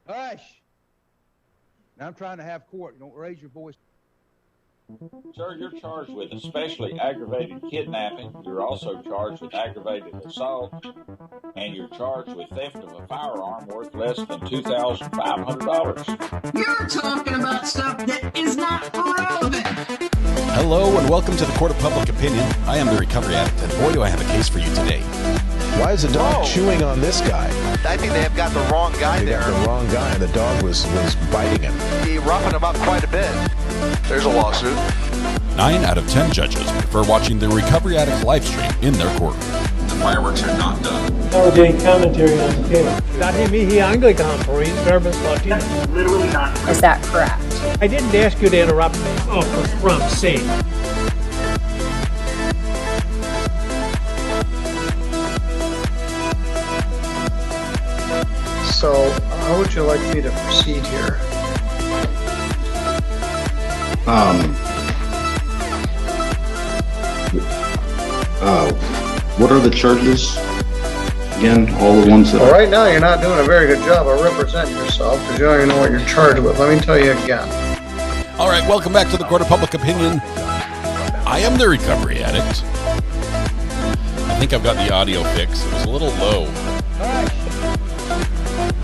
Hush! Now I'm trying to have court. Don't raise your voice. Sir, you're charged with especially aggravated kidnapping. You're also charged with aggravated assault, and you're charged with theft of a firearm worth less than $2,500. You're talking about stuff that is not relevant. Hello and welcome to the Court of Public Opinion. I am the Recovery Addict, and boy, do I have a case for you today. Why is the dog chewing on this guy? I think they have got the wrong guy there. They got the wrong guy, and the dog was biting him. He roughing him up quite a bit. There's a lawsuit. 9 out of 10 judges prefer watching the Recovery Addict live stream in their courtroom. The fireworks are not done. Now we're getting commentary on the game. Dati mihi Anglican por verbis Latino. Literally not. Is that correct? I didn't ask you to interrupt me. Oh, for Trump's sake. So, how would you like me to proceed here? What are the charges? Again, all the ones that... Well, right now you're not doing a very good job of representing yourself because you don't even know what you're charged with. Let me tell you again. All right, welcome back to the Court of Public Opinion. I am the Recovery Addict. I think I've got the audio fixed. It was a little low. Hush!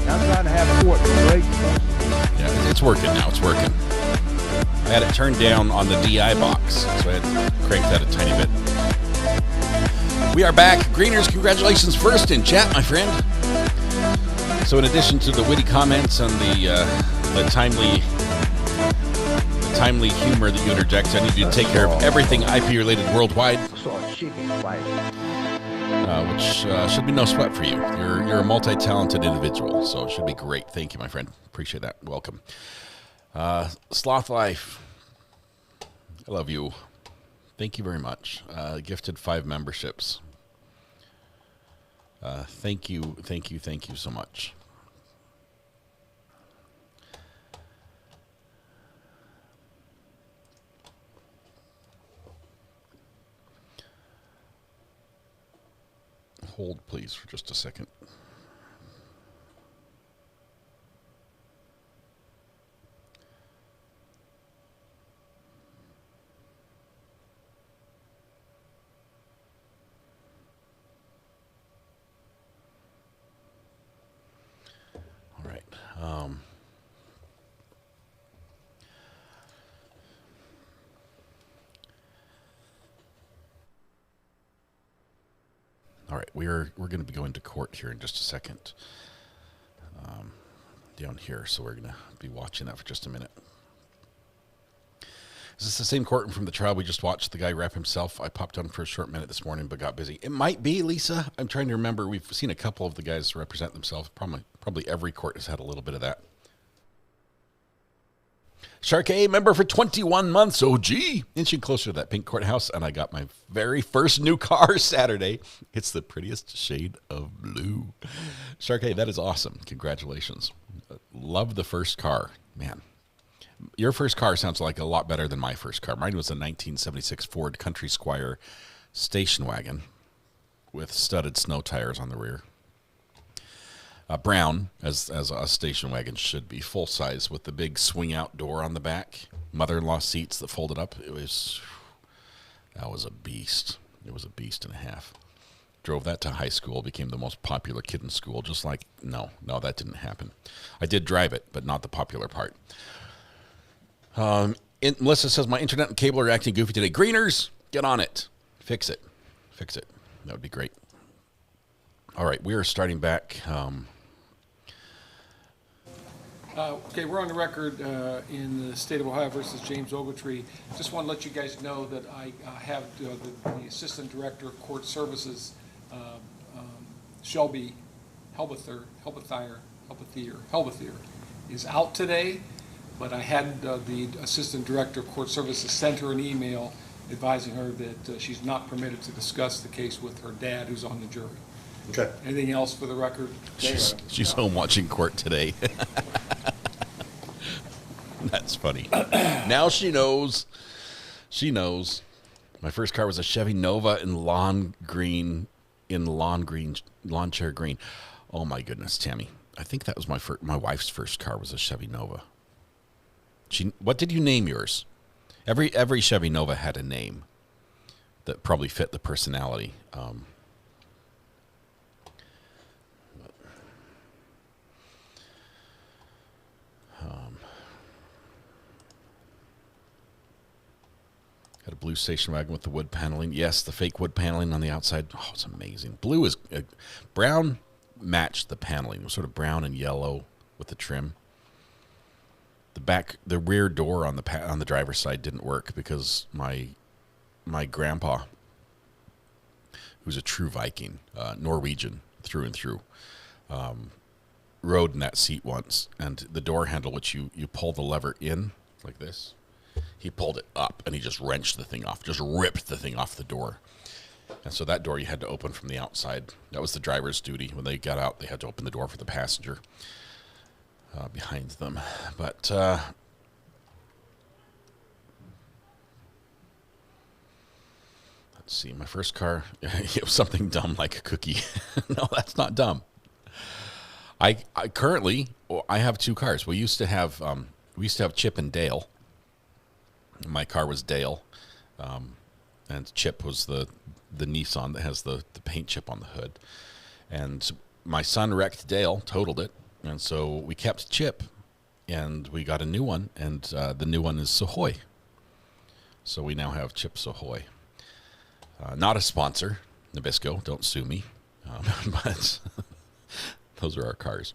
Now I'm trying to have court. Don't raise your voice. Yeah, it's working now. It's working. I had it turned down on the DI box, so I had to crank that a tiny bit. We are back. Greeners, congratulations first in chat, my friend. So in addition to the witty comments and the timely humor that you interject, I need you to take care of everything IP-related worldwide, which should be no sweat for you. You're a multi-talented individual, so it should be great. Thank you, my friend. Appreciate that. Welcome. Sloth Life, I love you. Thank you very much. Gifted 5 memberships. Thank you so much. Hold, please, for just a second. All right, we're going to be going to court here in just a second. Down here, so we're going to be watching that for just a minute. Is this the same courtroom from the trial we just watched? The guy wrap himself. I popped on for a short minute this morning, but got busy. It might be, Lisa. I'm trying to remember. We've seen a couple of the guys represent themselves. Probably every court has had a little bit of that. Shark A, member for 21 months, OG. Inching closer to that pink courthouse, and I got my very first new car Saturday. It's the prettiest shade of blue. Shark A, that is awesome. Congratulations. Love the first car. Man, your first car sounds like a lot better than my first car. Mine was a 1976 Ford Country Squire station wagon with studded snow tires on the rear. Brown, as a station wagon should be, full size with the big swing out door on the back. Mother-in-law seats that folded up. That was a beast. It was a beast and a half. Drove that to high school, became the most popular kid in school. Just like, no, that didn't happen. I did drive it, but not the popular part. Melissa says, my internet and cable are acting goofy today. Greeners, get on it. Fix it. That would be great. All right, we are starting back. Okay, we're on the record in the state of Ohio versus James Ogletree. Just want to let you guys know that I have the Assistant Director of Court Services, Shelby Helbethier, is out today, but I had the Assistant Director of Court Services send her an email advising her that she's not permitted to discuss the case with her dad, who's on the jury. Okay. Anything else for the record? She's home watching court today. That's funny. Now she knows. My first car was a Chevy Nova in lawn chair green. Oh my goodness, Tammy. I think that was my wife's first car was a Chevy Nova. What did you name yours? Every Chevy Nova had a name that probably fit the personality. Got a blue station wagon with the wood paneling. Yes, the fake wood paneling on the outside. Oh, it's amazing. Blue is brown matched the paneling. It was sort of brown and yellow with the trim. The rear door on the driver's side didn't work because my grandpa, who's a true Viking, Norwegian through and through, rode in that seat once, and the door handle, which you pull the lever in like this, he pulled it up and he just wrenched the thing off, just ripped the thing off the door. And so that door you had to open from the outside. That was the driver's duty. When they got out, they had to open the door for the passenger behind them. But let's see, my first car, it was something dumb like a cookie. No, that's not dumb. I currently have two cars. We used to have Chip and Dale. My car was Dale, and Chip was the Nissan that has the paint chip on the hood. And my son wrecked Dale, totaled it, and so we kept Chip, and we got a new one, and the new one is Sohoy. So we now have Chip Sohoy. Not a sponsor, Nabisco, don't sue me, but those are our cars.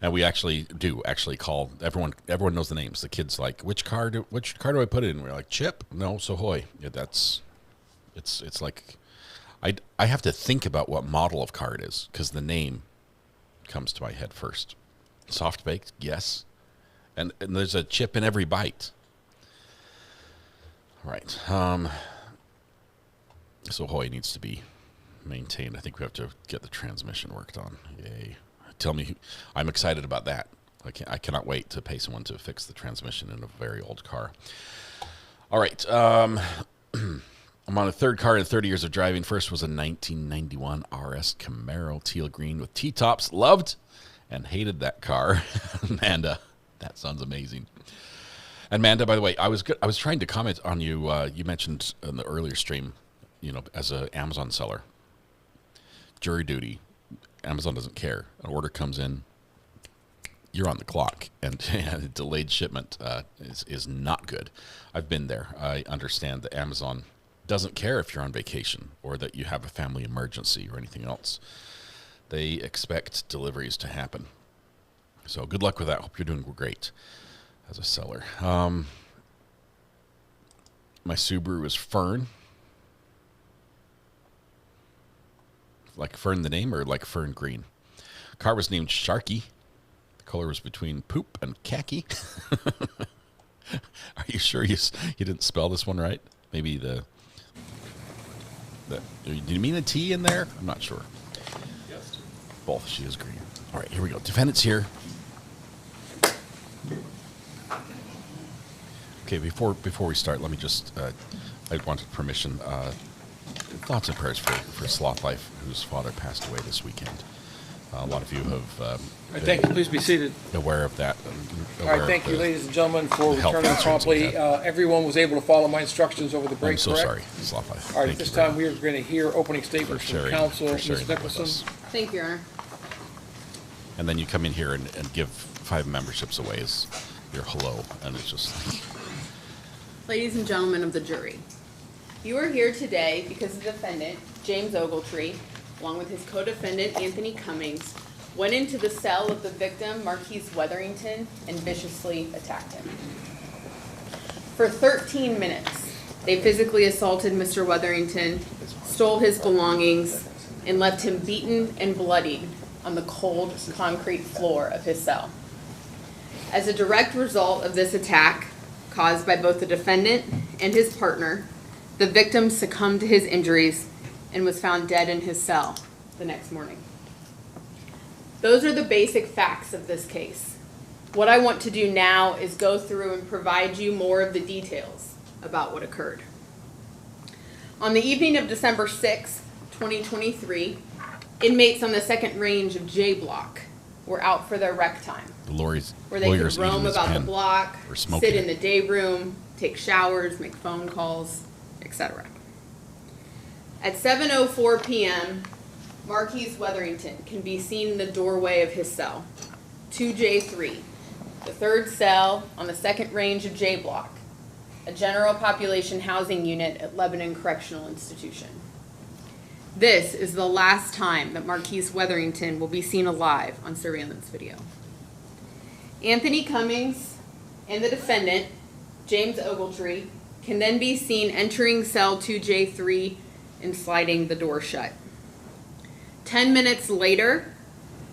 And we actually call everyone knows the names. The kids like, which car do I put it in? We're like, Chip? No, Sohoy. Yeah, it's like I have to think about what model of car it is because the name comes to my head first. Soft baked, yes. And there's a chip in every bite. All right. Sohoy needs to be maintained. I think we have to get the transmission worked on. Yay. Tell me, I'm excited about that. I cannot wait to pay someone to fix the transmission in a very old car. All right. I'm on a third car in 30 years of driving. First was a 1991 RS Camaro teal green with T-tops. Loved and hated that car. Amanda, that sounds amazing. And Amanda, by the way, I was trying to comment on you. You mentioned in the earlier stream, as an Amazon seller, jury duty. Amazon doesn't care. An order comes in, you're on the clock, and delayed shipment is not good. I've been there. I understand that Amazon doesn't care if you're on vacation or that you have a family emergency or anything else. They expect deliveries to happen. So good luck with that. Hope you're doing great as a seller. My Subaru is Fern. Like Fern the name or like Fern Green? Car was named Sharky. The color was between poop and khaki. Are you sure you didn't spell this one right? Maybe did you mean a T in there? I'm not sure. Yes. Both. She is green. All right, here we go. Defendant's here. Okay, before we start, let me just, I wanted permission. Thoughts and prayers for Sloth Life, whose father passed away this weekend. A lot of you have thank you. Please be seated. Aware of that. All right, thank you, ladies and gentlemen, for returning promptly. Everyone was able to follow my instructions over the break, I'm so correct? sorry, Sloth Life. All right, at this time, we are going to hear opening statements from counsel. Ms. Nicholson. Thank you, Your Honor. And then you come in here and give 5 memberships away as your hello, and it's just... Ladies and gentlemen of the jury, you are here today because the defendant, James Ogletree, along with his co-defendant, Anthony Cummings, went into the cell of the victim, Marquise Weatherington, and viciously attacked him. For 13 minutes, they physically assaulted Mr. Weatherington, stole his belongings, and left him beaten and bloodied on the cold concrete floor of his cell. As a direct result of this attack, caused by both the defendant and his partner, the victim succumbed to his injuries and was found dead in his cell the next morning. Those are the basic facts of this case. What I want to do now is go through and provide you more of the details about what occurred. On the evening of December 6, 2023, inmates on the second range of J Block were out for their rec time, The lawyers where they could eating roam his about the pen block, or smoking sit in it. the day room, take showers, make phone calls, etc. At 7:04 p.m., Marquise Weatherington can be seen in the doorway of his cell, 2J3, the third cell on the second range of J Block, a general population housing unit at Lebanon Correctional Institution. This is the last time that Marquise Weatherington will be seen alive on surveillance video. Anthony Cummings and the defendant, James Ogletree, can then be seen entering cell 2J3 and sliding the door shut. 10 minutes later,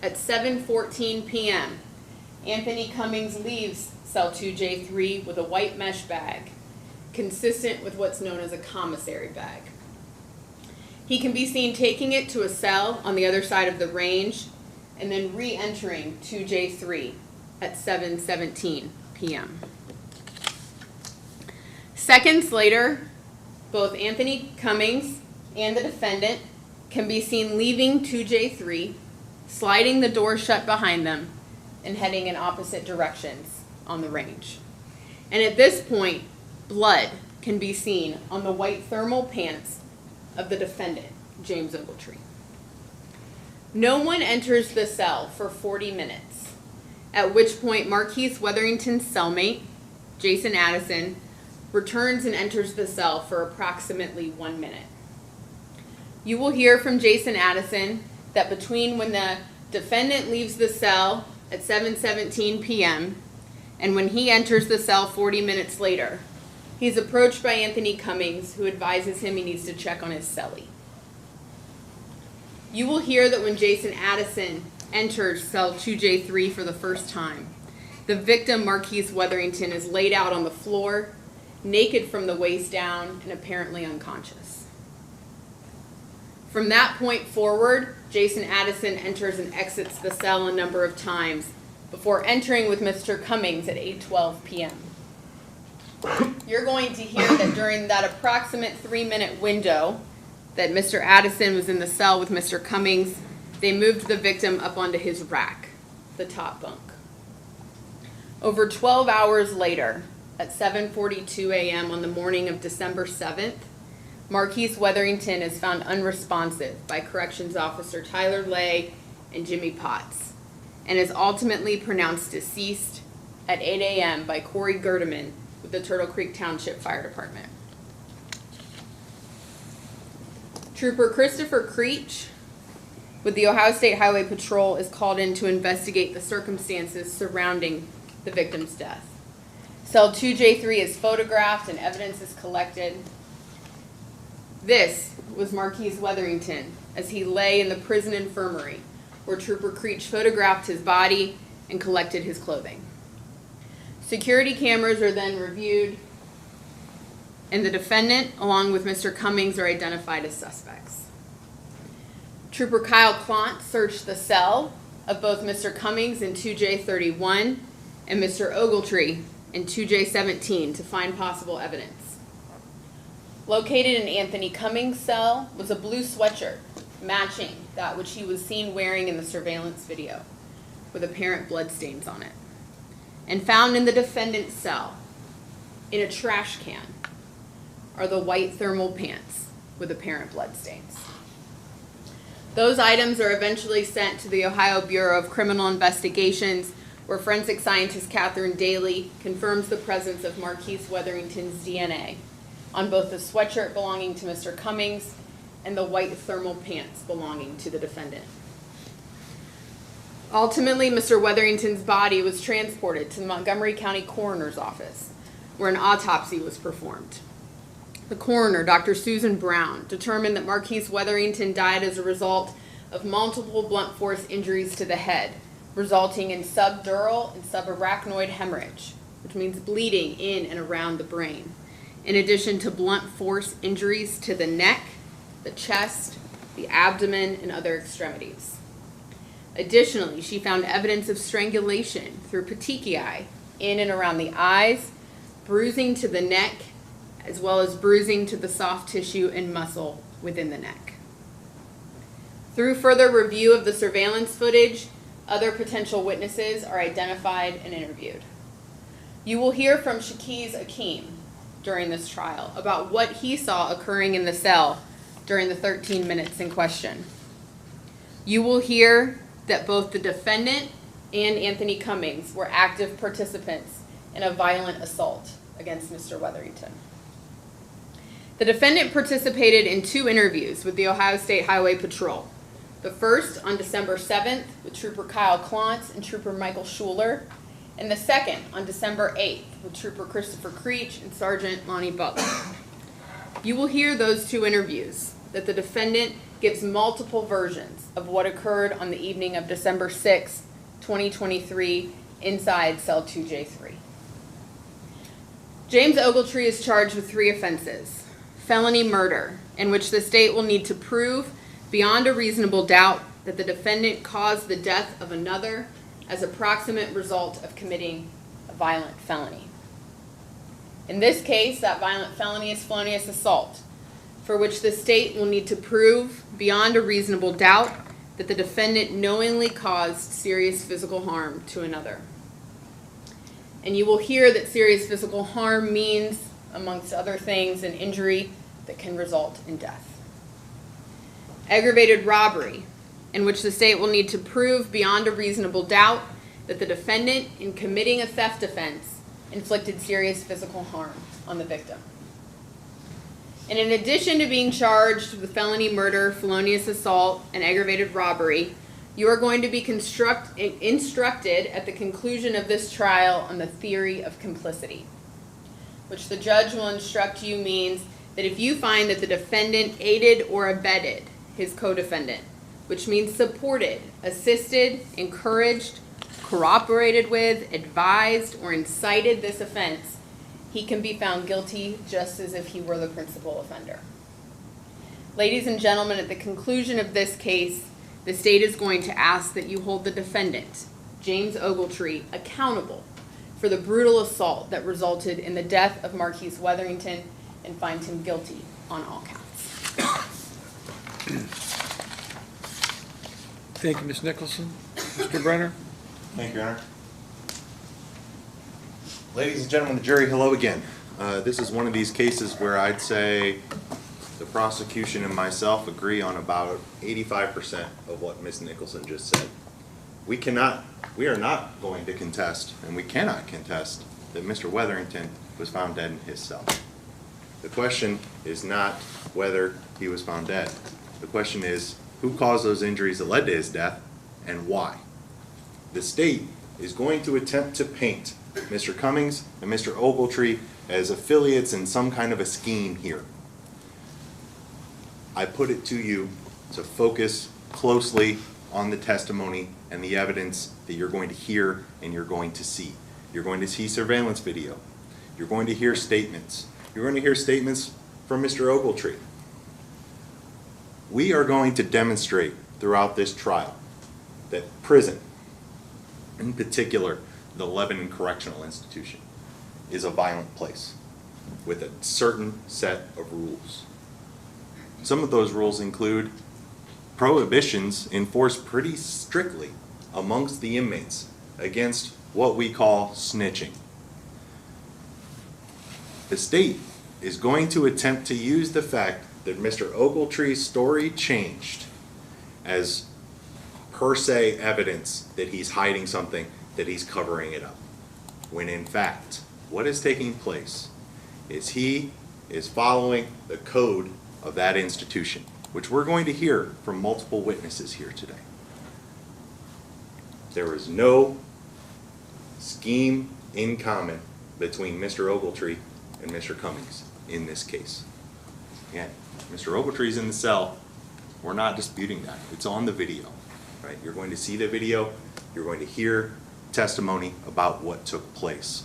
at 7:14 p.m., Anthony Cummings leaves cell 2J3 with a white mesh bag, consistent with what's known as a commissary bag. He can be seen taking it to a cell on the other side of the range and then re-entering 2J3 at 7:17 p.m. Seconds later, both Anthony Cummings and the defendant can be seen leaving 2J3, sliding the door shut behind them, and heading in opposite directions on the range. And at this point, blood can be seen on the white thermal pants of the defendant, James Ogletree. No one enters the cell for 40 minutes, at which point Marquise Weatherington's cellmate, Jason Addison, returns and enters the cell for approximately 1 minute. You will hear from Jason Addison that between when the defendant leaves the cell at 7:17 p.m. and when he enters the cell 40 minutes later, he's approached by Anthony Cummings, who advises him he needs to check on his cellie. You will hear that when Jason Addison enters cell 2J3 for the first time, the victim, Marquise Weatherington, is laid out on the floor, naked from the waist down and apparently unconscious. From that point forward, Jason Addison enters and exits the cell a number of times before entering with Mr. Cummings at 8:12 p.m. You're going to hear that during that approximate 3-minute window that Mr. Addison was in the cell with Mr. Cummings, they moved the victim up onto his rack, the top bunk. Over 12 hours later, at 7:42 a.m. on the morning of December 7th, Marquise Weatherington is found unresponsive by Corrections Officer Tyler Lay and Jimmy Potts, and is ultimately pronounced deceased at 8 a.m. by Corey Gerdeman with the Turtle Creek Township Fire Department. Trooper Christopher Creech with the Ohio State Highway Patrol is called in to investigate the circumstances surrounding the victim's death. Cell 2J3 is photographed and evidence is collected. This was Marquise Weatherington as he lay in the prison infirmary, where Trooper Creech photographed his body and collected his clothing. Security cameras are then reviewed, and the defendant, along with Mr. Cummings, are identified as suspects. Trooper Kyle Clont searched the cell of both Mr. Cummings in 2J31 and Mr. Ogletree in 2J17 to find possible evidence. Located in Anthony Cummings' cell was a blue sweatshirt matching that which he was seen wearing in the surveillance video, with apparent bloodstains on it. And found in the defendant's cell, in a trash can, are the white thermal pants with apparent bloodstains. Those items are eventually sent to the Ohio Bureau of Criminal Investigations, where forensic scientist Catherine Daly confirms the presence of Marquise Weatherington's DNA on both the sweatshirt belonging to Mr. Cummings and the white thermal pants belonging to the defendant. Ultimately, Mr. Weatherington's body was transported to the Montgomery County Coroner's Office, where an autopsy was performed. The coroner, Dr. Susan Brown, determined that Marquise Weatherington died as a result of multiple blunt force injuries to the head, resulting in subdural and subarachnoid hemorrhage, which means bleeding in and around the brain, in addition to blunt force injuries to the neck, the chest, the abdomen, and other extremities. Additionally, she found evidence of strangulation through petechiae in and around the eyes, bruising to the neck, as well as bruising to the soft tissue and muscle within the neck. Through further review of the surveillance footage Other potential witnesses are identified and interviewed. You will hear from Shaquiz Akeem during this trial about what he saw occurring in the cell during the 13 minutes in question. You will hear that both the defendant and Anthony Cummings were active participants in a violent assault against Mr. Wetherington. The defendant participated in 2 interviews with the Ohio State Highway Patrol. The first on December 7th with Trooper Kyle Klontz and Trooper Michael Schuler, and the second on December 8th with Trooper Christopher Creech and Sergeant Lonnie Butler. You will hear those 2 interviews that the defendant gives multiple versions of what occurred on the evening of December 6, 2023, inside cell 2J3. James Ogletree is charged with 3 offenses. Felony murder, in which the state will need to prove beyond a reasonable doubt that the defendant caused the death of another as a proximate result of committing a violent felony. In this case, that violent felony is felonious assault, for which the state will need to prove beyond a reasonable doubt that the defendant knowingly caused serious physical harm to another. And you will hear that serious physical harm means, amongst other things, an injury that can result in death. Aggravated robbery, in which the state will need to prove beyond a reasonable doubt that the defendant, in committing a theft offense, inflicted serious physical harm on the victim. And in addition to being charged with felony murder, felonious assault, and aggravated robbery, you are going to be instructed at the conclusion of this trial on the theory of complicity, which the judge will instruct you means that if you find that the defendant aided or abetted his co-defendant, which means supported, assisted, encouraged, cooperated with, advised, or incited this offense, he can be found guilty just as if he were the principal offender. Ladies and gentlemen, at the conclusion of this case, the state is going to ask that you hold the defendant, James Ogletree, accountable for the brutal assault that resulted in the death of Marquise Wetherington and find him guilty on all counts. Thank you, Ms. Nicholson. Mr. Brenner? Thank you, Your Honor. Ladies and gentlemen of the jury, hello again. This is one of these cases where I'd say the prosecution and myself agree on about 85% of what Ms. Nicholson just said. We are not going to contest, and we cannot contest, that Mr. Wetherington was found dead in his cell. The question is not whether he was found dead. The question is who caused those injuries that led to his death and why. The state is going to attempt to paint Mr. Cummings and Mr. Ogletree as affiliates in some kind of a scheme here. I put it to you to focus closely on the testimony and the evidence that you're going to hear and you're going to see. You're going to see surveillance video. You're going to hear statements. You're going to hear statements from Mr. Ogletree. We are going to demonstrate throughout this trial that prison, in particular the Lebanon Correctional Institution, is a violent place with a certain set of rules. Some of those rules include prohibitions enforced pretty strictly amongst the inmates against what we call snitching. The state is going to attempt to use the fact that Mr. Ogletree's story changed as per se evidence that he's hiding something, that he's covering it up. When in fact, what is taking place is he is following the code of that institution, which we're going to hear from multiple witnesses here today. There is no scheme in common between Mr. Ogletree and Mr. Cummings in this case. Again, Mr. Ogletree's in the cell. We're not disputing that. It's on the video, right? You're going to see the video. You're going to hear testimony about what took place.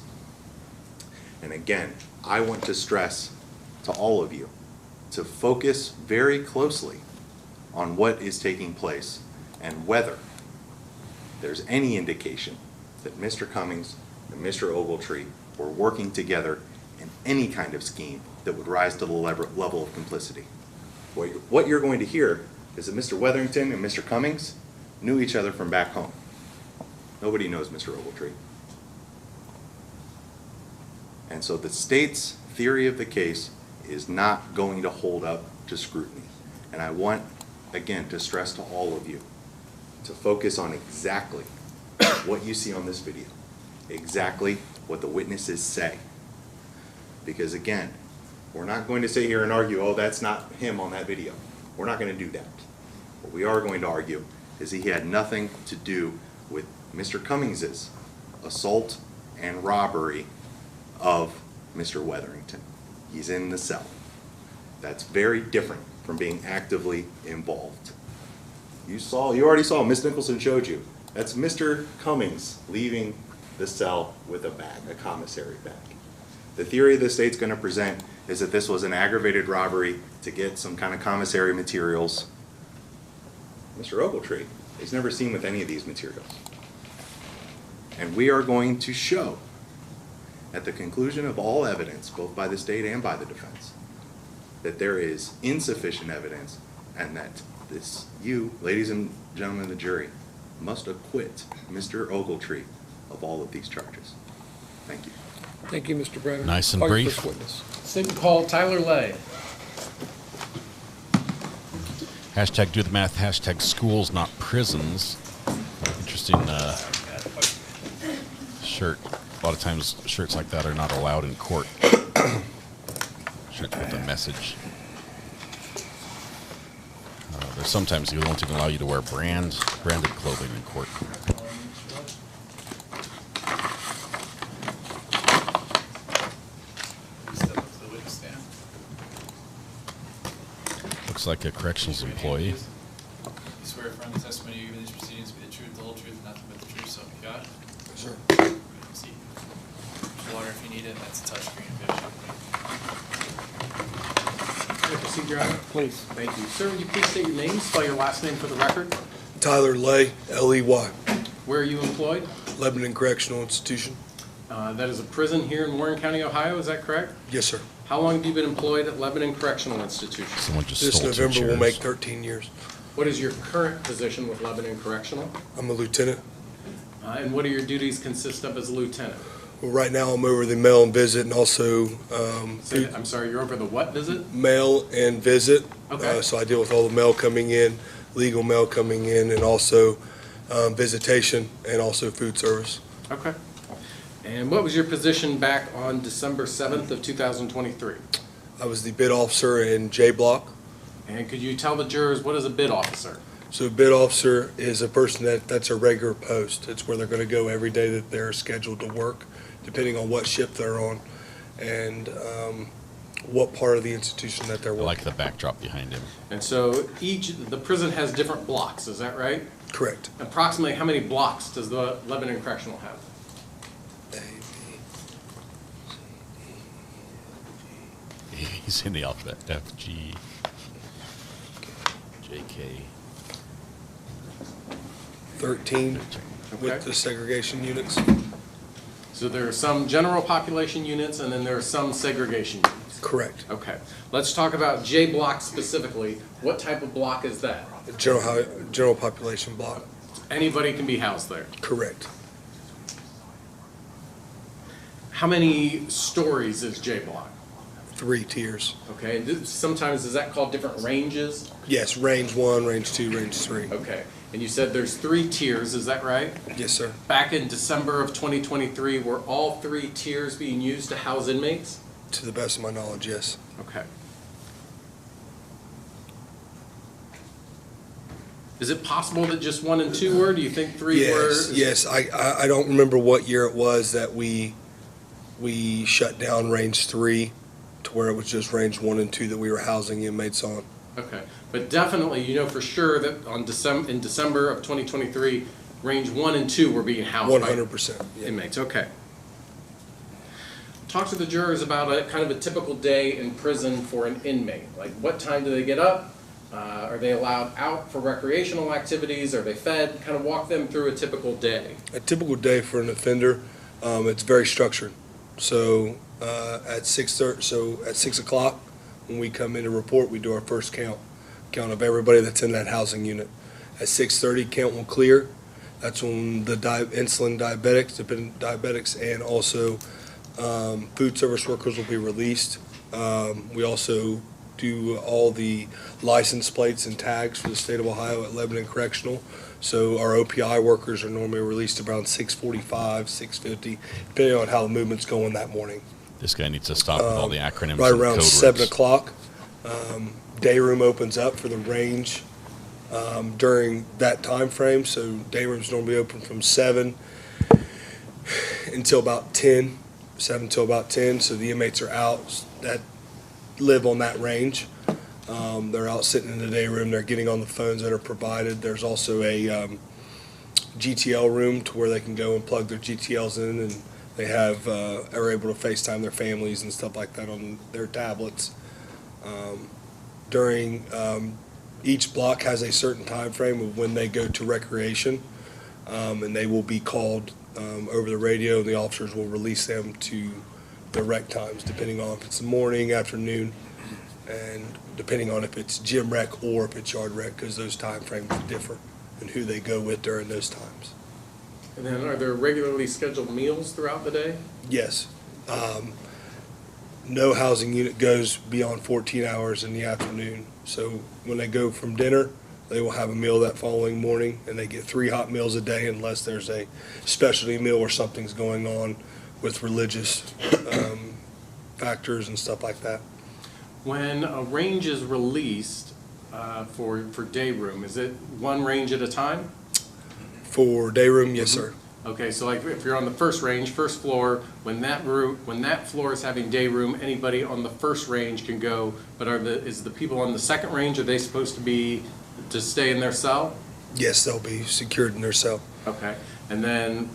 And again, I want to stress to all of you to focus very closely on what is taking place and whether there's any indication that Mr. Cummings and Mr. Ogletree were working together in any kind of scheme that would rise to the level of complicity. What you're going to hear is that Mr. Wetherington and Mr. Cummings knew each other from back home. Nobody knows Mr. Ogletree. And so the state's theory of the case is not going to hold up to scrutiny. And I want, again, to stress to all of you to focus on exactly what you see on this video, exactly what the witnesses say. Because again, we're not going to sit here and argue, oh, that's not him on that video. We're not going to do that. What we are going to argue is he had nothing to do with Mr. Cummings's assault and robbery of Mr. Wetherington. He's in the cell. That's very different from being actively involved. You already saw, Miss Nicholson showed you, that's Mr. Cummings leaving the cell with a bag, a commissary bag. The theory the state's going to present is that this was an aggravated robbery to get some kind of commissary materials. Mr. Ogletree is never seen with any of these materials. And we are going to show at the conclusion of all evidence, both by the state and by the defense, that there is insufficient evidence and that you, ladies and gentlemen of the jury, must acquit Mr. Ogletree of all of these charges. Thank you. Thank you, Mr. Brenner. Nice and Call your brief. first witness. Second call, Tyler Lay. Hashtag do the math, hashtag schools, not prisons. Interesting shirt. A lot of times shirts like that are not allowed in court. Shirts with a message. There's sometimes they won't even allow you to wear branded clothing in court. Looks like a corrections employee. You swear affirm the testimony you give in these proceedings to be the truth, the whole truth, and nothing but the truth, so help you God? Sure. See. Water if you need it, that's a touchscreen. Proceed, Your Honor. Please. Thank you. Sir, would you please state your name, spell your last name for the record? Tyler Lay, L-E-Y. Where are you employed? Lebanon Correctional Institution. That is a prison here in Warren County, Ohio, is that correct? Yes, sir. How long have you been employed at Lebanon Correctional Institution? Someone just This stole November 2 will chairs. make 13 years. What is your current position with Lebanon Correctional? I'm a lieutenant. And what do your duties consist of as a lieutenant? Well, right now I'm over the mail and visit and also I'm sorry, you're over the what visit? mail and visit. Okay. So I deal with all the mail coming in, legal mail coming in, and also visitation and also food service. Okay. And what was your position back on December 7th of 2023? I was the bid officer in J Block. And could you tell the jurors what is a bid officer? So a bid officer is a person that's a regular post. It's where they're going to go every day that they're scheduled to work, depending on what shift they're on and what part of the institution that they're I working. like the backdrop behind him. And so the prison has different blocks, is that right? Correct. Approximately how many blocks does the Lebanon Correctional have? He's in the alphabet. F, G, J, K. 13 Okay. with the segregation units. So there are some general population units and then there are some segregation units. Correct. Okay. Let's talk about J block specifically. What type of block is that? General population block. Anybody can be housed there. Correct. How many stories is J block? 3 tiers. Okay. Sometimes is that called different ranges? Yes, range 1, range 2, range 3. Okay. And you said there's 3 tiers, is that right? Yes, sir. Back in December of 2023, were all 3 tiers being used to house inmates? To the best of my knowledge, yes. Okay. Is it possible that just 1 and 2 were? Do you think 3 were? Yes. I don't remember what year it was that we shut down range 3 to where it was just range 1 and 2 that we were housing inmates on. Okay, but definitely, you know for sure that in December of 2023, range 1 and 2 were being housed 100%. by inmates. Okay. Talk to the jurors about a kind of a typical day in prison for an inmate. Like, what time do they get up? Are they allowed out for recreational activities? Are they fed? Kind of walk them through a typical day. A typical day for an offender, it's very structured. So at 6 o'clock, when we come in to report, we do our first count of everybody that's in that housing unit. At 6:30, count will clear. That's on the insulin diabetics, dependent diabetics, and also food service workers will be released. We also do all the license plates and tags for the state of Ohio at Lebanon Correctional. So our OPI workers are normally released around 6:45, 6:50, depending on how the movement's going that morning. This guy needs to stop with all the acronyms. Right and around code 7 words. o'clock, day room opens up for the range during that time frame. So day room's normally open from 7 until about 10, 7 till about 10. So the inmates are out that live on that range. They're out sitting in the day room. They're getting on the phones that are provided. There's also a GTL room to where they can go and plug their GTLs in, and they are able to FaceTime their families and stuff like that on their tablets. During each block has a certain time frame of when they go to recreation, and they will be called over the radio, and the officers will release them to the rec times, depending on if it's the morning, afternoon, and depending on if it's gym rec or if it's yard rec, because those time frames differ and who they go with during those times. And then are there regularly scheduled meals throughout the day? Yes. No housing unit goes beyond 14 hours in the afternoon. So when they go from dinner, they will have a meal that following morning, and they get 3 hot meals a day unless there's a specialty meal or something's going on with religious factors and stuff like that. When a range is released for day room, is it one range at a time? For day room, yes, sir. Okay, so like if you're on the first range, first floor, when that floor is having day room, anybody on the first range can go. But is the people on the second range, are they supposed to stay in their cell? Yes, they'll be secured in their cell. Okay, and then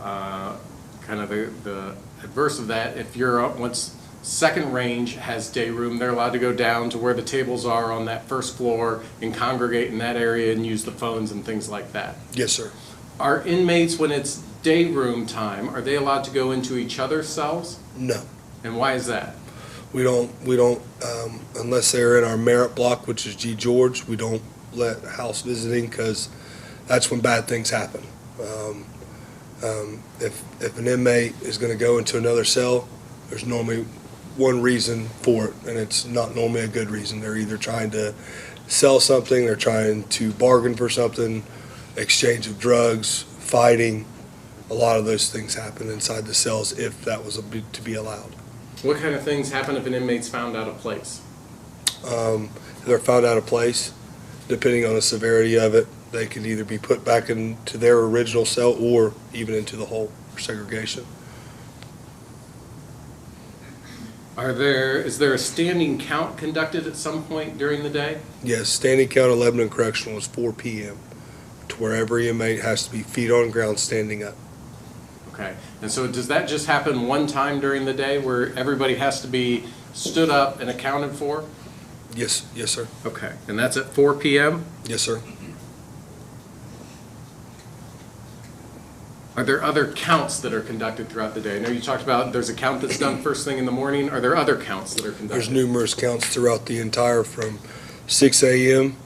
kind of the adverse of that, if you're once second range has day room, they're allowed to go down to where the tables are on that first floor and congregate in that area and use the phones and things like that. Yes, sir. Are inmates, when it's day room time, are they allowed to go into each other's cells? No. And why is that? We don't, unless they're in our merit block, which is G. George, we don't let house visiting, because that's when bad things happen. If an inmate is going to go into another cell, there's normally one reason for it, and it's not normally a good reason. They're either trying to sell something, they're trying to bargain for something, exchange of drugs, fighting. A lot of those things happen inside the cells if that was to be allowed. What kind of things happen if an inmate's found out of place? If they're found out of place, depending on the severity of it, they could either be put back into their original cell or even into the hole for segregation. Is there a standing count conducted at some point during the day? Yes, standing count at Lebanon Correctional is 4 p.m. to where every inmate has to be feet on ground standing up. Okay, and so does that just happen one time during the day where everybody has to be stood up and accounted for? Yes, sir. Okay, and that's at 4 p.m.? Yes, sir. Are there other counts that are conducted throughout the day? I know you talked about there's a count that's done first thing in the morning. Are there other counts that are conducted? There's numerous counts throughout the entire, from 6 a.m.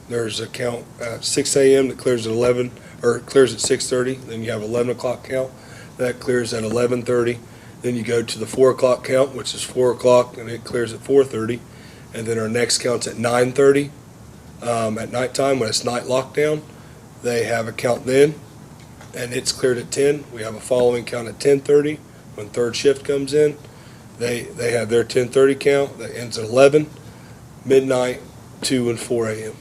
There's a count at 6 a.m. that clears at 11, or clears at 6:30. Then you have 11 o'clock count that clears at 11:30. Then you go to the 4 o'clock count, which is 4 o'clock, and it clears at 4:30. And then our next count's at 9:30 at nighttime when it's night lockdown. They have a count then, and it's cleared at 10. We have a following count at 10:30 when third shift comes in. They have their 10:30 count that ends at 11, midnight, 2 and 4 a.m.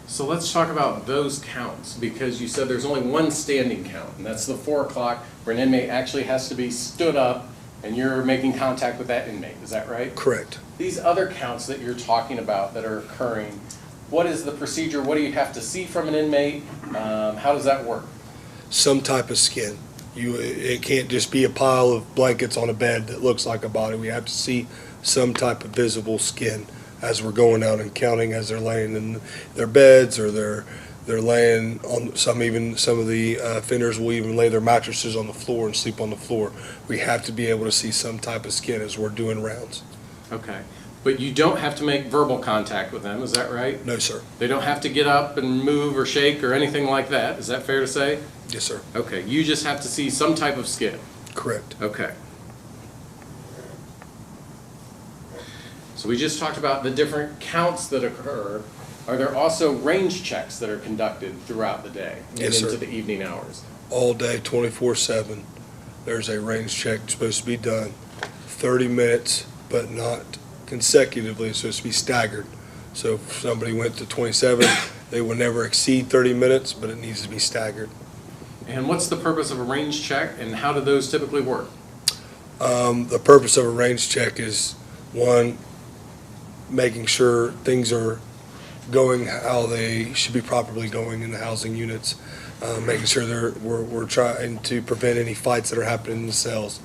So let's talk about those counts, because you said there's only one standing count, and that's the 4 o'clock where an inmate actually has to be stood up and you're making contact with that inmate. Is that right? Correct. These other counts that you're talking about that are occurring, what is the procedure? What do you have to see from an inmate? How does that work? Some type of skin. It can't just be a pile of blankets on a bed that looks like a body. We have to see some type of visible skin as we're going out and counting, as they're laying in their beds, or they're laying on some of the offenders will even lay their mattresses on the floor and sleep on the floor. We have to be able to see some type of skin as we're doing rounds. Okay. But you don't have to make verbal contact with them, is that right? No, sir. They don't have to get up and move or shake or anything like that, is that fair to say? Yes, sir. Okay, you just have to see some type of skid. Correct. Okay. So we just talked about the different counts that occur. Are there also range checks that are conducted throughout the day and Yes, into sir. the evening hours? All day, 24/7. There's a range check supposed to be done. 30 minutes, but not consecutively. It's supposed to be staggered. So if somebody went to 27, they will never exceed 30 minutes, but it needs to be staggered. And what's the purpose of a range check, and how do those typically work? The purpose of a range check is, one, making sure things are going how they should be properly going in the housing units, making sure we're trying to prevent any fights that are happening in the cells.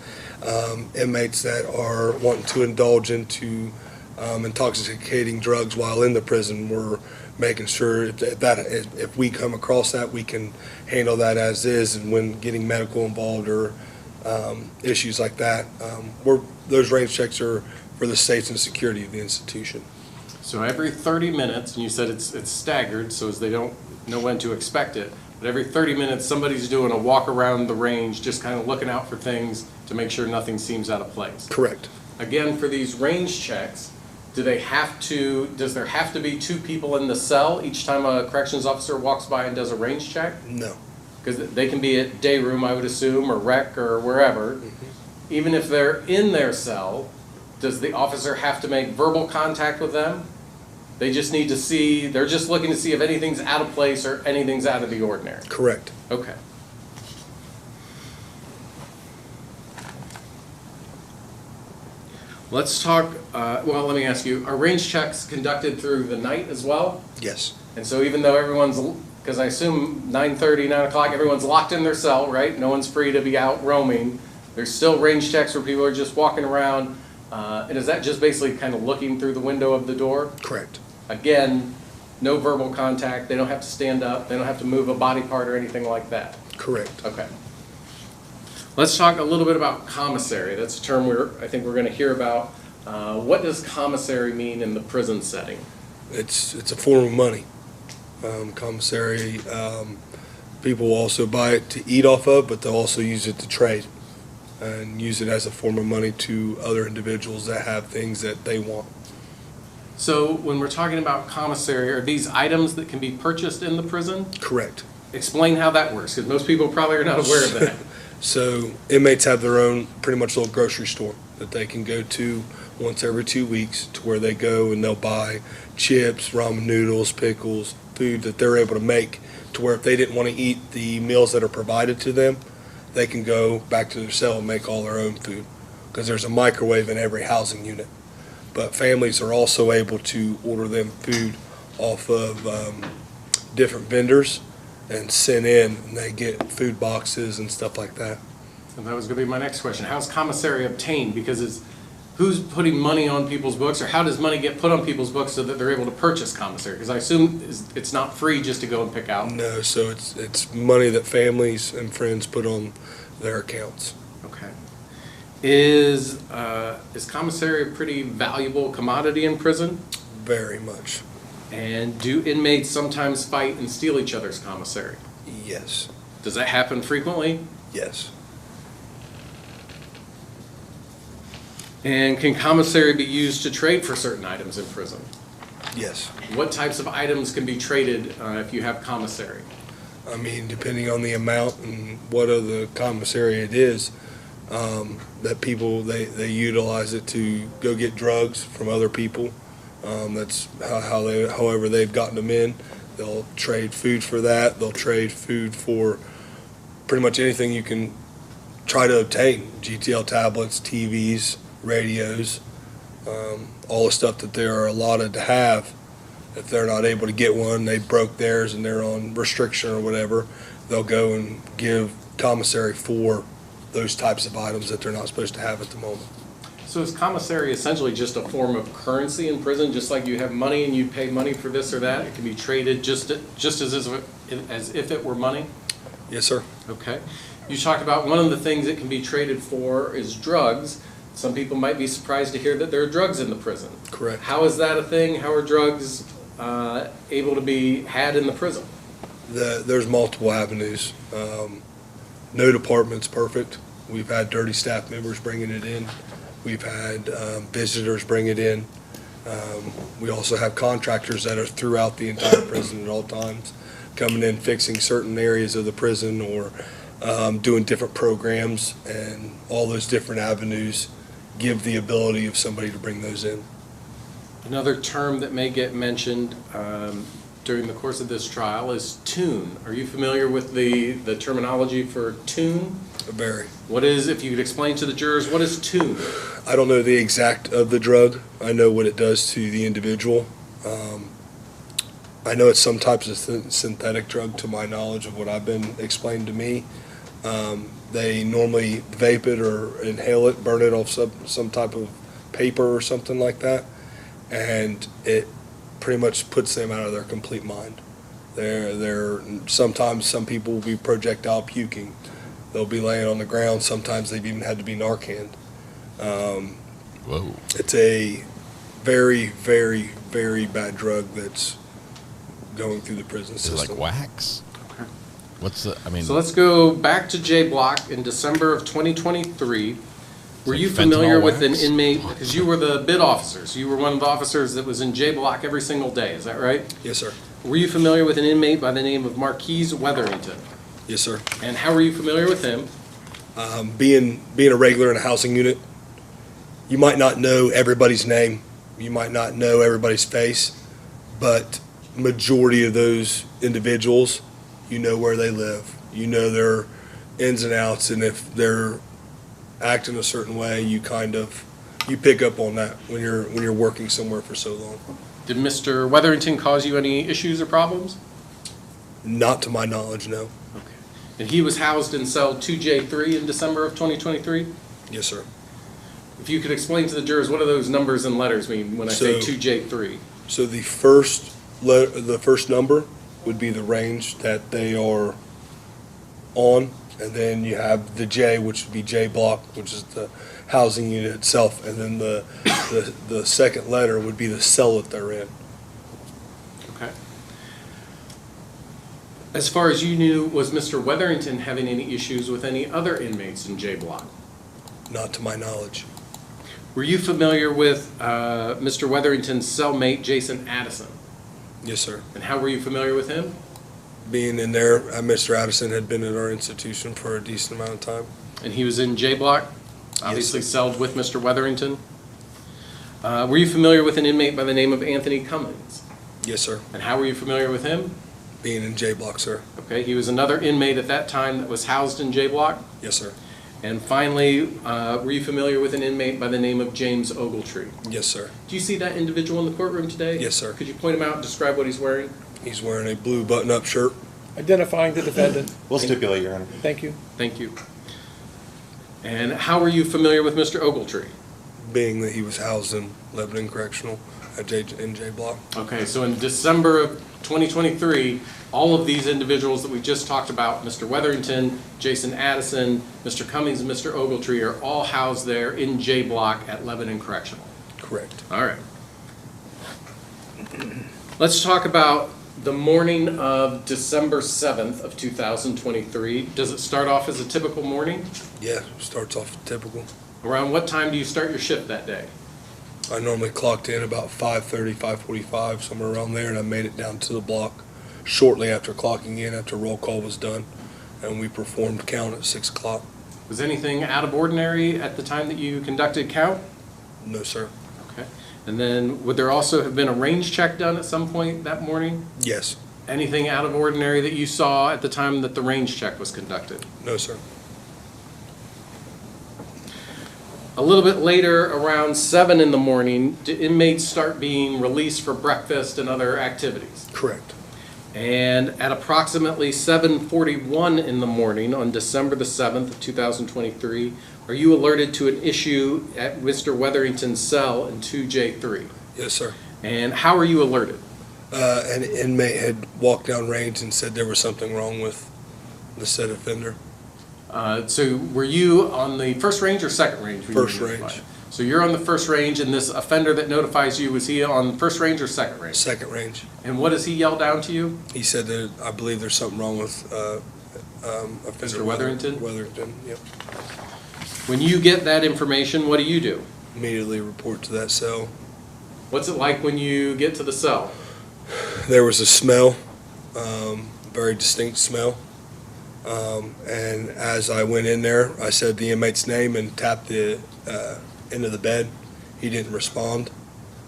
Inmates that are wanting to indulge into intoxicating drugs while in the prison, we're making sure if we come across that, we can handle that as is, and when getting medical involved or issues like that, those range checks are for the safety and security of the institution. So every 30 minutes, and you said it's staggered, so as they don't know when to expect it, but every 30 minutes, somebody's doing a walk around the range, just kind of looking out for things to make sure nothing seems out of place. Correct. Again, for these range checks, does there have to be two people in the cell each time a corrections officer walks by and does a range check? No. Because they can be at day room, I would assume, or rec, or wherever. Even if they're in their cell, does the officer have to make verbal contact with them? They just need to see, they're just looking to see if anything's out of place or anything's out of the ordinary. Correct. Okay. Let's talk, well, let me ask you, are range checks conducted through the night as well? Yes. And so even though everyone's, because I assume 9:30, 9 o'clock, everyone's locked in their cell, right? No one's free to be out roaming. There's still range checks where people are just walking around. And is that just basically kind of looking through the window of the door? Correct. Again, no verbal contact. They don't have to stand up. They don't have to move a body part or anything like that. Correct. Okay. Let's talk a little bit about commissary. That's a term I think we're going to hear about. What does commissary mean in the prison setting? It's a form of money. Commissary, people will also buy it to eat off of, but they'll also use it to trade and use it as a form of money to other individuals that have things that they want. So when we're talking about commissary, are these items that can be purchased in the prison? Correct. Explain how that works, because most people probably are not aware of that. So inmates have their own pretty much little grocery store that they can go to once every 2 weeks, to where they go and they'll buy chips, ramen noodles, pickles, food that they're able to make, to where if they didn't want to eat the meals that are provided to them, they can go back to their cell and make all their own food, because there's a microwave in every housing unit. But families are also able to order them food off of different vendors and send in, and they get food boxes and stuff like that. And that was going to be my next question. How's commissary obtained? Because who's putting money on people's books, or how does money get put on people's books so that they're able to purchase commissary? Because I assume it's not free just to go and pick out. No, so it's money that families and friends put on their accounts. Okay. Is commissary a pretty valuable commodity in prison? Very much. And do inmates sometimes fight and steal each other's commissary? Yes. Does that happen frequently? Yes. And can commissary be used to trade for certain items in prison? Yes. What types of items can be traded if you have commissary? I mean, depending on the amount and what of the commissary it is, that people, they utilize it to go get drugs from other people. That's however they've gotten them in. They'll trade food for that. They'll trade food for pretty much anything you can try to obtain. GTL tablets, TVs, radios, all the stuff that they are allotted to have. If they're not able to get one, they broke theirs and they're on restriction or whatever, they'll go and give commissary for those types of items that they're not supposed to have at the moment. So is commissary essentially just a form of currency in prison, just like you have money and you pay money for this or that? It can be traded just as if it were money? Yes, sir. Okay. You talked about one of the things it can be traded for is drugs. some people might be surprised to hear that there are drugs in the prison. Correct. How is that a thing? How are drugs able to be had in the prison? There's multiple avenues. No department's perfect. We've had dirty staff members bringing it in. We've had visitors bring it in. We also have contractors that are throughout the entire prison at all times, coming in, fixing certain areas of the prison or doing different programs, and all those different avenues give the ability of somebody to bring those in. Another term that may get mentioned during the course of this trial is tune. Are you familiar with the terminology for tune? Very. What is, if you could explain to the jurors, what is tune? I don't know the exact of the drug. I know what it does to the individual. I know it's some types of synthetic drug to my knowledge of what I've been explained to me. They normally vape it or inhale it, burn it off some type of paper or something like that, and it pretty much puts them out of their complete mind. Sometimes some people will be projectile puking. They'll be laying on the ground. Sometimes they've even had to be Narcaned. Whoa. It's a very, very, very bad drug that's going through the prison system. Is it like wax? Okay. What's the, I mean... So let's go back to J Block in December of 2023. Were you familiar with an inmate, because you were the bid officers, you were one of the officers that was in J Block every single day, is that right? Yes, sir. Were you familiar with an inmate by the name of Marquise Weatherington? Yes, sir. And how were you familiar with him? Being a regular in a housing unit, you might not know everybody's name, you might not know everybody's face, but majority of those individuals, you know where they live, you know their ins and outs, and if they're acting a certain way, you pick up on that when you're working somewhere for so long. Did Mr. Weatherington cause you any issues or problems? Not to my knowledge, no. Okay. And he was housed in cell 2J3 in December of 2023? Yes, sir. If you could explain to the jurors what do those numbers and letters mean when I say 2J3? So the first number would be the range that they are on, and then you have the J, which would be J Block, which is the housing unit itself, and then the second letter would be the cell that they're in. Okay. As far as you knew, was Mr. Weatherington having any issues with any other inmates in J Block? Not to my knowledge. Were you familiar with Mr. Weatherington's cellmate, Jason Addison? Yes, sir. And how were you familiar with him? Being in there, Mr. Addison had been in our institution for a decent amount of time. And he was in J Block, obviously celled with Mr. Weatherington. Were you familiar with an inmate by the name of Anthony Cummings? Yes, sir. And how were you familiar with him? Being in J Block, sir. Okay, he was another inmate at that time that was housed in J Block? Yes, sir. And finally, were you familiar with an inmate by the name of James Ogletree? Yes, sir. Do you see that individual in the courtroom today? Yes, sir. Could you point him out and describe what he's wearing? He's wearing a blue button-up shirt. Identifying the defendant. We'll stipulate, Your Honor. Thank you. Thank you. And how were you familiar with Mr. Ogletree? Being that he was housed in Lebanon Correctional at in J Block. Okay, so in December of 2023, all of these individuals that we just talked about, Mr. Weatherington, Jason Addison, Mr. Cummings, and Mr. Ogletree, are all housed there in J Block at Lebanon Correctional. Correct. All right. Let's talk about the morning of December 7th of 2023. Does it start off as a typical morning? Yeah, starts off typical. Around what time do you start your shift that day? I normally clocked in about 5:30, 5:45, somewhere around there, and I made it down to the block shortly after clocking in, after roll call was done, and we performed count at 6 o'clock. Was anything out of ordinary at the time that you conducted count? No, sir. Okay. And then would there also have been a range check done at some point that morning? Yes. Anything out of ordinary that you saw at the time that the range check was conducted? No, sir. A little bit later, around 7 in the morning, do inmates start being released for breakfast and other activities? Correct. And at approximately 7:41 in the morning on December the 7th of 2023, are you alerted to an issue at Mr. Weatherington's cell in 2J3? Yes, sir. And how are you alerted? An inmate had walked down range and said there was something wrong with the said offender. So were you on the first range or second range? when you were First notified? range. So you're on the first range, and this offender that notifies you, was he on first range or second range? Second range. And what does he yell down to you? He said that I believe there's something wrong with offender Mr. Weatherington? Weatherington, yep. When you get that information, what do? Immediately report to that cell. What's it like when you get to the cell? There was a smell, very distinct smell. And as I went in there, I said the inmate's name and tapped the end of the bed. He didn't respond.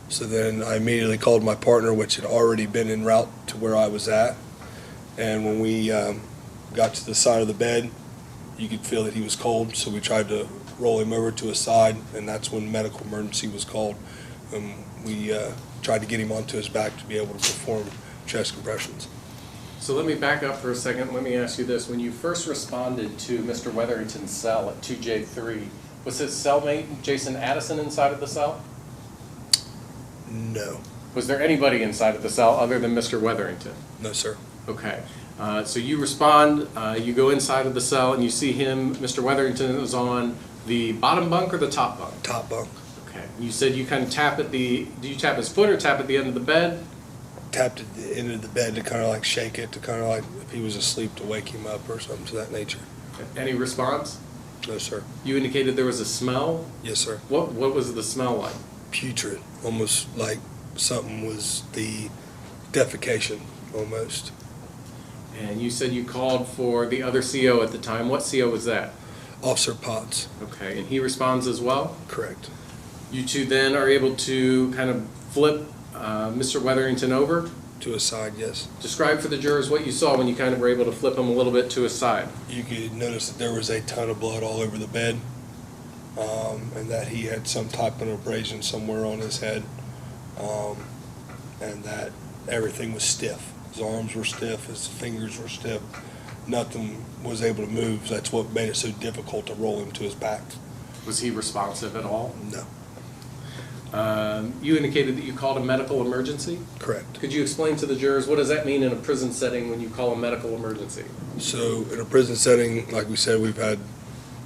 So then I immediately called my partner, which had already been en route to where I was at. And when we got to the side of the bed, you could feel that he was cold. So we tried to roll him over to his side, and that's when medical emergency was called. We tried to get him onto his back to be able to perform chest compressions. So let me back up for a second. Let me ask you this. When you first responded to Mr. Weatherington's cell at 2J3, was his cellmate Jason Addison inside of the cell? No. Was there anybody inside of the cell other than Mr. Weatherington? No, sir. Okay. So you respond, you go inside of the cell, and you see him, Mr. Weatherington is on the bottom bunk or the top bunk? Top bunk. Okay. You said you kind of tap at the, do you tap his foot or tap at the end of the bed? Tapped at the end of the bed to kind of like shake it, to kind of like if he was asleep to wake him up or something to that nature. Any response? No, sir. You indicated there was a smell? Yes, sir. What was the smell like? Putrid, almost like something was the defecation, almost. And you said you called for the other CO at the time. What CO was that? Officer Potts. Okay, and he responds as well? Correct. You two then are able to kind of flip Mr. Weatherington over? To his side, yes. Describe for the jurors what you saw when you kind of were able to flip him a little bit to his side. You could notice that there was a ton of blood all over the bed, and that he had some type of abrasion somewhere on his head, and that everything was stiff. His arms were stiff, his fingers were stiff. Nothing was able to move. That's what made it so difficult to roll him to his back. Was he responsive at all? No. You indicated that you called a medical emergency? Correct. Could you explain to the jurors, what does that mean in a prison setting when you call a medical emergency? So in a prison setting, like we said, we've had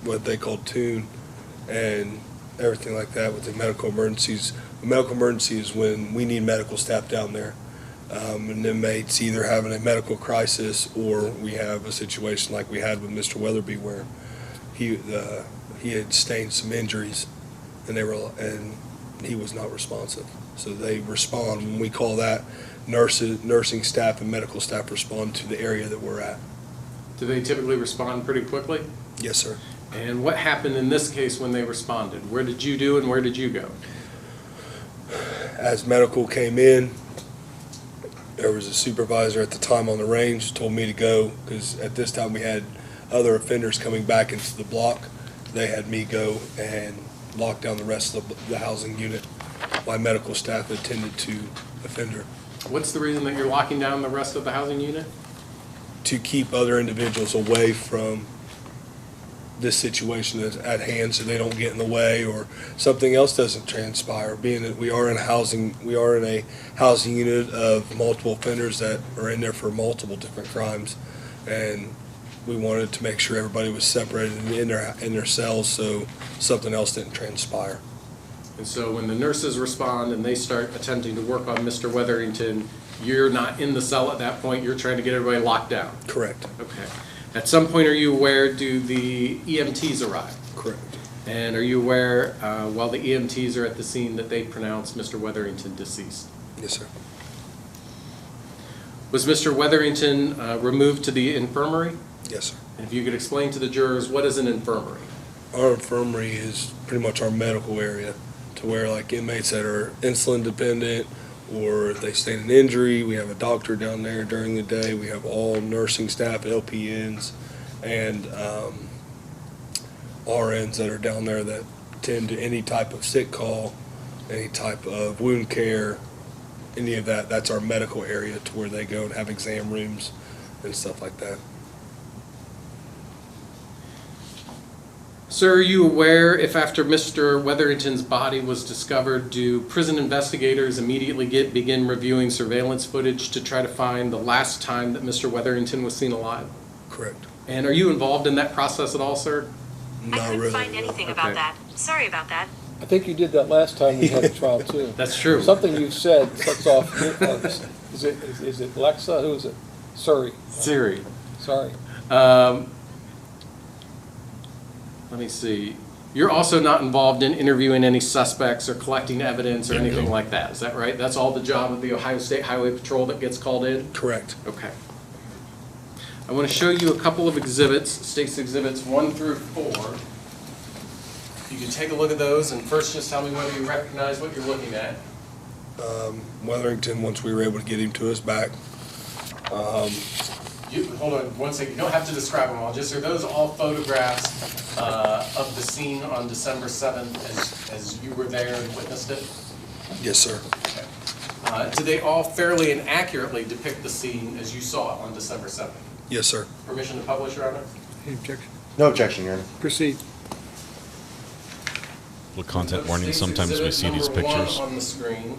what they call tune and everything like that with the medical emergencies. A medical emergency is when we need medical staff down there. An inmate's either having a medical crisis, or we have a situation like we had with Mr. Weatherby where he had sustained some injuries, and he was not responsive. So they respond when we call that. Nursing staff and medical staff respond to the area that we're at. Do they typically respond pretty quickly? Yes, sir. And what happened in this case when they responded? Where did you do and where did you go? As medical came in, there was a supervisor at the time on the range told me to go, because at this time we had other offenders coming back into the block. They had me go and lock down the rest of the housing unit while medical staff attended to offender. What's the reason that you're locking down the rest of the housing unit? To keep other individuals away from this situation that's at hand, so they don't get in the way or something else doesn't transpire. Being that we are in a housing unit of multiple offenders that are in there for multiple different crimes, and we wanted to make sure everybody was separated in their cells so something else didn't transpire. And so when the nurses respond and they start attempting to work on Mr. Weatherington, you're not in the cell at that point, you're trying to get everybody locked down? Correct. Okay. At some point, are you aware, do the EMTs arrive? Correct. And are you aware, while the EMTs are at the scene, that they pronounce Mr. Weatherington deceased? Yes, sir. Was Mr. Weatherington removed to the infirmary? Yes, sir. And if you could explain to the jurors, what is an infirmary? Our infirmary is pretty much our medical area, to where like inmates that are insulin dependent or if they sustain an injury, we have a doctor down there during the day. We have all nursing staff, LPNs, and RNs that are down there that tend to any type of sick call, any type of wound care, any of that. That's our medical area, to where they go and have exam rooms and stuff like that. Sir, are you aware if after Mr. Weatherington's body was discovered, do prison investigators immediately begin reviewing surveillance footage to try to find the last time that Mr. Weatherington was seen alive? Correct. And are you involved in that process at all, sir? Not really. Find anything Okay. about that. Sorry about that. I think you did that last time we had a trial too. That's true. Something you said sets off, is it Alexa, who is it? Siri. Siri. Sorry. Let me see. You're also not involved in interviewing any suspects or collecting evidence or anything like that, is that right? That's all the job of the Ohio State Highway Patrol that gets called in? Correct. Okay. I want to show you a couple of exhibits, State's Exhibits 1 through 4. You can take a look at those, and first just tell me whether you recognize what you're looking at. Weatherington, once we were able to get him to us back. Hold on one second, you don't have to describe them all, just are those all photographs of the scene on December 7th as you were there and witnessed it? Yes, sir. Okay. Do they all fairly and accurately depict the scene as you saw it on December 7th? Yes, sir. Permission to publish, Your Honor? Any objection? No objection, Your Honor. Proceed. Little content warning, State's sometimes we Exhibit see these number 1 pictures. on the screen.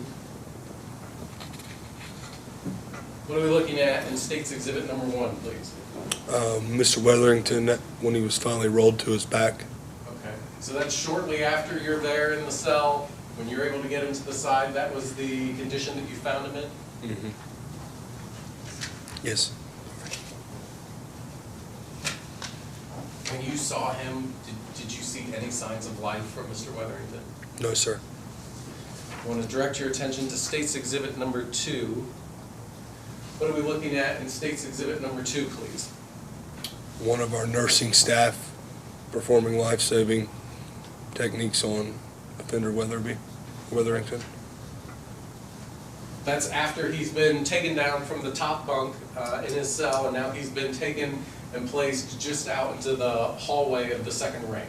What are we looking at in State's Exhibit number 1, please? Mr. Weatherington, when he was finally rolled to his back. Okay, so that's shortly after you're there in the cell, when you're able to get him to the side, that was the condition that you found him in? Mm-hmm. Yes. When you saw him, did you see any signs of life from Mr. Weatherington? No, sir. I want to direct your attention to State's Exhibit number 2. What are we looking at in State's Exhibit number 2, please? One of our nursing staff performing life-saving techniques on offender Weatherington. That's after he's been taken down from the top bunk in his cell, and now he's been taken and placed just out into the hallway of the second range.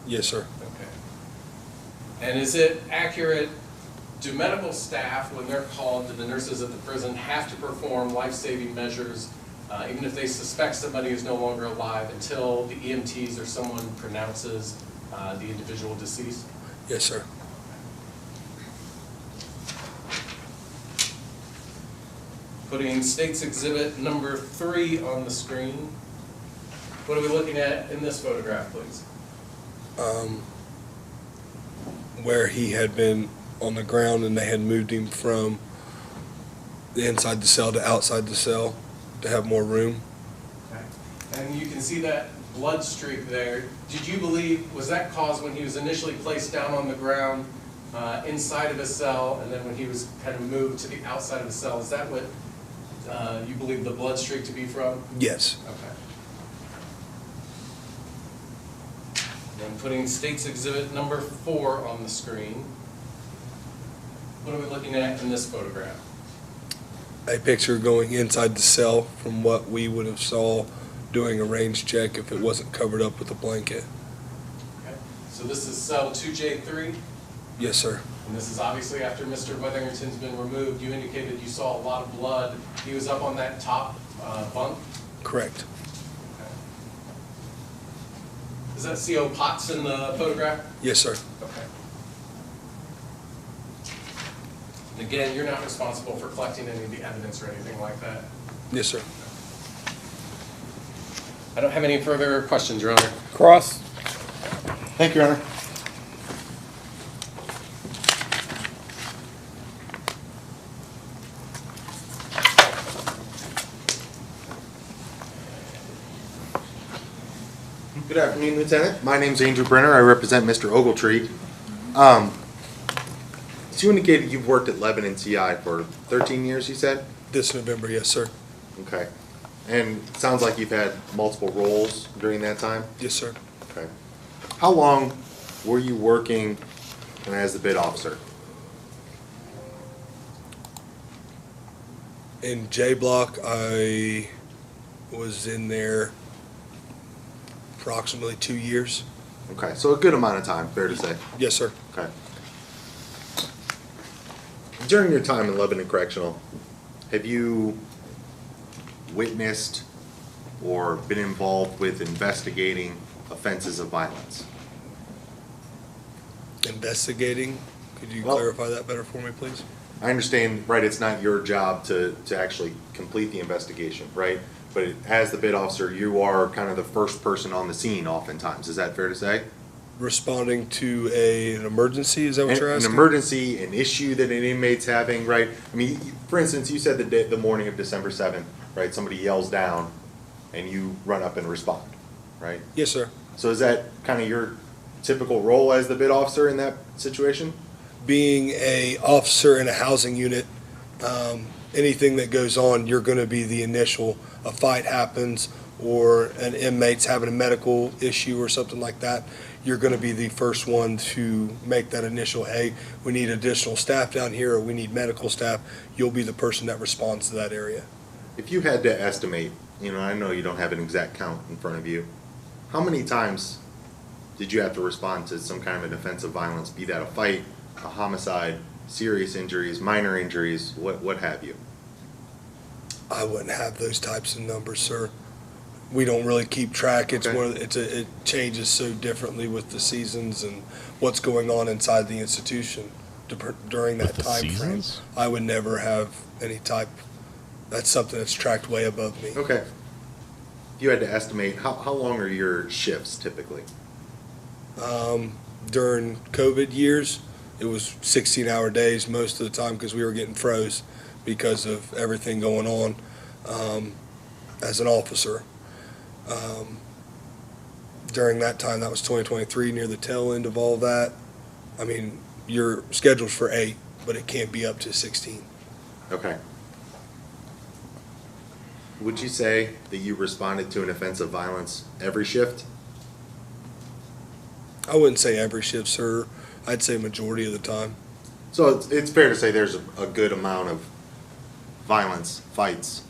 Yes, sir. Okay. And is it accurate, do medical staff, when they're called to the nurses at the prison, have to perform life-saving measures, even if they suspect somebody is no longer alive, until the EMTs or someone pronounces the individual deceased? Yes, sir. Putting State's Exhibit number 3 on the screen. What are we looking at in this photograph, please? Where he had been on the ground and they had moved him from the inside the cell to outside the cell to have more room. Okay. And you can see that blood streak there. Did you believe, was that caused when he was initially placed down on the ground inside of a cell, and then when he was kind of moved to the outside of the cell? Is that what you believe the blood streak to be from? Yes. Okay. And putting State's Exhibit number 4 on the screen. What are we looking at in this photograph? A picture going inside the cell from what we would have saw doing a range check if it wasn't covered up with a blanket. Okay. So this is cell 2J3? Yes, sir. And this is obviously after Mr. Weatherington's been removed. You indicated you saw a lot of blood. He was up on that top bunk? Correct. Okay. Does that CO Potts in the photograph? Yes, sir. Okay. And again, you're not responsible for collecting any of the evidence or anything like that? Yes, sir. I don't have any further questions, Your Honor. Cross. Thank you, Your Honor. Good afternoon, Lieutenant. My name's Andrew Brenner. I represent Mr. Ogletree. So you indicated you've worked at Lebanon CI for 13 years, you said? This November, yes, sir. Okay. And it sounds like you've had multiple roles during that time? Yes, sir. Okay. How long were you working as the bid officer? In J Block, I was in there approximately 2 years. Okay, so a good amount of time, fair to say? Yes, sir. Okay. During your time in Lebanon Correctional, have you witnessed or been involved with investigating offenses of violence? Investigating? Could you clarify that better for me, please? I understand, right, it's not your job to actually complete the investigation, right? But as the bid officer, you are kind of the first person on the scene oftentimes. Is that fair to say? Responding to an emergency, is that what you're An asking? emergency, an issue that an inmate's having, right? I mean, for instance, you said the morning of December 7th, right? Somebody yells down and you run up and respond, right? Yes, sir. So is that kind of your typical role as the bid officer in that situation? Being a officer in a housing unit, anything that goes on, you're going to be the initial. A fight happens or an inmate's having a medical issue or something like that, you're going to be the first one to make that initial, hey, we need additional staff down here or we need medical staff. You'll be the person that responds to that area. If you had to estimate, I know you don't have an exact count in front of you, how many times did you have to respond to some kind of an offensive violence, be that a fight, a homicide, serious injuries, minor injuries, what have you? I wouldn't have those types of numbers, sir. We don't really keep track. It's it changes so differently with the seasons and what's going on inside the institution during that time frame. I would never have any type. That's something that's tracked way above me. Okay. If you had to estimate, how long are your shifts typically? During COVID years, it was 16-hour days most of the time because we were getting froze because of everything going on as an officer. During that time, that was 2023, near the tail end of all that. I mean, you're scheduled for 8, but it can't be up to 16. Okay. Would you say that you responded to an offensive violence every shift? I wouldn't say every shift, sir. I'd say majority of the time. So it's fair to say there's a good amount of violence, fights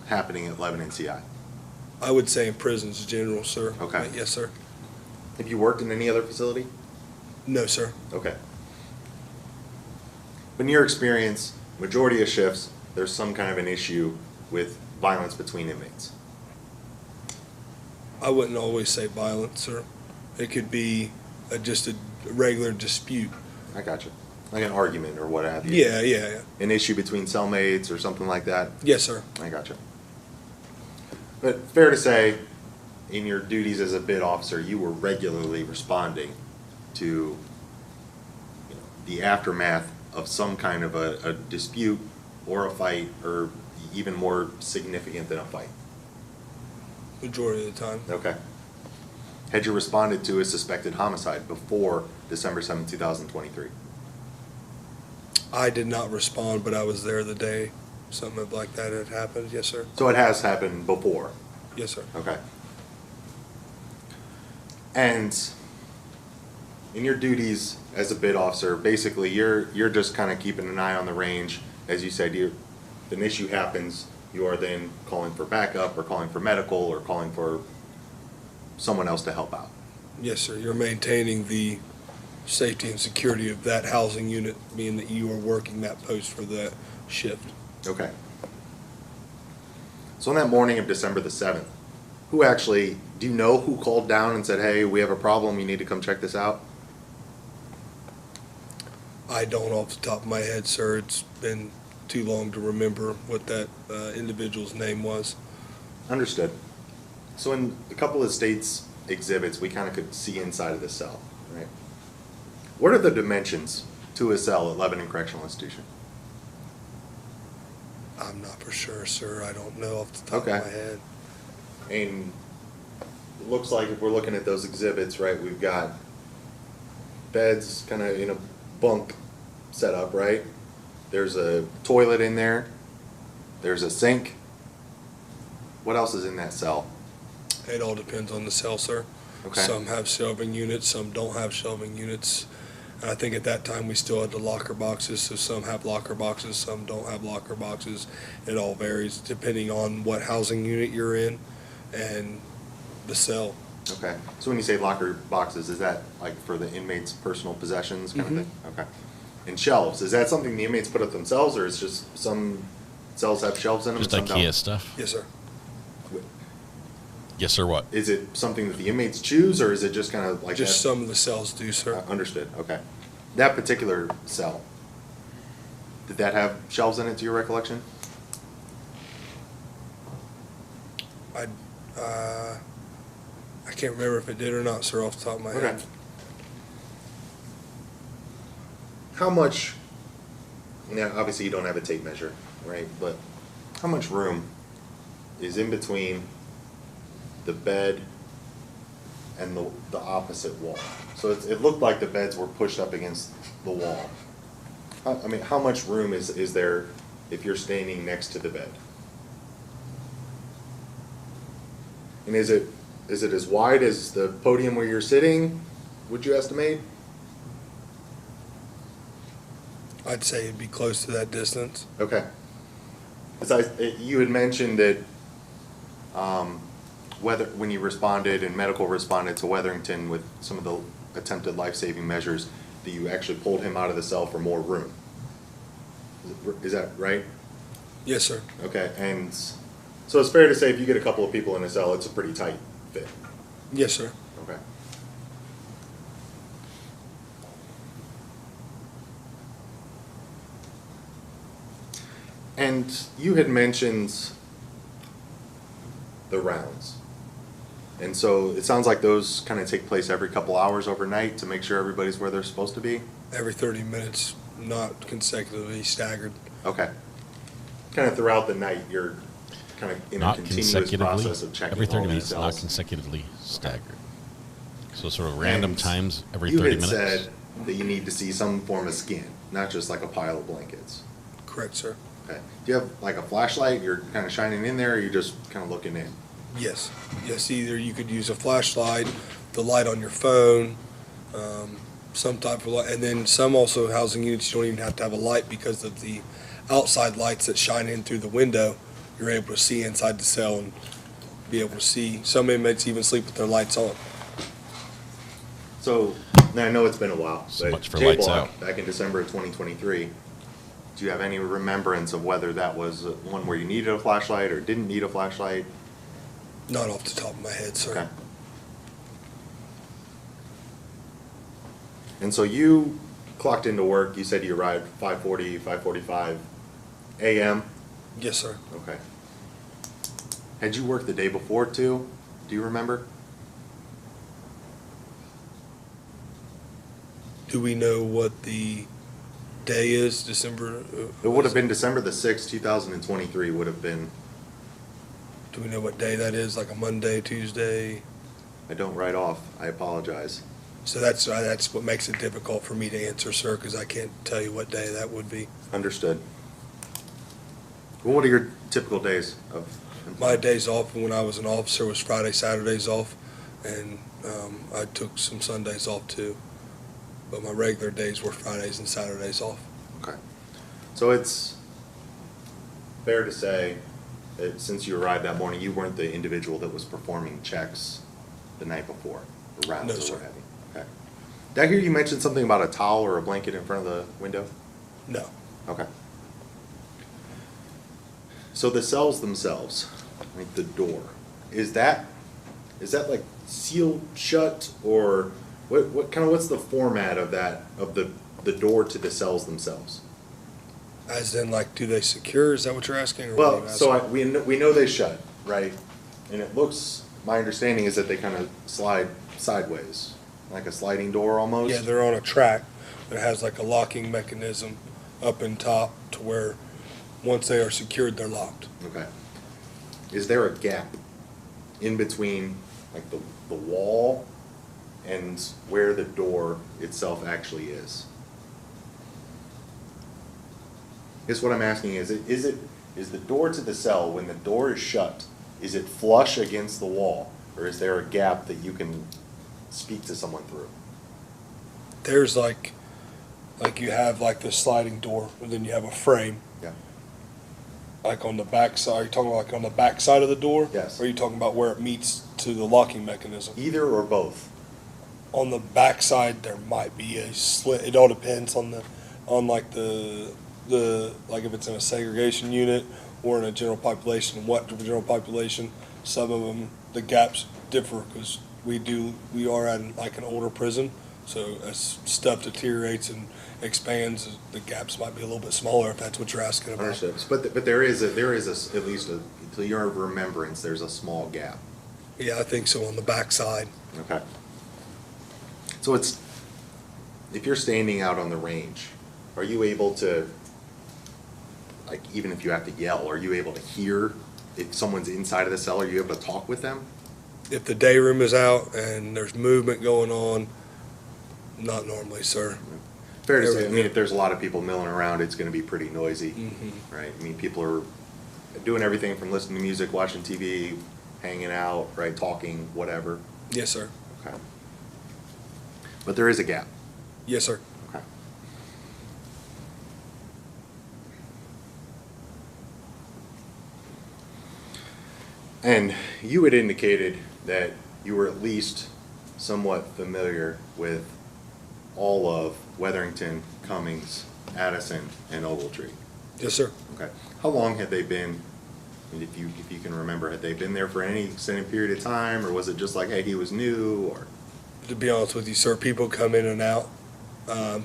happening at Lebanon CI? I would say in prisons in general, sir. Okay. Yes, sir. Have you worked in any other facility? No, sir. Okay. But in your experience, majority of shifts, there's some kind of an issue with violence between inmates. I wouldn't always say violence, sir. It could be just a regular dispute. I got you. Like an argument or what have you. Yeah. An issue between cellmates or something like that? Yes, sir. I got you. But fair to say, in your duties as a bid officer, you were regularly responding to the aftermath of some kind of a dispute or a fight, or even more significant than a fight. Majority of the time. Okay. Had you responded to a suspected homicide before December 7, 2023? I did not respond, but I was there the day something like that had happened. Yes, sir. So it has happened before? Yes, sir. Okay. And in your duties as a bid officer, basically you're just kind of keeping an eye on the range. As you said, if an issue happens, you are then calling for backup or calling for medical or calling for someone else to help out. Yes, sir. You're maintaining the safety and security of that housing unit, meaning that you are working that post for that shift. Okay. So on that morning of December the 7th, do you know who called down and said, hey, we have a problem, you need to come check this out? I don't off the top of my head, sir. It's been too long to remember what that individual's name was. Understood. So in a couple of states' exhibits, we kind of could see inside of the cell, right? What are the dimensions to a cell at Lebanon Correctional Institution? I'm not for sure, sir. I don't know off the top of my head. And it looks like if we're looking at those exhibits, right, we've got beds kind of in a bunk setup, right? There's a toilet in there. There's a sink. What else is in that cell? It all depends on the cell, sir. Okay. Some have shelving units, some don't have shelving units. And I think at that time we still had the locker boxes, so some have locker boxes, some don't have locker boxes. It all varies depending on what housing unit you're in and the cell. Okay. So when you say locker boxes, is that like for the inmates' personal possessions kind of thing? Okay. And shelves, is that something the inmates put up themselves, or is just some cells have shelves in them? Just and some IKEA don't? stuff? Yes, sir. Yes, sir, what? Is it something that the inmates choose, or is it just kind of like Just that? some of the cells do, sir. Understood, okay. That particular cell, did that have shelves in it to your recollection? I can't remember if it did or not, sir, off the top of my head. Okay. How much, now obviously you don't have a tape measure, right? But how much room is in between the bed and the opposite wall? So it looked like the beds were pushed up against the wall. I mean, how much room is there if you're standing next to the bed? And is it as wide as the podium where you're sitting, would you estimate? I'd say it'd be close to that distance. Okay. You had mentioned that when you responded and medical responded to Weatherington with some of the attempted life-saving measures, that you actually pulled him out of the cell for more room. Is that right? Yes, sir. Okay, and so it's fair to say if you get a couple of people in a cell, it's a pretty tight fit. Yes, sir. Okay. And you had mentioned the rounds. And so it sounds like those kind of take place every couple hours overnight to make sure everybody's where they're supposed to be? Every 30 minutes, not consecutively staggered. Okay. Kind of throughout the night, you're kind of in a continuous process of checking every 30 all minutes, these not cells. consecutively staggered. So sort of random And times every 30 minutes. You had said that you need to see some form of skin, not just like a pile of blankets. Correct, sir. Okay. Do you have like a flashlight you're kind of shining in there, or you're just kind of looking in? Yes. Yes, either you could use a flashlight, the light on your phone, some type of light, and then some also housing units you don't even have to have a light because of the outside lights that shine in through the window. You're able to see inside the cell and be able to see. Some inmates even sleep with their lights on. So, now I know it's been a while, So but much for J-Block, lights out. back in December of 2023, do you have any remembrance of whether that was one where you needed a flashlight or didn't need a flashlight? Not off the top of my head, sir. Okay. And so you clocked into work, you said you arrived 5:40, 5:45 a.m.? Yes, sir. Okay. Had you worked the day before too? Do you remember? Do we know what the day is, December? It would have been December the 6th, 2023 would have been. Do we know what day that is, like a Monday, Tuesday? I don't write off, I apologize. So that's what makes it difficult for me to answer, sir, because I can't tell you what day that would be. Understood. Well, what are your typical days of employment? My days off when I was an officer was Friday, Saturdays off, and I took some Sundays off too. But my regular days were Fridays and Saturdays off. Okay. So it's fair to say that since you arrived that morning, you weren't the individual that was performing checks the night before, or rounds No, or sir. what have you? Okay. Did I hear you mention something about a towel or a blanket in front of the window? No. Okay. So the cells themselves, like the door, is that like sealed shut, or what's the format of that, of the door to the cells themselves? As in, like, do they secure? Is that what you're asking? Or what are Well, you so asking? we know they shut, right? And it looks, my understanding is that they kind of slide sideways, like a sliding door almost? Yeah, they're on a track that has like a locking mechanism up and top to where once they are secured, they're locked. Okay. Is there a gap in between, like, the wall and where the door itself actually is? I guess what I'm asking is the door to the cell, when the door is shut, is it flush against the wall, or is there a gap that you can speak to someone through? There's like you have like the sliding door, and then you have a frame. Yeah. Like on the back side, are you talking about like on the back side of the door? Yes. Or are you talking about where it meets to the locking mechanism? Either or both. On the back side, there might be a slit. It all depends on like the like if it's in a segregation unit or in a general population. What general population? Some of them, the gaps differ because we are at like an older prison. So as stuff deteriorates and expands, the gaps might be a little bit smaller if that's what you're asking about. Understood. But there is at least to your remembrance, there's a small gap. Yeah, I think so, on the back side. Okay. So it's, if you're standing out on the range, are you able to, like, even if you have to yell, are you able to hear if someone's inside of the cell? Are you able to talk with them? If the day room is out and there's movement going on, not normally, sir. Fair to say, I mean, if there's a lot of people milling around, it's gonna be pretty noisy, right? I mean, people are doing everything from listening to music, watching TV, hanging out, right, talking, whatever. Yes, sir. Okay. But there is a gap. Yes, sir. Okay. And you had indicated that you were at least somewhat familiar with all of Weatherington, Cummings, Addison, and Ogletree. Yes, sir. Okay. How long had they been, and if you can remember, had they been there for any extended period of time, or was it just like, hey, he was new, or? To be honest with you, sir, people come in and out.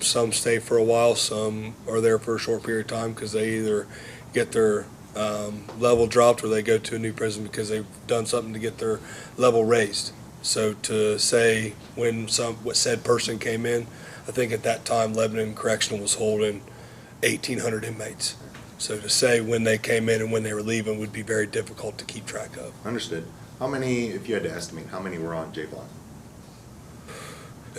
Some stay for a while, some are there for a short period of time because they either get their level dropped or they go to a new prison because they've done something to get their level raised. So to say when what said person came in, I think at that time Lebanon Correctional was holding 1,800 inmates. So to say when they came in and when they were leaving would be very difficult to keep track of. Understood. How many, if you had to estimate, how many were on J Block?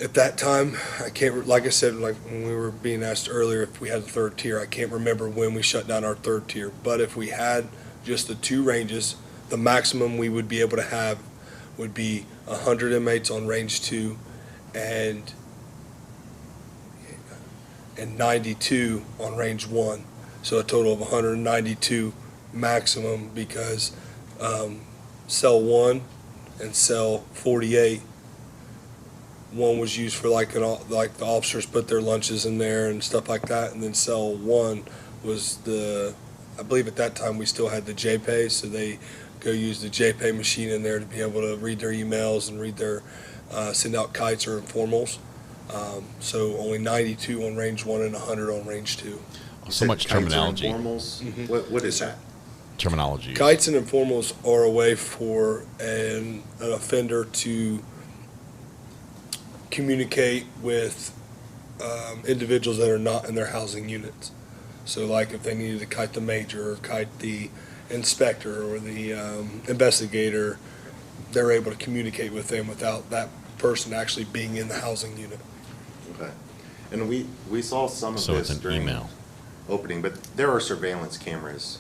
At that time, I can't, like I said, like when we were being asked earlier if we had a third tier, I can't remember when we shut down our third tier. But if we had just the two ranges, the maximum we would be able to have would be 100 inmates on range 2 and 92 on range 1. So a total of 192 maximum because cell 1 and cell 48, one was used for like the officers put their lunches in there and stuff like that, and then cell 1 was I believe at that time we still had the JPay, so they go use the JPay machine in there to be able to read their emails and read their send out kites or informals. So only 92 on range 1 and 100 on range 2. So much terminology. Informals? What is that? Terminology. Kites and informals are a way for an offender to communicate with individuals that are not in their housing units. So like if they needed to kite the major or kite the inspector or the investigator, they're able to communicate with them without that person actually being in the housing unit. Okay. And we saw some of So this it's an during email. Opening, but there are surveillance cameras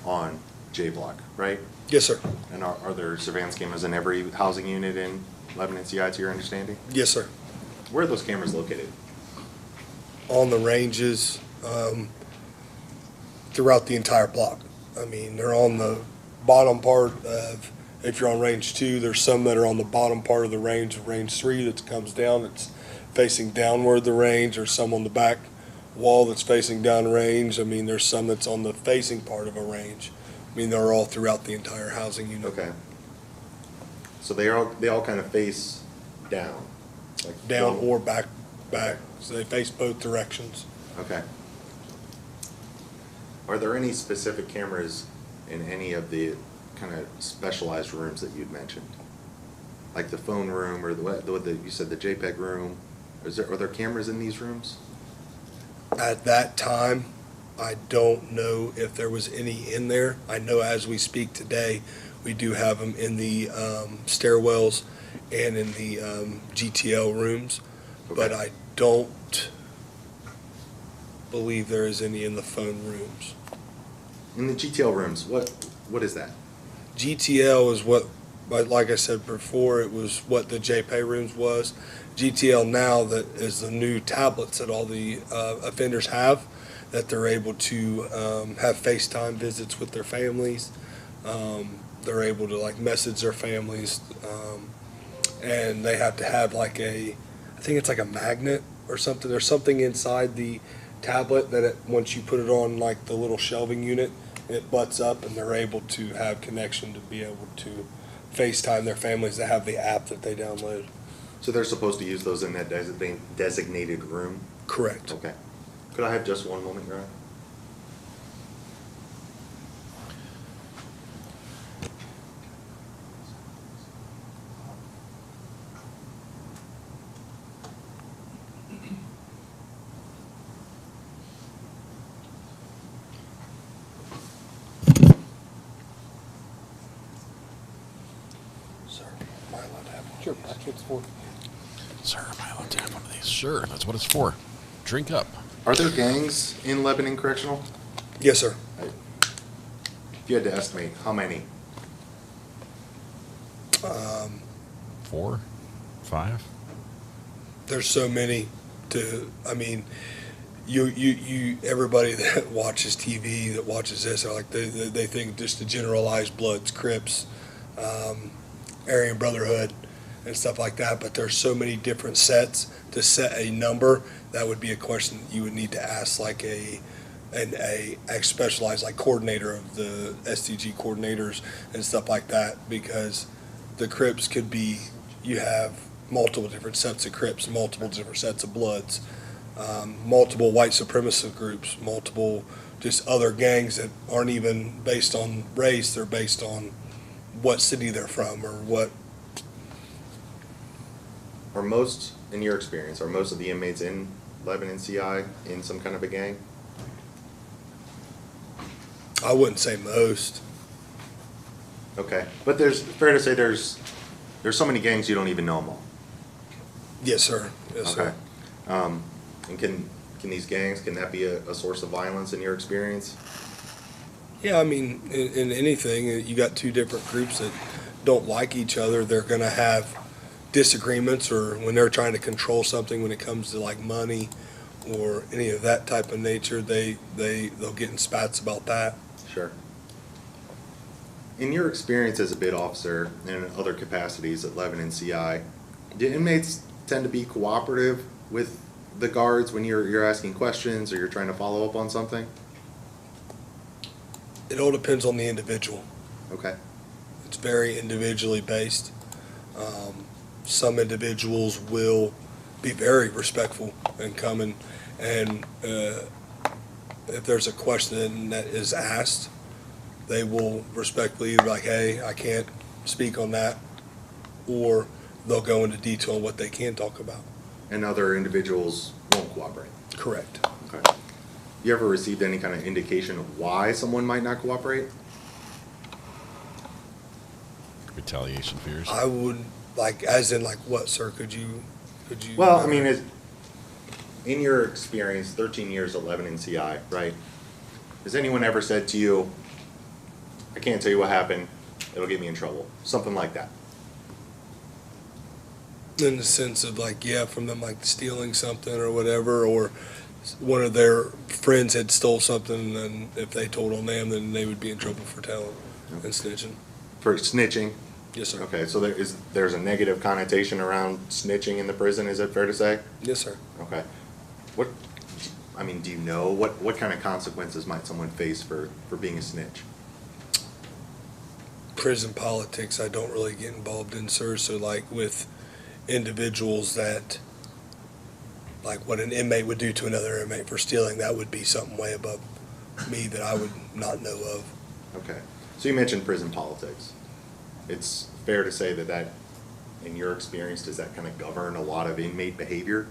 on J Block, right? Yes, sir. And are there surveillance cameras in every housing unit in Lebanon CI, to your understanding? Yes, sir. Where are those cameras located? On the ranges, throughout the entire block. I mean, they're on the bottom part of, if you're on range 2, there's some that are on the bottom part of the range of range 3 that comes down, it's facing downward the range, or some on the back wall that's facing down range. I mean, there's some that's on the facing part of a range. I mean, they're all throughout the entire housing unit. Okay. So they all kind of face down, like Down or back. So they face both directions. Okay. Are there any specific cameras in any of the kind of specialized rooms that you'd mentioned, like the phone room or the you said the JPEG room? Are there cameras in these rooms? At that time, I don't know if there was any in there. I know as we speak today, we do have them in the stairwells and in the GTL rooms, Okay. but I don't believe there is any in the phone rooms. In the GTL rooms, what is that? GTL is what, like I said before, it was what the JPay rooms was. GTL now that is the new tablets that all the offenders have, that they're able to have FaceTime visits with their families. They're able to like message their families, and they have to have like I think it's like a magnet or something. There's something inside the tablet that once you put it on like the little shelving unit, it butts up and they're able to have connection to be able to FaceTime their families that have the app that they download. So they're supposed to use those in that designated room? Correct. Okay. Could I have just one moment, Your Honor? Sure, that's what it's for. Sir, am I allowed to have one of these? Sure, that's what it's for. Drink up. Are there gangs in Lebanon Correctional? Yes, sir. If you had to estimate, how many? 4, 5. There's so many you everybody that watches TV, that watches this, are like, they think just the generalized Bloods, Crips, Aryan Brotherhood, and stuff like that, but there's so many different sets. To set a number, that would be a question you would need to ask like a specialized like coordinator of the STG coordinators and stuff like that, because the Crips could be, you have multiple different sets of Crips, multiple different sets of Bloods, multiple white supremacist groups, multiple just other gangs that aren't even based on race, they're based on what city they're from or what. Are most, in your experience, are most of the inmates in Lebanon CI in some kind of a gang? I wouldn't say most. Okay, but there's, fair to say there's so many gangs you don't even know them all. Yes, sir. Yes, Okay. sir. And can these gangs, can that be a source of violence in your experience? Yeah, I mean, in anything, you got two different groups that don't like each other. They're going to have disagreements, or when they're trying to control something when it comes to like money or any of that type of nature, they'll get in spats about that. Sure. In your experience as a bid officer and in other capacities at Lebanon CI, do inmates tend to be cooperative with the guards when you're asking questions or you're trying to follow up on something? It all depends on the individual. Okay. It's very individually based. Some individuals will be very respectful and come and if there's a question that is asked, they will respectfully be like, hey, I can't speak on that, or they'll go into detail on what they can talk about. And other individuals won't cooperate? Correct. Okay. You ever received any kind of indication of why someone might not cooperate? Retaliation fears. I would, like, as in like what, sir? Could you? Well, I mean, in your experience, 13 years at Lebanon CI, right? Has anyone ever said to you, I can't tell you what happened, it'll get me in trouble? Something like that. In the sense of like, yeah, from them like stealing something or whatever, or one of their friends had stole something, and if they told on them, then they would be in trouble for telling and snitching. For snitching? Yes, sir. Okay, so there's a negative connotation around snitching in the prison, is it fair to say? Yes, sir. Okay. Do you know what kind of consequences might someone face for being a snitch? Prison politics, I don't really get involved in, sir. So like with individuals that, like what an inmate would do to another inmate for stealing, that would be something way above me that I would not know of. Okay. So you mentioned prison politics. It's fair to say that in your experience, does that kind of govern a lot of inmate behavior?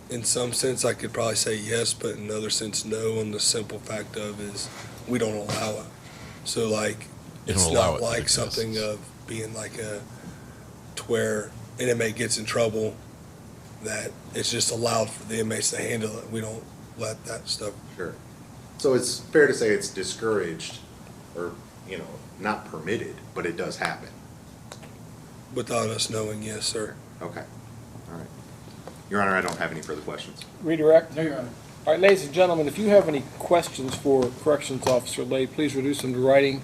In some sense, I could probably say yes, but in another sense, no, on the simple fact of is we don't allow it. So like, it's not like something of being like to where an inmate gets in trouble, that it's just allowed for the inmates to handle it. We don't let that stuff. Sure. So it's fair to say it's discouraged, or, not permitted, but it does happen. Without us knowing, yes, sir. Okay. All right. Your Honor, I don't have any further questions. Redirect? No, Your Honor. All right, ladies and gentlemen, if you have any questions for Corrections Officer Lay, please reduce them to writing.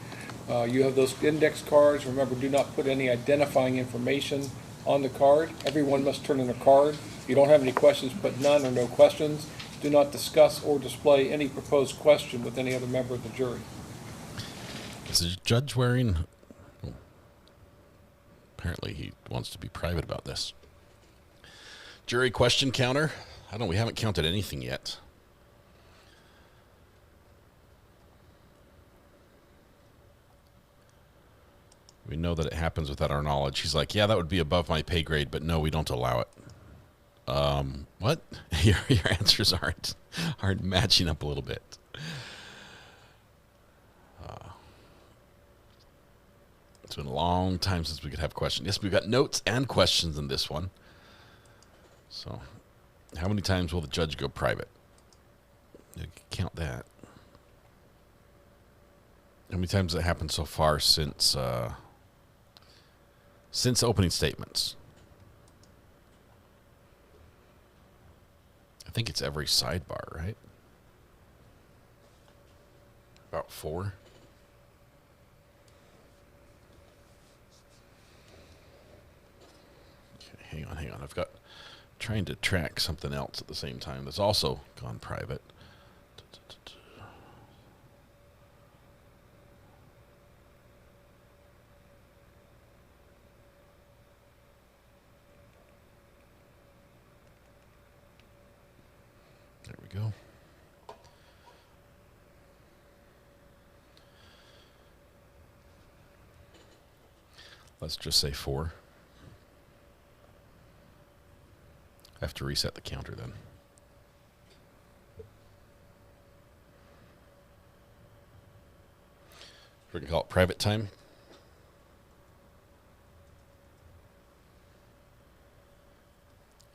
You have those index cards. Remember, do not put any identifying information on the card. Everyone must turn in a card. If you don't have any questions, put none or no questions. Do not discuss or display any proposed question with any other member of the jury. Is the judge wearing... Oh. Apparently he wants to be private about this. Jury question counter. We haven't counted anything yet. We know that it happens without our knowledge. He's like, yeah, that would be above my pay grade, but no, we don't allow it. What? Your answers aren't matching up a little bit. It's been a long time since we could have questions. Yes, we've got notes and questions in this one. So, how many times will the judge go private? You can count that. How many times has it happened so far since opening statements? I think it's every sidebar, right? About 4. Okay, hang on. I've got trying to track something else at the same time that's also gone private. There we go. Let's just say 4. I have to reset the counter then. We're going to call it private time.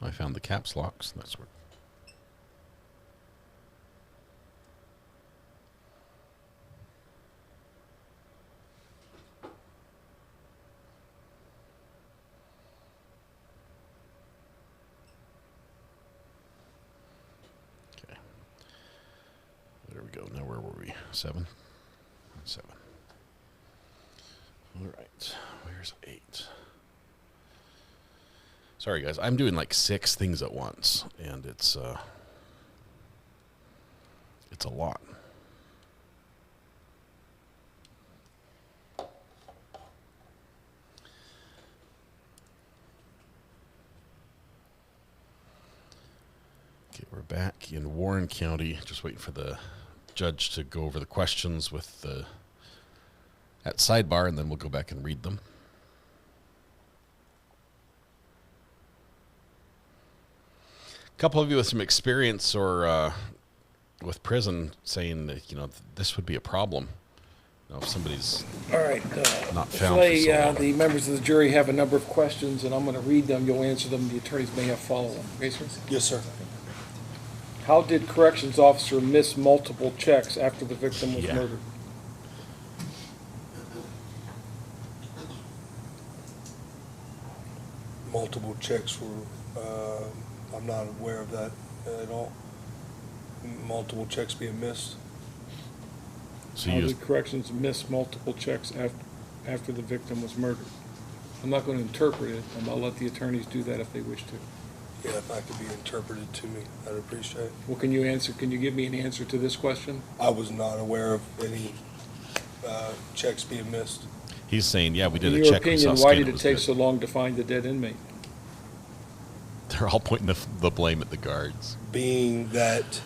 I found the caps locks. That's where. There we go. Now where were we? 7? 7. All right. Where's 8? Sorry, guys. I'm doing like 6 things at once, and it's a lot. Okay, we're back in Warren County. Just waiting for the judge to go over the questions with the at sidebar, and then we'll go back and read them. A couple of you with some experience or with prison saying that, you know, this would be a problem. You know, if somebody's All right. not found for so long. The members of the jury have a number of questions, and I'm going to read them. You'll answer them. The attorneys may have follow-up. Okay, sir? Yes, sir. How did corrections officer miss multiple checks after the victim was murdered? Multiple checks were, I'm not aware of that at all. Multiple checks being missed. So How did corrections miss multiple checks after the victim was murdered? I'm not going to interpret it, and I'll let the attorneys do that if they wish to. Yeah, if that could be interpreted to me, I'd appreciate it. Well, can you answer? Can you give me an answer to this question? I was not aware of any checks being missed. He's saying, yeah, we did In a your check. opinion, why did it take so long to find the dead inmate? They're all pointing the blame at the guards. Being that...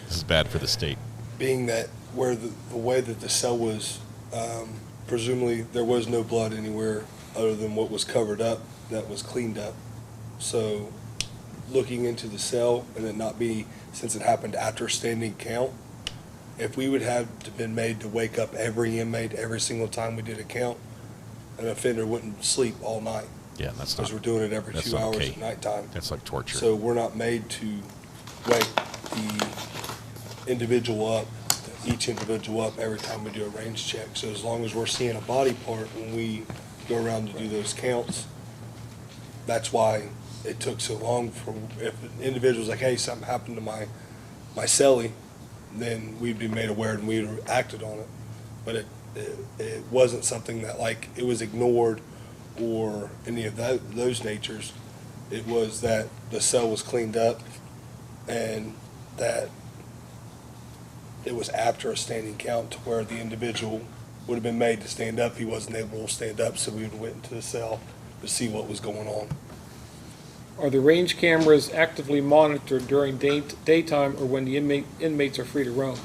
This is bad for the state. Being that where the way that the cell was, presumably there was no blood anywhere other than what was covered up that was cleaned up. So looking into the cell and it not be, since it happened after standing count, if we would have been made to wake up every inmate every single time we did a count, an offender wouldn't sleep all night. Yeah, that's not. Because we're doing it every 2 hours okay. at nighttime. That's like torture. So we're not made to wake the individual up, each individual up every time we do a range check. So as long as we're seeing a body part when we go around to do those counts, that's why it took so long. For if an individual's like, hey, something happened to my cellie, then we'd be made aware and we'd have acted on it. But it wasn't something that like it was ignored or any of those natures. It was that the cell was cleaned up and that it was after a standing count to where the individual would have been made to stand up. He wasn't able to stand up, so we would have went into the cell to see what was going on. Are the range cameras actively monitored during daytime or when the inmates are free to roam?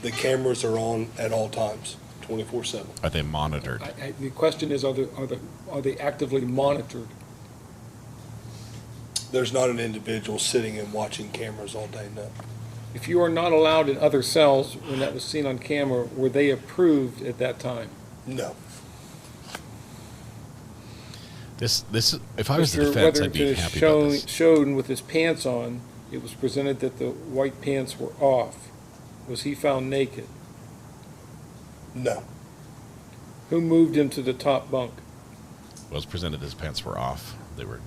The cameras are on at all times, 24/7. Are they monitored? The question is, are they actively monitored? There's not an individual sitting and watching cameras all day, no. If you are not allowed in other cells when that was seen on camera, were they approved at that time? No. This if I was the Mr. defense, I'd be Weatherington happy is about this. shown with his pants on. It was presented that the white pants were off. Was he found naked? No. Who moved him to the top bunk? Was presented his pants were off. They were.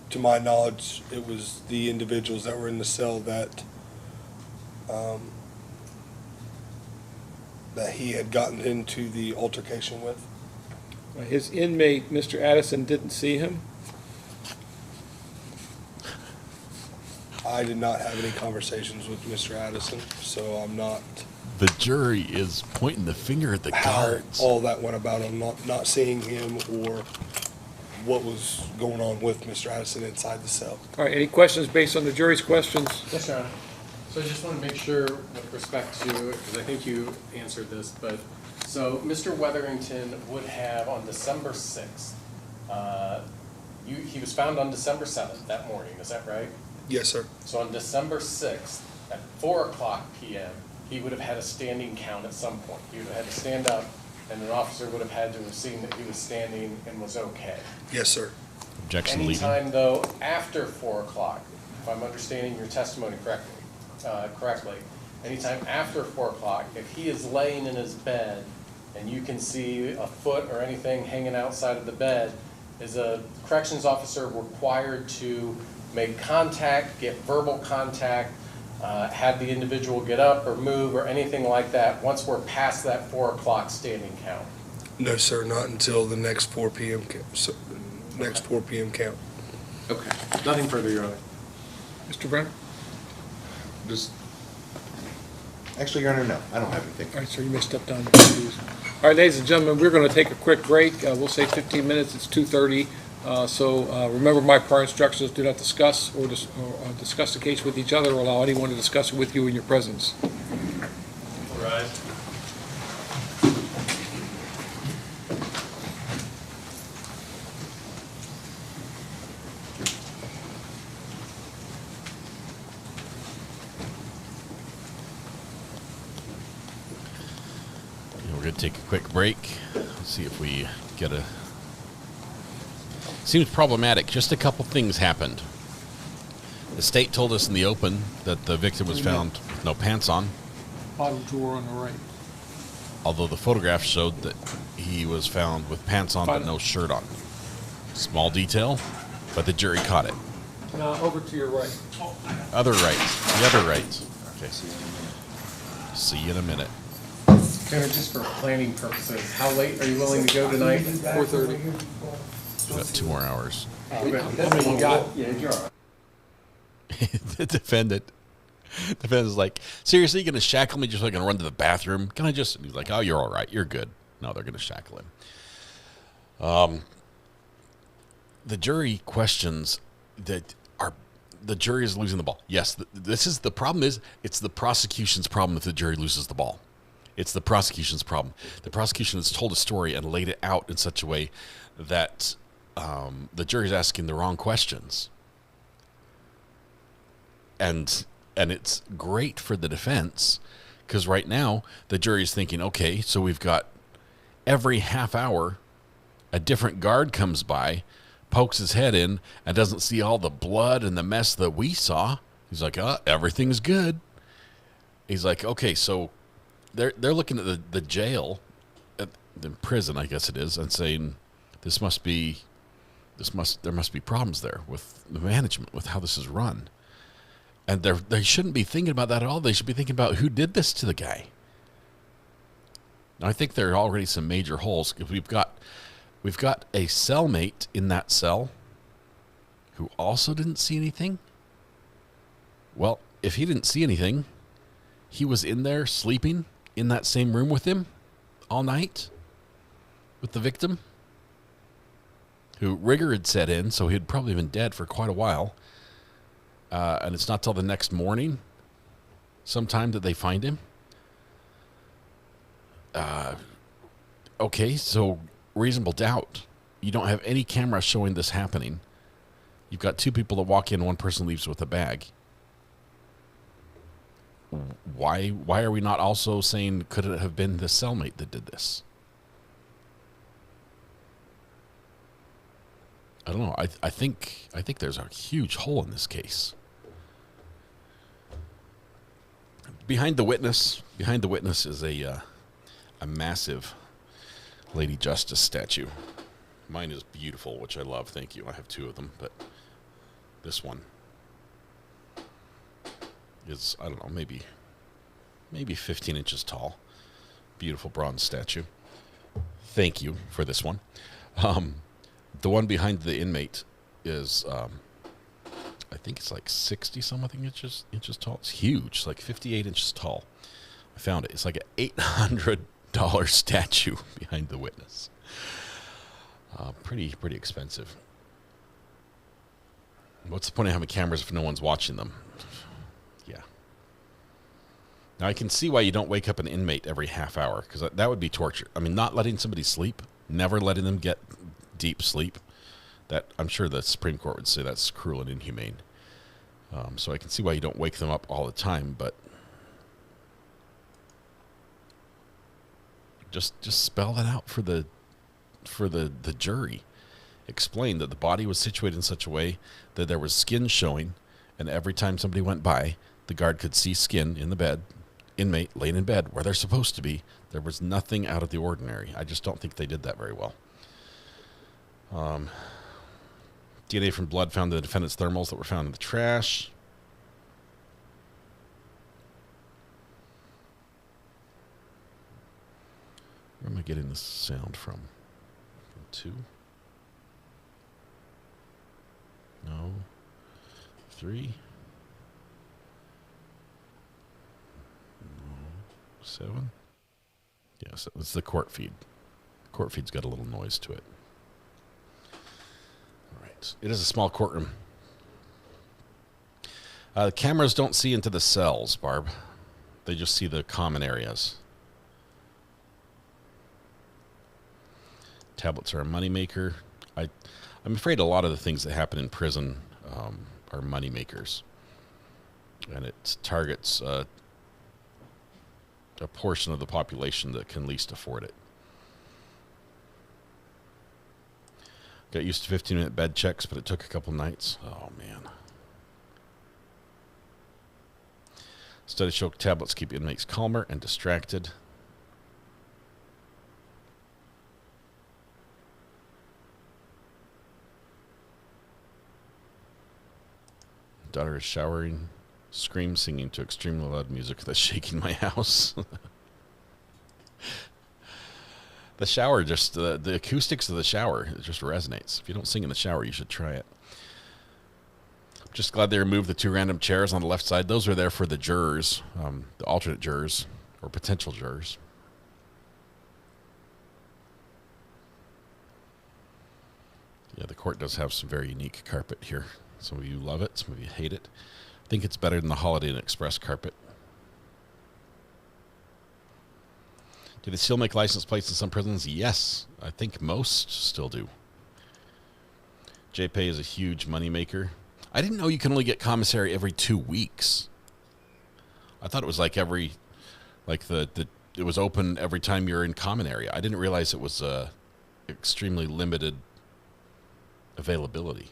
To my knowledge, it was the individuals that were in the cell that that he had gotten into the altercation with. His inmate, Mr. Addison, didn't see him? I did not have any conversations with Mr. Addison, so I'm not. The jury is pointing the finger at the guards. All that went about on not seeing him or what was going on with Mr. Addison inside the cell. All right, any questions based on the jury's questions? Yes, Your Honor. So I just want to make sure with respect to, because I think you answered this, but, so Mr. Weatherington would have on December 6th, he was found on December 7th that morning, is that right? Yes, sir. So on December 6th, at 4:00 p.m., he would have had a standing count at some point. He would have had to stand up, and an officer would have had to have seen that he was standing and was okay. Yes, sir. Objection leading. Anytime, though, after 4:00, if I'm understanding your testimony correctly, anytime after 4:00, if he is laying in his bed and you can see a foot or anything hanging outside of the bed, is a corrections officer required to make contact, get verbal contact, have the individual get up or move or anything like that once we're past that 4:00 standing count? No, sir, not until the next 4 p.m. Next 4 p.m. count. Okay. Nothing further, Your Honor. Mr. Brenner? Actually, Your Honor, no, I don't have anything. All right, sir, you may step down. Please. All right, ladies and gentlemen, we're going to take a quick break. We'll say 15 minutes. It's 2:30. So remember my prior instructions: do not discuss or discuss the case with each other, or allow anyone to discuss it with you in your presence. Rise. We're going to take a quick break. Let's see if we get a... Seems problematic. Just a couple things happened. The state told us in the open that the victim was found with no pants on, Bottom drawer on the right. although the photograph showed that he was found with pants on but no shirt on. Small detail, but the jury caught it. Now over to your right. Other right. The other right. Okay. See you in a minute. Tanner, just for planning purposes, how late are you willing to go tonight? 4:30. We've got 2 more hours. How many you got? The defendant's like, seriously, you're going to shackle me just so I can run to the bathroom? Can I just... And he's like, oh, you're all right. You're good. No, they're going to shackle him. The jury questions that are... The jury is losing the ball. Yes, this is... The problem is, it's the prosecution's problem if the jury loses the ball. It's the prosecution's problem. The prosecution has told a story and laid it out in such a way that the jury's asking the wrong questions. And it's great for the defense because right now the jury's thinking, okay, so we've got every half hour a different guard comes by, pokes his head in, and doesn't see all the blood and the mess that we saw. He's like, everything's good. He's like, okay, so they're looking at the jail, the prison, I guess it is, and saying there must be problems there with the management, with how this is run. And they shouldn't be thinking about that at all. They should be thinking about who did this to the guy. Now, I think there are already some major holes. If we've got a cellmate in that cell who also didn't see anything. Well, if he didn't see anything, he was in there sleeping in that same room with him all night with the victim, who rigor had set in, so he'd probably been dead for quite a while. And it's not till the next morning sometime that they find him. Okay, so reasonable doubt. You don't have any camera showing this happening. You've got 2 people that walk in, one person leaves with a bag. Why are we not also saying, could it have been the cellmate that did this? I don't know. I think there's a huge hole in this case. Behind the witness is a massive Lady Justice statue. Mine is beautiful, which I love. Thank you. I have 2 of them, but this one is, I don't know, maybe 15 inches tall. Beautiful bronze statue. Thank you for this one. The one behind the inmate is, I think it's like 60-something inches tall. It's huge. It's like 58 inches tall. I found it. It's like an $800 statue behind the witness. Pretty expensive. What's the point of having cameras if no one's watching them? Yeah. Now, I can see why you don't wake up an inmate every half hour, because that would be torture. I mean, not letting somebody sleep, never letting them get deep sleep, that I'm sure the Supreme Court would say that's cruel and inhumane. So I can see why you don't wake them up all the time, but just spell that out for the jury. Explain that the body was situated in such a way that there was skin showing, and every time somebody went by, the guard could see skin in the bed, inmate laying in bed where they're supposed to be. There was nothing out of the ordinary. I just don't think they did that very well. DNA from blood found in the defendant's thermals that were found in the trash. Where am I getting this sound from? From 2? No. 3? No. 7? Yes, it's the court feed. The court feed's got a little noise to it. All right. It is a small courtroom. The cameras don't see into the cells, Barb. They just see the common areas. Tablets are a moneymaker. I'm afraid a lot of the things that happen in prison are moneymakers. And it targets a portion of the population that can least afford it. Got used to 15-minute bed checks, but it took a couple nights. Oh, man. Studies show tablets keep inmates calmer and distracted. Daughter is showering, screams, singing to extremely loud music that's shaking my house. The shower, just the acoustics of the shower, it just resonates. If you don't sing in the shower, you should try it. I'm just glad they removed the 2 random chairs on the left side. Those were there for the jurors, the alternate jurors, or potential jurors. Yeah, the court does have some very unique carpet here. Some of you love it, some of you hate it. I think it's better than the Holiday Inn Express carpet. Do they still make license plates in some prisons? Yes, I think most still do. JPay is a huge moneymaker. I didn't know you can only get commissary every 2 weeks. I thought it was like it was open every time you're in common area. I didn't realize it was extremely limited availability.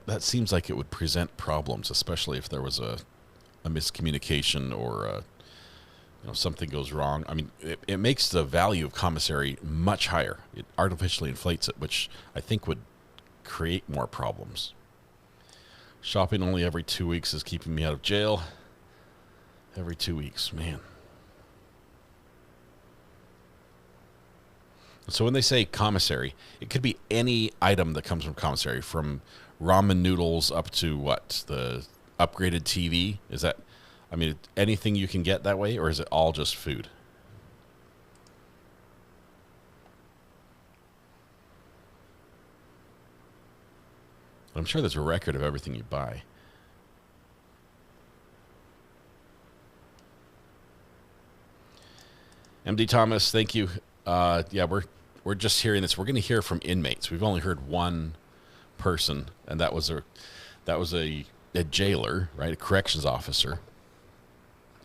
That seems like it would present problems, especially if there was a miscommunication or something goes wrong. I mean, it makes the value of commissary much higher. It artificially inflates it, which I think would create more problems. Shopping only every 2 weeks is keeping me out of jail. Every 2 weeks, man. So when they say commissary, it could be any item that comes from commissary, from ramen noodles up to what? The upgraded TV? Is that, I mean, anything you can get that way, or is it all just food? I'm sure there's a record of everything you buy. MD Thomas, thank you. Yeah, we're just hearing this. We're going to hear from inmates. We've only heard one person, and that was a jailer, right? A corrections officer.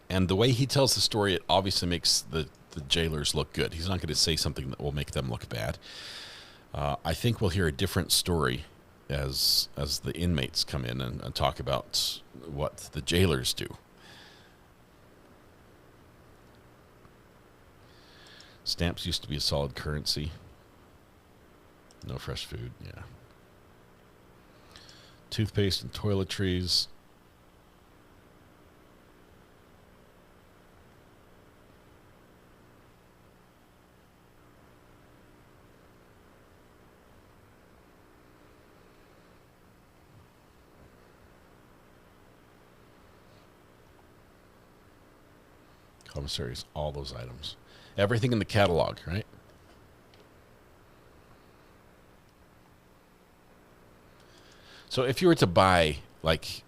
And the way he tells the story, it obviously makes the jailers look good. He's not going to say something that will make them look bad. I think we'll hear a different story as the inmates come in and talk about what the jailers do. Stamps used to be a solid currency. No fresh food, yeah. Toothpaste and toiletries. Commissaries, all those items. Everything in the catalog, right? So if you were to buy, like,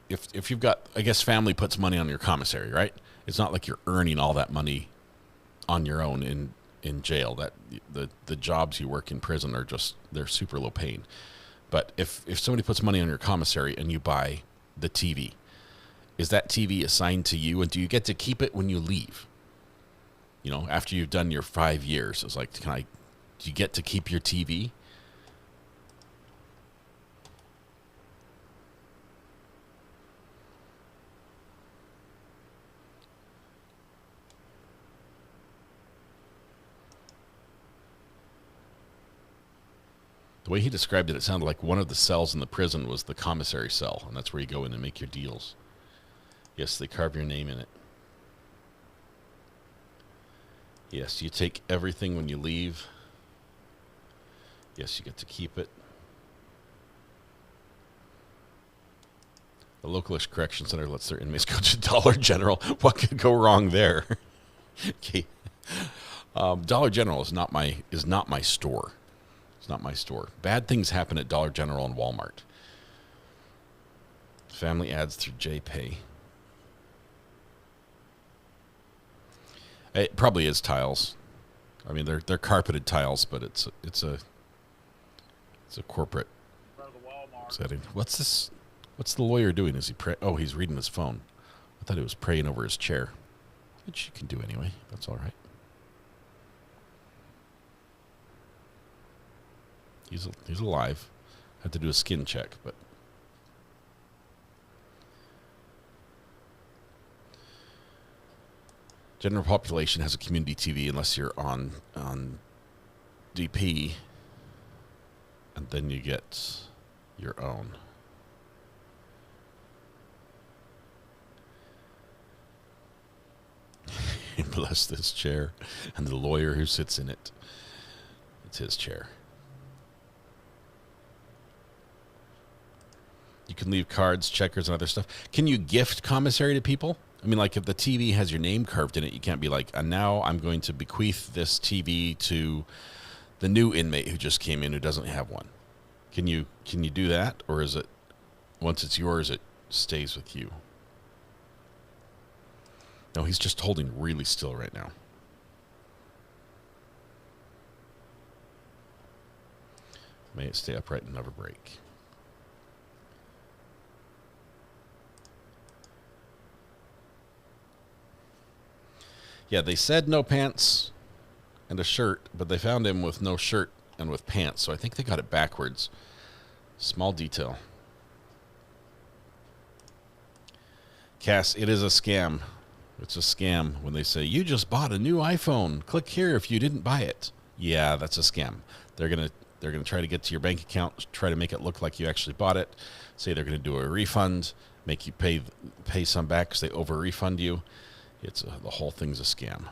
if you've got, I guess family puts money on your commissary, right? It's not like you're earning all that money on your own in jail. That the jobs you work in prison are just, they're super low paying. But if somebody puts money on your commissary and you buy the TV, is that TV assigned to you, and do you get to keep it when you leave? You know, after you've done your 5 years, it's like, do you get to keep your TV? The way he described it, it sounded like one of the cells in the prison was the commissary cell, and that's where you go in and make your deals. Yes, they carve your name in it. Yes, you take everything when you leave. Yes, you get to keep it. The localish correction center lets their inmates go to Dollar General. What could go wrong there? Okay. Dollar General is not my store. It's not my store. Bad things happen at Dollar General and Walmart. Family ads through JPay. It probably is tiles. I mean, they're carpeted tiles, but it's a corporate setting. What's this? What's the lawyer doing? Is he Oh, he's reading his phone. I thought he was praying over his chair, which you can do anyway. That's all right. He's alive. Had to do a skin check, but general population has a community TV unless you're on DP, and then you get your own. Bless this chair and the lawyer who sits in it. It's his chair. You can leave cards, checkers, and other stuff. Can you gift commissary to people? I mean, like if the TV has your name carved in it, you can't be like, and now I'm going to bequeath this TV to the new inmate who just came in who doesn't have one. Can you do that? Or is it, once it's yours, it stays with you? No, he's just holding really still right now. May it stay upright and never break. Yeah, they said no pants and a shirt, but they found him with no shirt and with pants, so I think they got it backwards. Small detail. Cass, it is a scam. It's a scam when they say, you just bought a new iPhone. Click here if you didn't buy it. Yeah, that's a scam. They're gonna try to get to your bank account, try to make it look like you actually bought it, say they're gonna do a refund, make you pay some back because they over-refund you. The whole thing's a scam.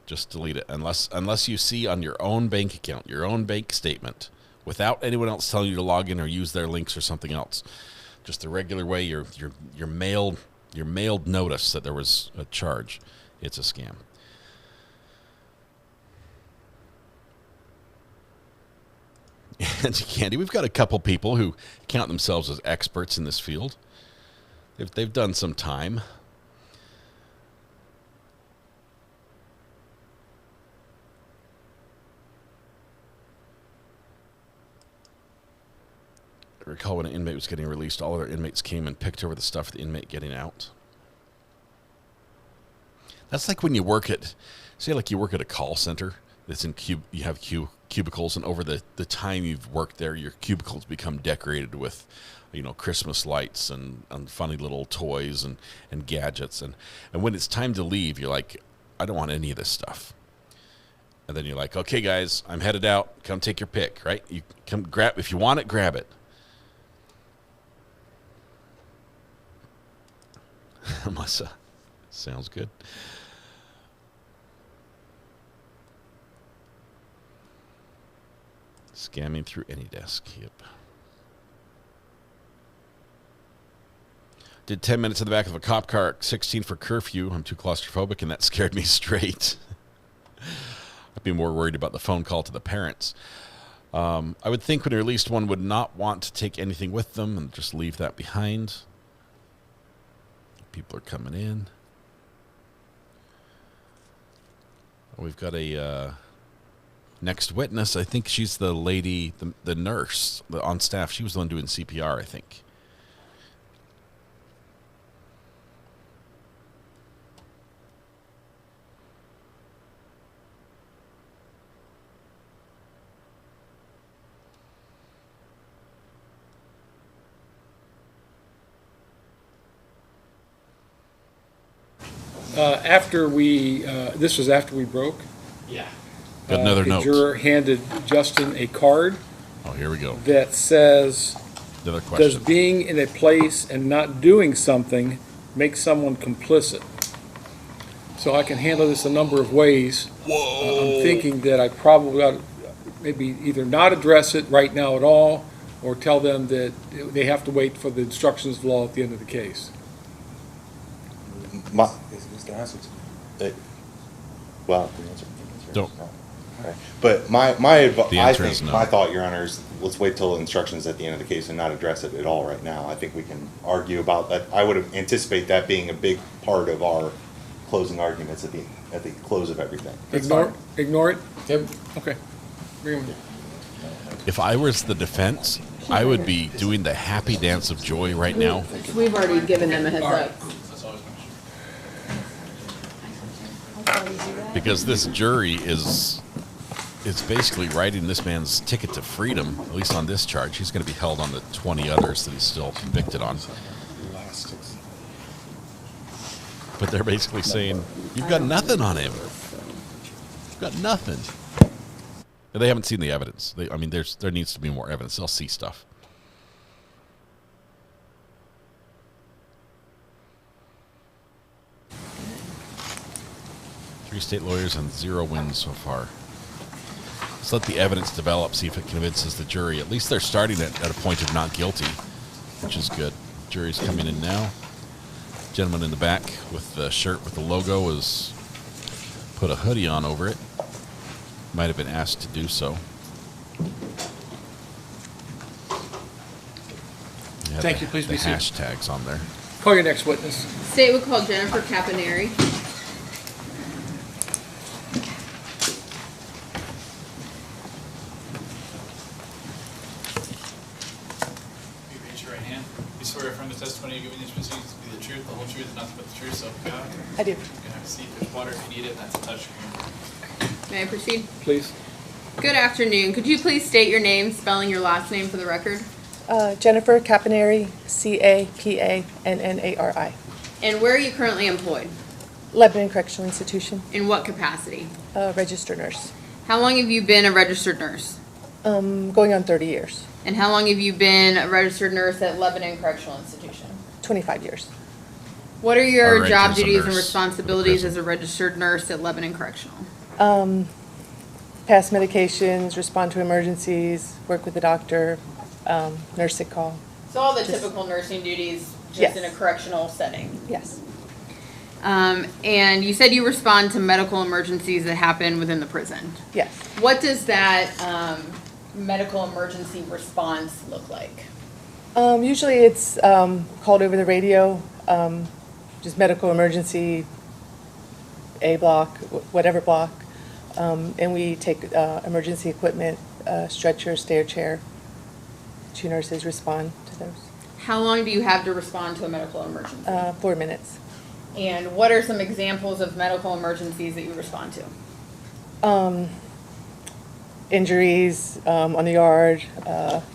Just delete it. Unless you see on your own bank account, your own bank statement, without anyone else telling you to log in or use their links or something else. Just the regular way your mailed notice that there was a charge. It's a scam. And Candy, we've got a couple people who count themselves as experts in this field. They've done some time. I recall when an inmate was getting released, all other inmates came and picked over the stuff of the inmate getting out. That's like when you work at, say, like you work at a call center that's in you have cubicles, and over the time you've worked there, your cubicles become decorated with, Christmas lights and funny little toys and gadgets. And when it's time to leave, you're like, I don't want any of this stuff. And then you're like, okay, guys, I'm headed out. Come take your pick, right? You come grab, if you want it, grab it. Melissa, sounds good. Scamming through any desk, yep. Did 10 minutes in the back of a cop car at 16 for curfew. I'm too claustrophobic, and that scared me straight. I'd be more worried about the phone call to the parents. I would think when you're released, one would not want to take anything with them and just leave that behind. People are coming in. We've got a next witness. I think she's the lady, the nurse on staff. She was the one doing CPR, I think. This was after we broke. Yeah. Got another note. The juror handed Justin a card. Oh, here we go. That says, another question. Does being in a place and not doing something make someone complicit? So I can handle this a number of ways. Whoa. I'm thinking that I probably ought to maybe either not address it right now at all, or tell them that they have to wait for the instructions of law at the end of the case. Well, don't. But my advice, no. My thought, Your Honor, is let's wait till instructions at the end of the case and not address it at all right now. I think we can argue about that. I would anticipate that being a big part of our closing arguments at the close of everything. Ignore it? Yep. Okay. If I was the defense, I would be doing the happy dance of joy right now. We've already given them a heads up. Because this jury is basically writing this man's ticket to freedom, at least on this charge. He's going to be held on the 20 others that he's still convicted on. But they're basically saying, you've got nothing on him. You've got nothing. And they haven't seen the evidence. There needs to be more evidence. They'll see stuff. Three state lawyers and 0 wins so far. Let's let the evidence develop, see if it convinces the jury. At least they're starting at a point of not guilty, which is good. Jury's coming in now. Gentleman in the back with the shirt with the logo has put a hoodie on over it. Might have been asked to do so. Thank you. Please be seated. Hashtags on there. Call your next witness. State would call Jennifer Caponeri. Testimony you give in these proceedings to be the truth, the whole truth, and nothing but the truth, so help you God. I do. You can have a seat. There's water if you need it, and that's a touch. May I proceed? Please. Good afternoon. Could you please state your name, spelling your last name for the record? Jennifer Caponeri, Capannari. And where are you currently employed? Lebanon Correctional Institution. In what capacity? Registered nurse. How long have you been a registered nurse? Going on 30 years. And how long have you been a registered nurse at Lebanon Correctional Institution? 25 years. What are your Alright, job there's a duties and nurse. responsibilities as a registered nurse at Lebanon Correctional? Pass medications, respond to emergencies, work with the doctor, nurse sick call. So all the typical nursing duties, just Yes. in a correctional setting? Yes. And you said you respond to medical emergencies that happen within the prison. Yes. What does that medical emergency response look like? Usually it's called over the radio, just medical emergency, A block, whatever block. And we take emergency equipment, stretcher, stair chair. 2 nurses respond to those. How long do you have to respond to a medical emergency? 4 minutes. And what are some examples of medical emergencies that you respond to? Injuries on the yard,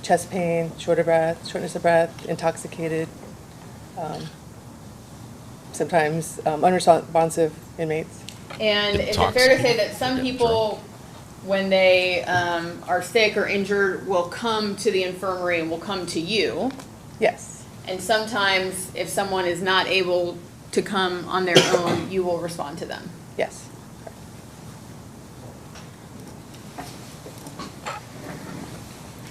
chest pain, shortness of breath, intoxicated, sometimes unresponsive inmates. And is it fair to say that some people, when they are sick or injured, will come to the infirmary and will come to you? Yes. And sometimes, if someone is not able to come on their own, you will respond to them? Yes.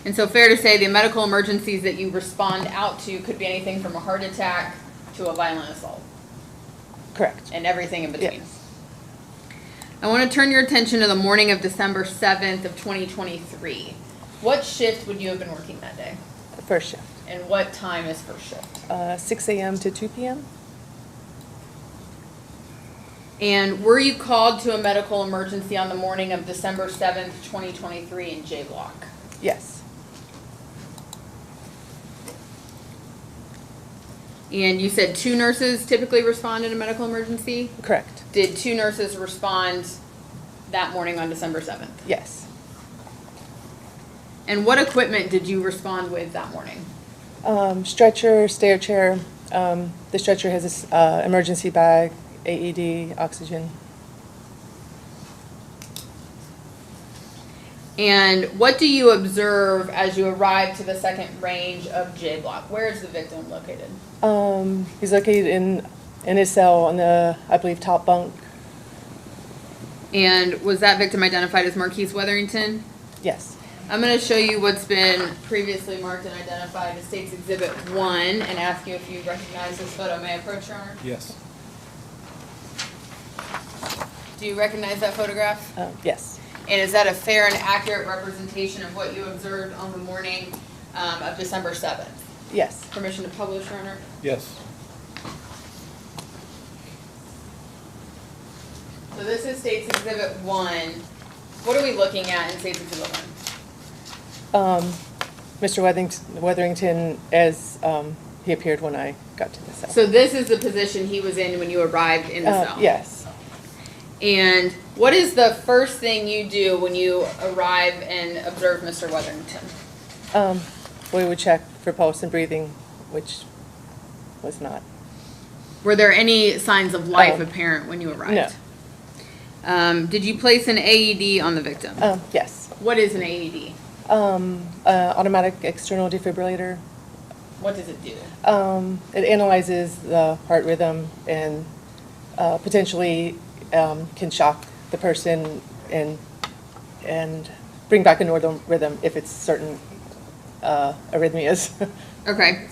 And so fair to say the medical emergencies that you respond out to could be anything from a heart attack to a violent assault? Correct. And everything in between? Yes. I want to turn your attention to the morning of December 7th of 2023. What shift would you have been working that day? First shift. And what time is first shift? 6 a.m. to 2 p.m. And were you called to a medical emergency on the morning of December 7th, 2023 in J Block? Yes. And you said 2 nurses typically respond in a medical emergency? Correct. Did 2 nurses respond that morning on December 7th? Yes. And what equipment did you respond with that morning? Stretcher, stair chair. The stretcher has this emergency bag, AED, oxygen. And what do you observe as you arrive to the second range of J Block? Where is the victim located? He's located in his cell on the, I believe, top bunk. And was that victim identified as Marquise Weatherington? Yes. I'm going to show you what's been previously marked and identified as State's Exhibit 1 and ask you if you recognize this photo. May I approach, Your Honor? Yes. Do you recognize that photograph? Yes. And is that a fair and accurate representation of what you observed on the morning of December 7th? Yes. Permission to publish, Your Honor? Yes. So this is State's Exhibit 1. What are we looking at in State's Exhibit 1? Mr. Weatherington as he appeared when I got to the cell. So this is the position he was in when you arrived in the cell? Yes. And what is the first thing you do when you arrive and observe Mr. Weatherington? We would check for pulse and breathing, which was not. Were there any signs of life apparent when you arrived? No. Did you place an AED on the victim? Yes. What is an AED? Automatic external defibrillator. What does it do? It analyzes the heart rhythm and potentially can shock the person and bring back a normal rhythm if it's certain arrhythmias. Okay.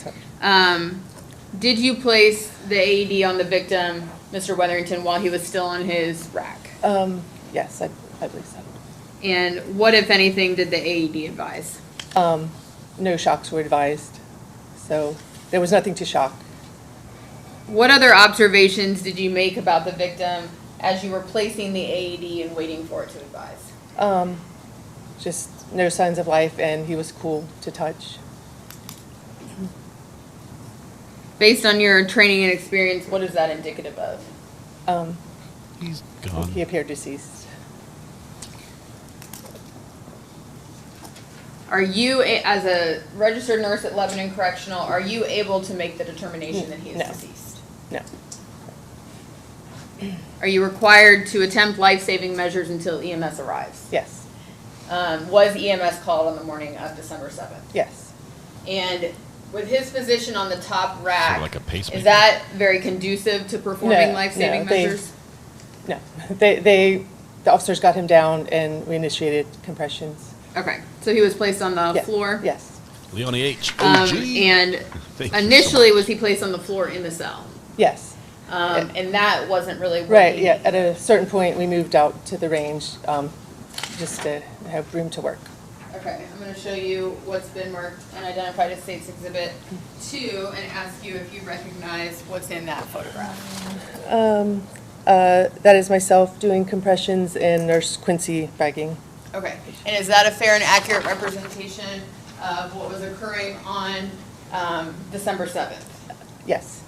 Did you place the AED on the victim, Mr. Weatherington, while he was still on his rack? Yes, I believe so. And what, if anything, did the AED advise? No shocks were advised, so there was nothing to shock. What other observations did you make about the victim as you were placing the AED and waiting for it to advise? Just no signs of life, and he was cool to touch. Based on your training and experience, what is that indicative of? He's gone. He appeared deceased. Are you, as a registered nurse at Lebanon Correctional, are you able to make the determination that he is deceased? No. Are you required to attempt life-saving measures until EMS arrives? Yes. Was EMS called on the morning of December 7th? Yes. And with his position on the top rack, Sort of like a pacemaker? is that very conducive to performing life-saving measures? No. The officers got him down and we initiated compressions. Okay, so he was placed on the floor? Yes. Leone H. OG. And Thank you initially, was he placed on the floor in the cell? Yes. And that wasn't really what Right, he- yeah. At a certain point, we moved out to the range just to have room to work. Okay, I'm going to show you what's been marked and identified as State's Exhibit 2 and ask you if you recognize what's in that photograph. That is myself doing compressions and Nurse Quincy bagging. Okay, and is that a fair and accurate representation of what was occurring on December 7th? Yes.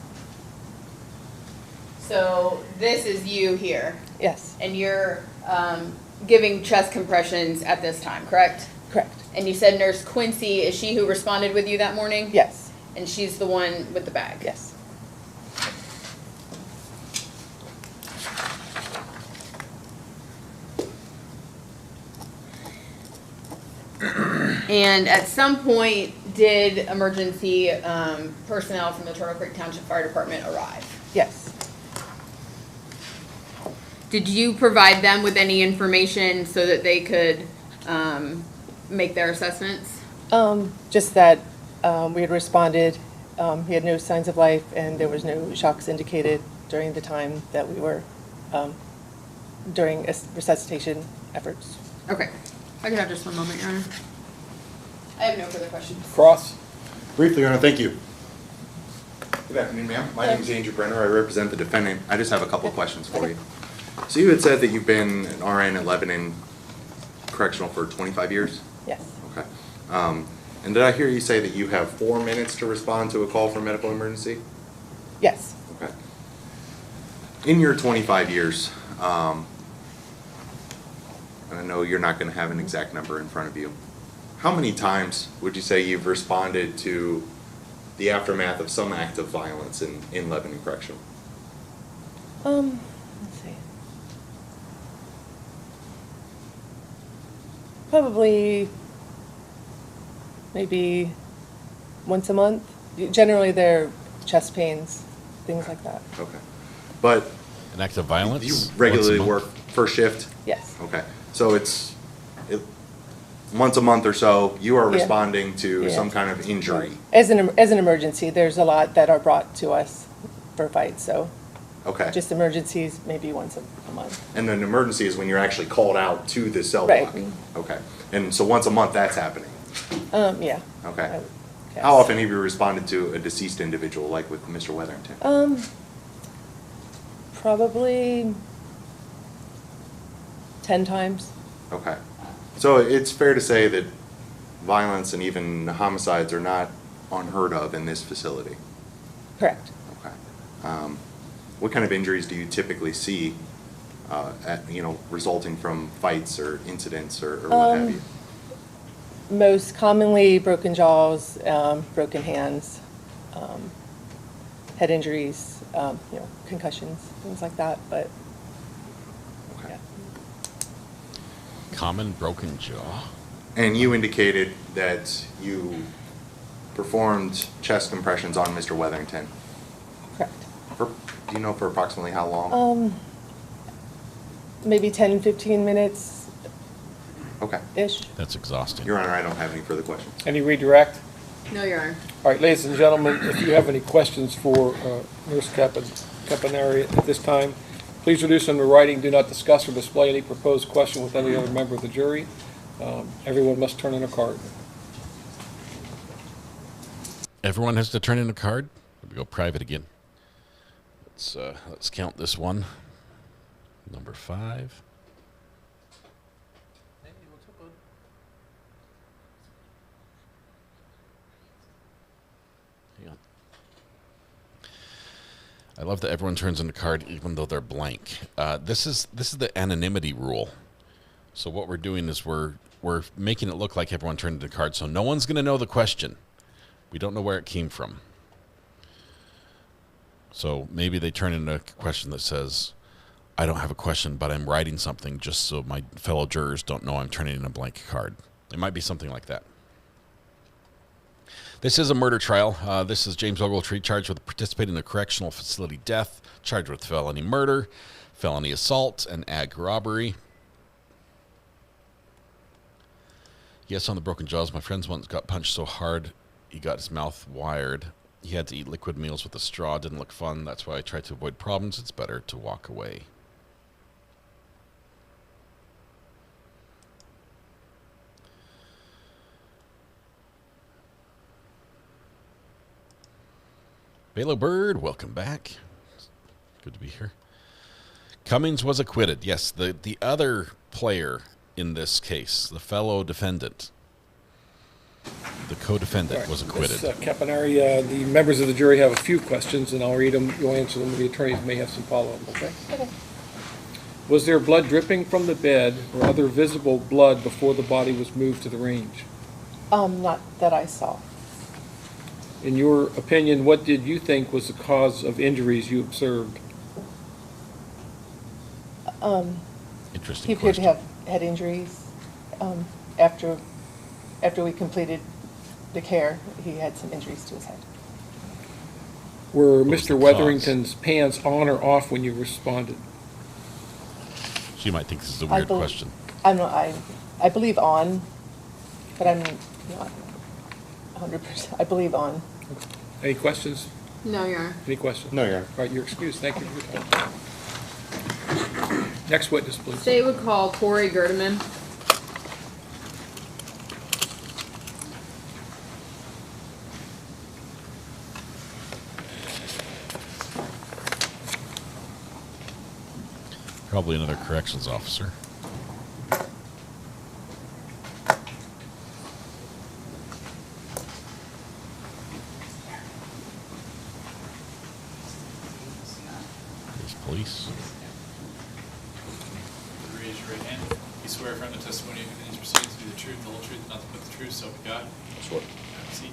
So this is you here, Yes, and you're giving chest compressions at this time, correct? correct. And you said Nurse Quincy, is she who responded with you that morning? Yes, And she's the one with the bag? yes. And at some point, did emergency personnel from the Turtle Creek Township Fire Department arrive? Yes. Did you provide them with any information so that they could make their assessments? Just that we had responded, he had no signs of life, and there was no shocks indicated during the time that we were, during resuscitation efforts. Okay. I could have just one moment, Your Honor. I have no further questions. Cross? Briefly, Your Honor, thank you. Good afternoon, ma'am. My name is Andrew Brenner. I represent the defendant. I just have a couple of questions for you. So you had said that you've been an RN at Lebanon Correctional for 25 years? Yes. Okay. And did I hear you say that you have 4 minutes to respond to a call for medical emergency? Yes. Okay. In your 25 years, and I know you're not going to have an exact number in front of you, how many times would you say you've responded to the aftermath of some act of violence in Lebanon Correctional? Let's see. Probably maybe once a month. Generally, they're chest pains, things like that. Okay. But An act of violence? you regularly Once a month? work first shift? Yes. Okay. So once a month or so, you are Yeah. responding to Yeah. some kind of injury. As an emergency, there's a lot that are brought to us for fights, so Okay. just emergencies, maybe once a month. And an emergency is when you're actually called out to the cell Right. block? Okay. And so once a month, that's happening? Yeah. Okay. I would guess. How often have you responded to a deceased individual, like with Mr. Weatherington? Probably 10 times. Okay. So it's fair to say that violence and even homicides are not unheard of in this facility? Correct. Okay. What kind of injuries do you typically see, resulting from fights or incidents or what have you? Most commonly broken jaws, broken hands, head injuries, concussions, things like that, but Okay. Common broken jaw? And you indicated that you performed chest compressions on Mr. Weatherington. correct. Do you know for approximately how long? Maybe 10, 15 minutes-ish. Okay. That's exhausting. Your Honor, I don't have any further questions. Any redirect? No, Your Honor. All right, ladies and gentlemen, if you have any questions for Nurse Caponari at this time, please reduce them to writing. Do not discuss or display any proposed question with any other member of the jury. Everyone must turn in a card. Everyone has to turn in a card? Let me go private again. Let's count this one. Number 5. Hang on. I love that everyone turns in a card even though they're blank. This is the anonymity rule. So what we're doing is we're making it look like everyone turned in a card, so no one's going to know the question. We don't know where it came from. So maybe they turn in a question that says, I don't have a question, but I'm writing something just so my fellow jurors don't know I'm turning in a blank card. It might be something like that. This is a murder trial. This is James Ogletree, charged with participating in a correctional facility death, charged with felony murder, felony assault, and ag robbery. Yes, on the broken jaws, my friend once got punched so hard he got his mouth wired. He had to eat liquid meals with a straw. Didn't look fun. That's why I try to avoid problems. It's better to walk away. Balo Bird, welcome back. Good to be here. Cummings was acquitted. Yes, the other player in this case, the fellow defendant. The co-defendant was acquitted. Ms. Caponari, the members of the jury have a few questions, and I'll read them. You'll answer them. The attorneys may have some follow-up, okay? Okay. Was there blood dripping from the bed or other visible blood before the body was moved to the range? Not that I saw. In your opinion, what did you think was the cause of injuries you observed? Interesting He appeared to question. have head injuries. After we completed the care, he had some injuries to his head. Were was the Mr. Wetherington's pants on or off when you responded? She might think this is a weird question. I believe on, but I'm not 100%. I believe on. Any questions? No, Your Honor. Any questions? No, Your Honor. All right, you're excused. Thank you for your time. Next witness, please. State would call Corey Gerdeman. Probably another corrections officer. There's police. Raise your right hand. You swear affirm the testimony in these proceedings to be the truth, the whole truth, and nothing but the truth, so help you God? That's what. Have a seat.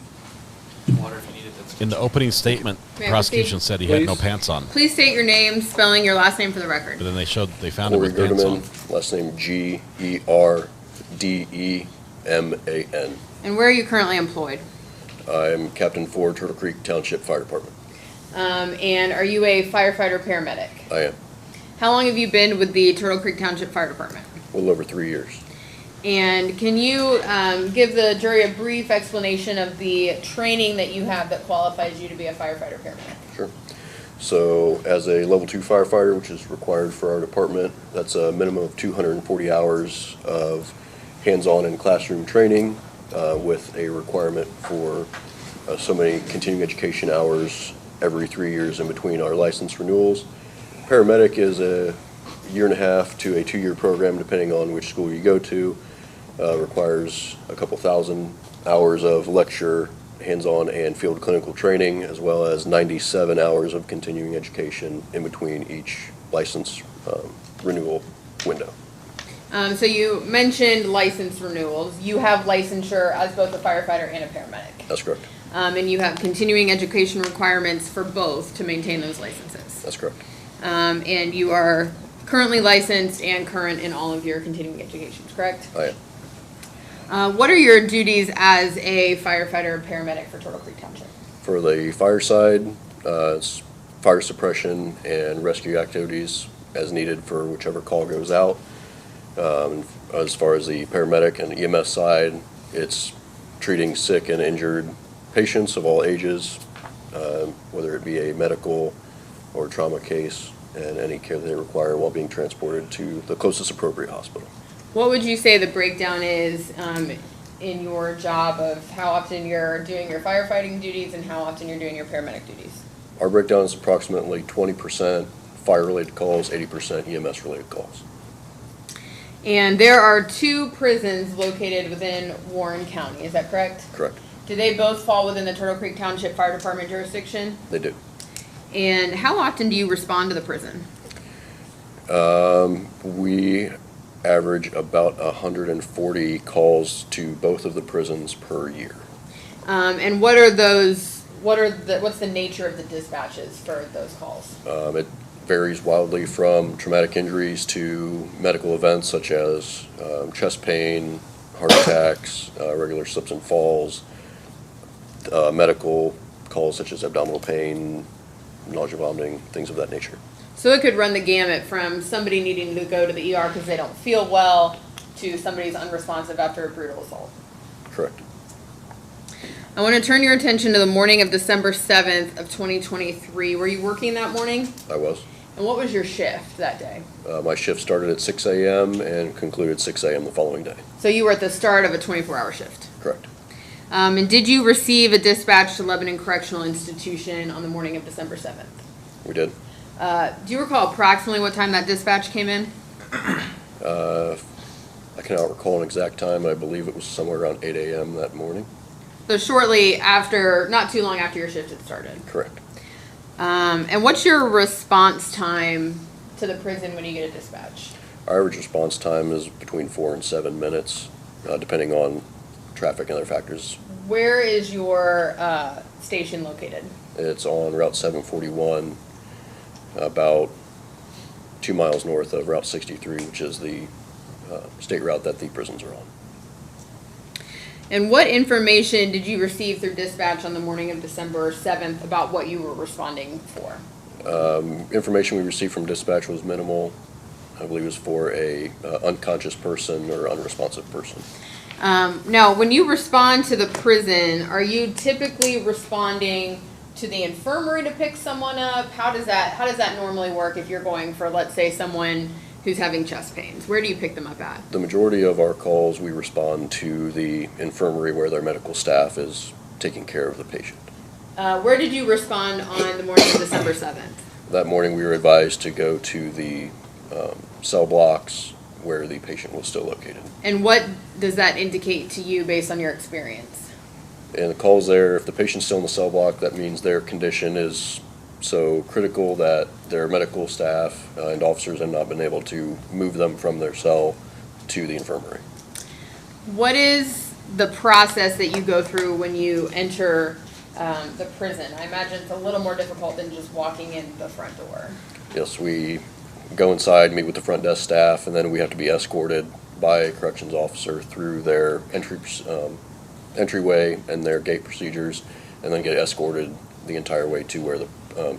Water if you need it. That's In the opening statement, May I prosecution proceed? said he had no Please. pants on. Please state your name, spelling your last name for the record. But then they found him Corey with pants on. Gerdeman, last name Gerdeman. And where are you currently employed? I'm Captain for Turtle Creek Township Fire Department. And are you a firefighter paramedic? I am. How long have you been with the Turtle Creek Township Fire Department? A little over 3 years. And can you give the jury a brief explanation of the training that you have that qualifies you to be a firefighter paramedic? Sure. So as a level 2 firefighter, which is required for our department, that's a minimum of 240 hours of hands-on and classroom training with a requirement for so many continuing education hours every 3 years in between our license renewals. Paramedic is a 1.5 to a 2-year program, depending on which school you go to. Requires a couple thousand hours of lecture, hands-on and field clinical training, as well as 97 hours of continuing education in between each license renewal window. So you mentioned license renewals. You have licensure as both a firefighter and a paramedic. That's correct. And you have continuing education requirements for both to maintain those licenses. That's correct. And you are currently licensed and current in all of your continuing educations, correct? I am. What are your duties as a firefighter or paramedic for Turtle Creek Township? For the fire side, it's fire suppression and rescue activities as needed for whichever call goes out. As far as the paramedic and EMS side, it's treating sick and injured patients of all ages, whether it be a medical or trauma case, and any care they require while being transported to the closest appropriate hospital. What would you say the breakdown is in your job of how often you're doing your firefighting duties and how often you're doing your paramedic duties? Our breakdown is approximately 20% fire-related calls, 80% EMS-related calls. And there are 2 prisons located within Warren County, is that correct? Correct. Do they both fall within the Turtle Creek Township Fire Department jurisdiction? They do. And how often do you respond to the prison? We average about 140 calls to both of the prisons per year. And what are those? What's the nature of the dispatches for those calls? It varies wildly from traumatic injuries to medical events such as chest pain, heart attacks, regular slips and falls, medical calls such as abdominal pain, nausea, vomiting, things of that nature. So it could run the gamut from somebody needing to go to the ER because they don't feel well to somebody's unresponsive after a brutal assault. Correct. I want to turn your attention to the morning of December 7th of 2023. Were you working that morning? I was. And what was your shift that day? My shift started at 6 a.m. and concluded 6 a.m. the following day. So you were at the start of a 24-hour shift? Correct. And did you receive a dispatch to Lebanon Correctional Institution on the morning of December 7th? We did. Do you recall approximately what time that dispatch came in? I cannot recall an exact time. I believe it was somewhere around 8 a.m. that morning. So shortly after, not too long after your shift had started. Correct. And what's your response time to the prison when you get a dispatch? Our average response time is between 4 and 7 minutes, depending on traffic and other factors. Where is your station located? It's on Route 741, about 2 miles north of Route 63, which is the state route that the prisons are on. And what information did you receive through dispatch on the morning of December 7th about what you were responding for? Information we received from dispatch was minimal. I believe it was for a unconscious person or unresponsive person. Now, when you respond to the prison, are you typically responding to the infirmary to pick someone up? How does that normally work if you're going for, let's say, someone who's having chest pains? Where do you pick them up at? The majority of our calls, we respond to the infirmary where their medical staff is taking care of the patient. Where did you respond on the morning of December 7th? That morning, we were advised to go to the cell blocks where the patient was still located. And what does that indicate to you based on your experience? And the calls there, if the patient's still in the cell block, that means their condition is so critical that their medical staff and officers have not been able to move them from their cell to the infirmary. What is the process that you go through when you enter the prison? I imagine it's a little more difficult than just walking in the front door. Yes, we go inside, meet with the front desk staff, and then we have to be escorted by a corrections officer through their entryway and their gate procedures, and then get escorted the entire way to where the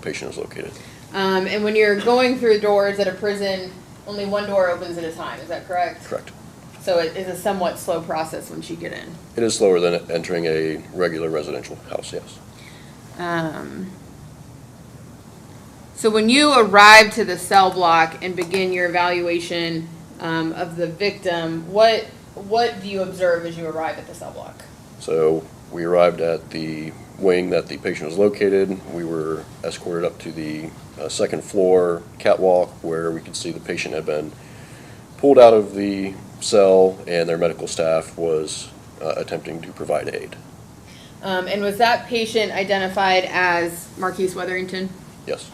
patient is located. And when you're going through doors at a prison, only one door opens at a time, is that correct? Correct. So it is a somewhat slow process once you get in. It is slower than entering a regular residential house, yes. So when you arrive to the cell block and begin your evaluation of the victim, what do you observe as you arrive at the cell block? So we arrived at the wing that the patient was located. We were escorted up to the second floor catwalk where we could see the patient had been pulled out of the cell and their medical staff was attempting to provide aid. And was that patient identified as Marquise Weatherington? Yes.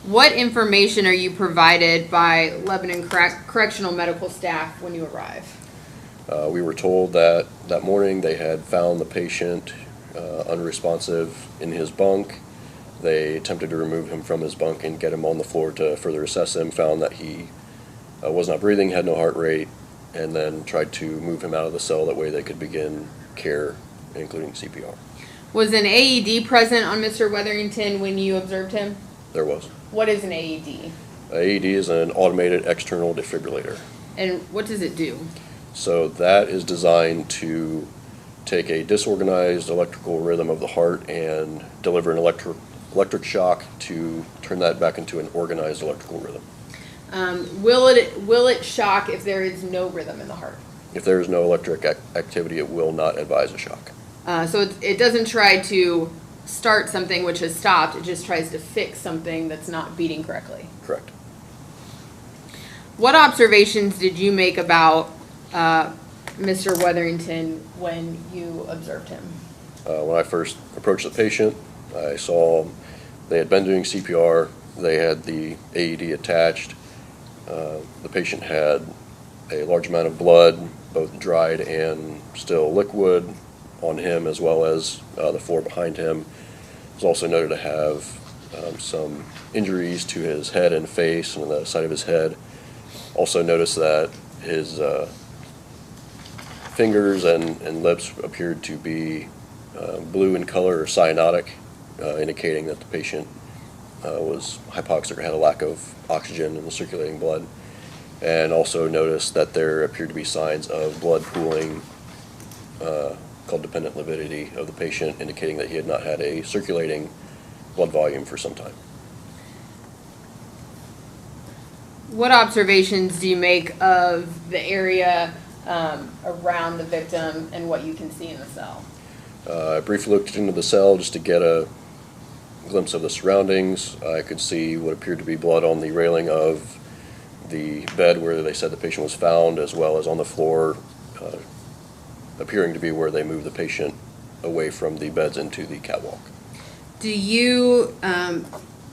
What information are you provided by Lebanon Correctional Medical staff when you arrive? We were told that that morning they had found the patient unresponsive in his bunk. They attempted to remove him from his bunk and get him on the floor to further assess him, found that he was not breathing, had no heart rate, and then tried to move him out of the cell. That way they could begin care, including CPR. Was an AED present on Mr. Weatherington when you observed him? There was. What is an AED? AED is an automated external defibrillator. And what does it do? So that is designed to take a disorganized electrical rhythm of the heart and deliver an electric shock to turn that back into an organized electrical rhythm. Will it shock if there is no rhythm in the heart? If there is no electric activity, it will not advise a shock. So it doesn't try to start something which has stopped, it just tries to fix something that's not beating correctly. Correct. What observations did you make about Mr. Weatherington when you observed him? When I first approached the patient, I saw they had been doing CPR, they had the AED attached. The patient had a large amount of blood, both dried and still liquid, on him as well as the floor behind him. He was also noted to have some injuries to his head and face and the side of his head. Also noticed that his fingers and lips appeared to be blue in color or cyanotic, indicating that the patient was hypoxic or had a lack of oxygen in the circulating blood. And also noticed that there appeared to be signs of blood pooling, called dependent lividity of the patient, indicating that he had not had a circulating blood volume for some time. What observations do you make of the area around the victim and what you can see in the cell? I briefly looked into the cell just to get a glimpse of the surroundings. I could see what appeared to be blood on the railing of the bed where they said the patient was found, as well as on the floor appearing to be where they move the patient away from the beds into the catwalk. Do you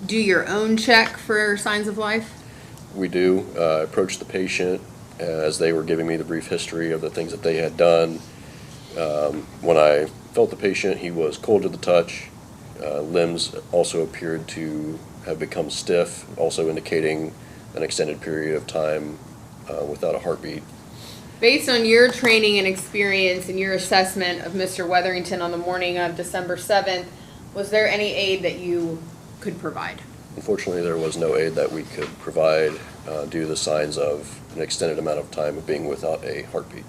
do your own check for signs of life? We do. I approached the patient as they were giving me the brief history of the things that they had done. When I felt the patient, he was cold to the touch. Limbs also appeared to have become stiff, also indicating an extended period of time without a heartbeat. Based on your training and experience and your assessment of Mr. Wetherington on the morning of December 7th, was there any aid that you could provide? Unfortunately, there was no aid that we could provide due to the signs of an extended amount of time of being without a heartbeat.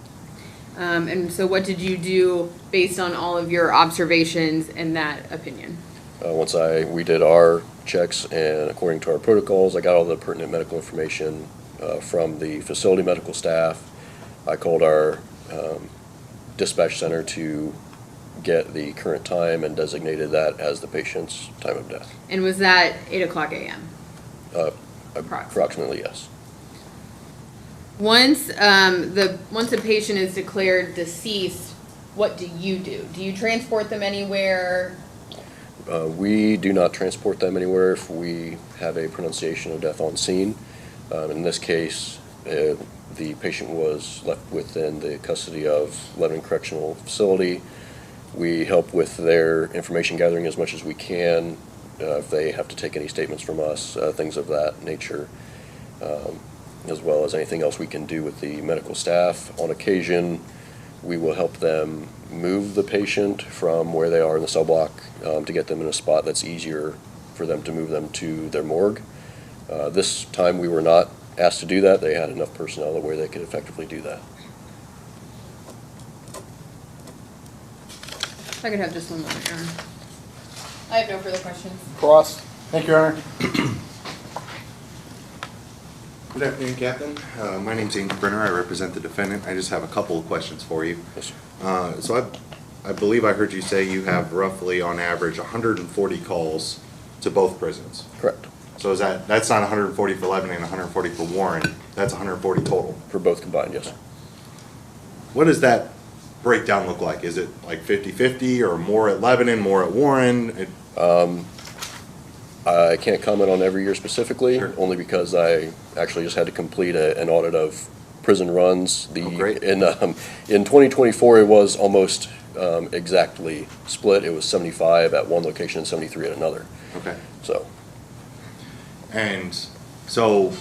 And so what did you do based on all of your observations and that opinion? Once we did our checks and according to our protocols, I got all the pertinent medical information from the facility medical staff. I called our dispatch center to get the current time and designated that as the patient's time of death. And was that 8 o'clock a.m.? Approximately, yes. Once a patient is declared deceased, what do? Do you transport them anywhere? We do not transport them anywhere if we have a pronunciation of death on scene. In this case, the patient was left within the custody of Lebanon Correctional Facility. We help with their information gathering as much as we can. If they have to take any statements from us, things of that nature, as well as anything else we can do with the medical staff. On occasion, we will help them move the patient from where they are in the cell block to get them in a spot that's easier for them to move them to their morgue. This time we were not asked to do that. They had enough personnel where they could effectively do that. If I could have just one moment, Your Honor. I have no further questions. Cross. Thank you, Your Honor. Good afternoon, Captain. My name's Ayden Brenner. I represent the defendant. I just have a couple of questions for you. Yes, sir. So I believe I heard you say you have roughly, on average, 140 calls to both prisons. Correct. So is that's not 140 for Lebanon and 140 for Warren. That's 140 total. For both combined, yes. What does that breakdown look like? Is it like 50-50 or more at Lebanon, more at Warren? I can't comment on every year specifically, Sure. only because I actually just had to complete an audit of prison runs. Great. In 2024, it was almost exactly split. It was 75 at one location and 73 at another. Okay. So. And so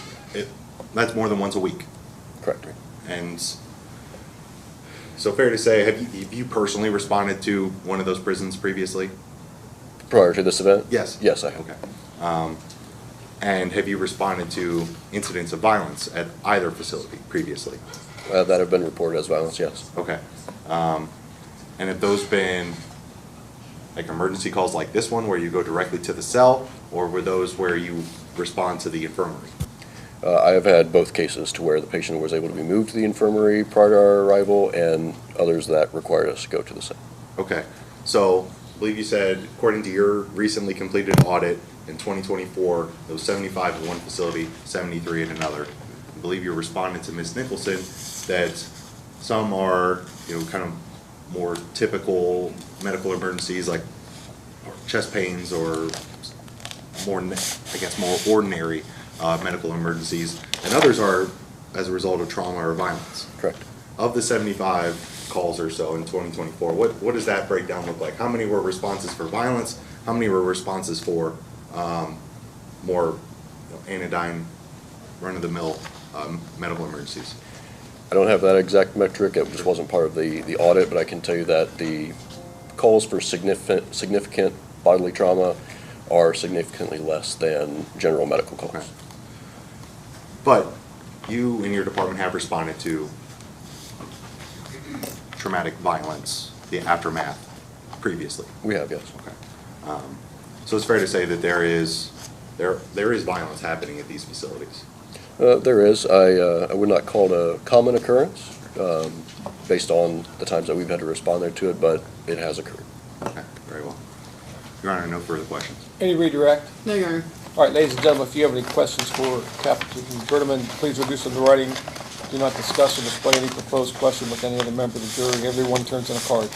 that's more than once a week. Correct. And so fair to say, have you personally responded to one of those prisons previously? Prior to this event? Yes. Yes, I have. Okay. And have you responded to incidents of violence at either facility previously? That have been reported as violence, yes. Okay. And have those been like emergency calls like this one where you go directly to the cell, or were those where you respond to the infirmary? I have had both cases to where the patient was able to be moved to the infirmary prior to our arrival, and others that required us to go to the cell. Okay. So I believe you said, according to your recently completed audit in 2024, there was 75 at one facility, 73 at another. I believe you responded to Ms. Nicholson that some are, kind of more typical medical emergencies like chest pains or more ordinary medical emergencies, and others are as a result of trauma or violence. Correct. Of the 75 calls or so in 2024, what does that breakdown look like? How many were responses for violence? How many were responses for more anodyne, run-of-the-mill medical emergencies? I don't have that exact metric. It just wasn't part of the audit, but I can tell you that the calls for significant bodily trauma are significantly less than general medical calls. Okay. But you and your department have responded to traumatic violence, the aftermath, previously. We have, yes. Okay. So it's fair to say that there is violence happening at these facilities. There is. I would not call it a common occurrence based on the times that we've had to respond there to it, but it has occurred. Okay, very well. Your Honor, no further questions. Any redirect? No, Your Honor. All right, ladies and gentlemen, if you have any questions for Captain Berteman, please reduce them to writing. Do not discuss or display any proposed question with any other member of the jury. Everyone turns in a card.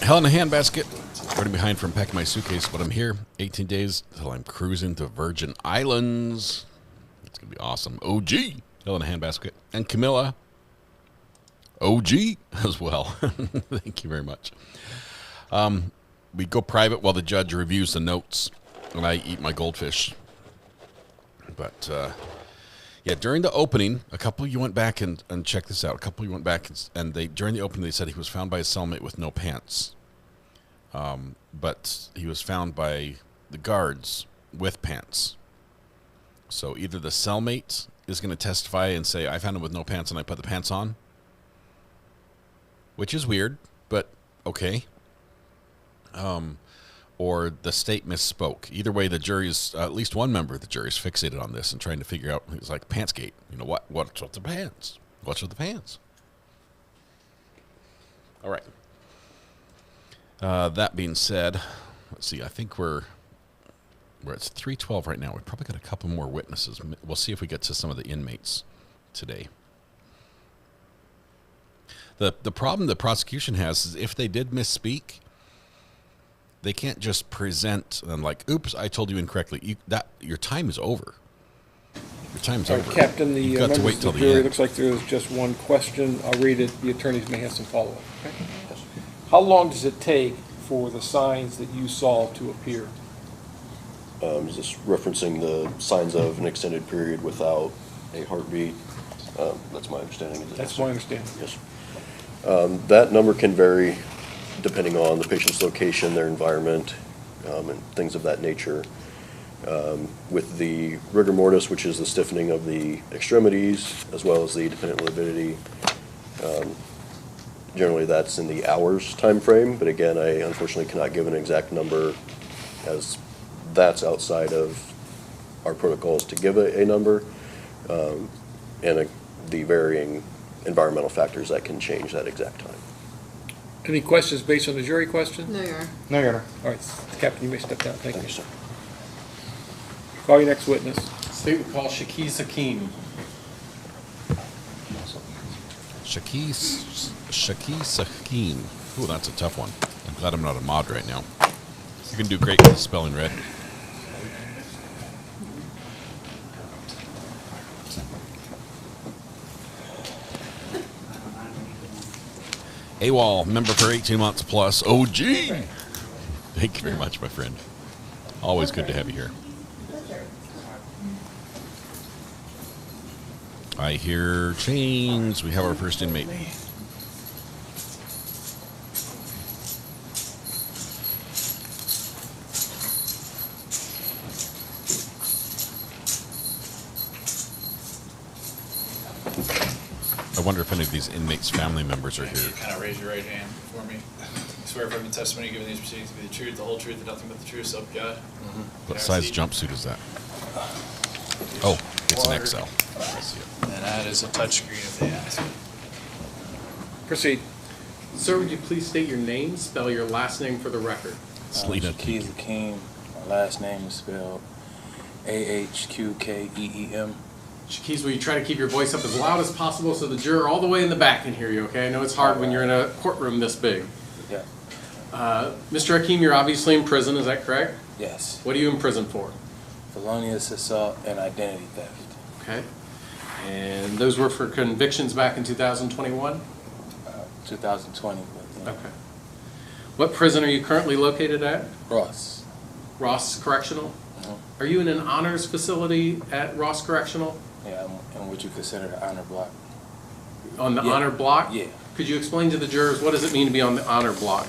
Hell in a handbasket. Running behind from packing my suitcase, but I'm here. 18 days until I'm cruising to Virgin Islands. It's going to be awesome. OG. Hell in a handbasket. And Camilla. OG as well. Thank you very much. We go private while the judge reviews the notes, and I eat my goldfish. But, yeah, during the opening, a couple of you went back and checked this out. A couple of you went back, and they during the opening, they said he was found by his cellmate with no pants. But he was found by the guards with pants. So either the cellmate is going to testify and say, I found him with no pants and I put the pants on, which is weird, but okay. Or the state misspoke. Either way, the jury's, at least one member of the jury is fixated on this and trying to figure out, it's like Pantsgate. You know, what's with the pants? What's with the pants? All right. That being said, let's see, I think we're at 3:12 right now. We've probably got a couple more witnesses. We'll see if we get to some of the inmates today. The problem the prosecution has is if they did misspeak, they can't just present and like, oops, I told you incorrectly. Your time is over. Your time's over. Captain, the You've got to members wait of till the the jury, end. looks like there's just one question. I'll read it. The attorneys may have some follow-up. Okay? How long does it take for the signs that you saw to appear? Is this referencing the signs of an extended period without a heartbeat? That's my understanding. That's my understanding. Yes. That number can vary depending on the patient's location, their environment, and things of that nature. With the rigor mortis, which is the stiffening of the extremities, as well as the dependent morbidity, generally that's in the hours time frame, but again, I unfortunately cannot give an exact number as that's outside of our protocols to give a number, and the varying environmental factors that can change that exact time. Any questions based on the jury question? No, Your Honor. No, Your Honor. All right, Captain, you may step down. Thank you. Sir. Call your next witness. State will call Shakis Hakeem. Shakis Hakeem. Ooh, that's a tough one. I'm glad I'm not a mod right now. You can do great with the spelling, Red. AWOL, member for 18 months plus. OG! Thank you very much, my friend. Always good to have you here. I hear chains. We have our first inmate. I wonder if any of these inmates' family members are here. Kind of raise your right hand for me. Swear affirm the testimony given in these proceedings to be the truth, the whole truth, and nothing but the truth, so help you God. What size jumpsuit is that? Oh, it's an XL. I see it. And that is a touchscreen if they ask. Proceed. Sir, would you please state your name, spell your last name for the record? Shakis Hakeem. My last name is spelled AHQKEEM. Shakis, will you try to keep your voice up as loud as possible so the juror all the way in the back can hear you, okay? I know it's hard when you're in a courtroom this big. Yeah. Mr. Hakeem, you're obviously in prison, is that correct? Yes. What are you in prison for? Felonious assault and identity theft. Okay. And those were for convictions back in 2021? 2020. But, okay. What prison are you currently located at? Ross. Ross Correctional? Are you in an honors facility at Ross Correctional? Yeah, I'm in what you consider the honor block. On the honor block? Yeah. Could you explain to the jurors what does it mean to be on the honor block?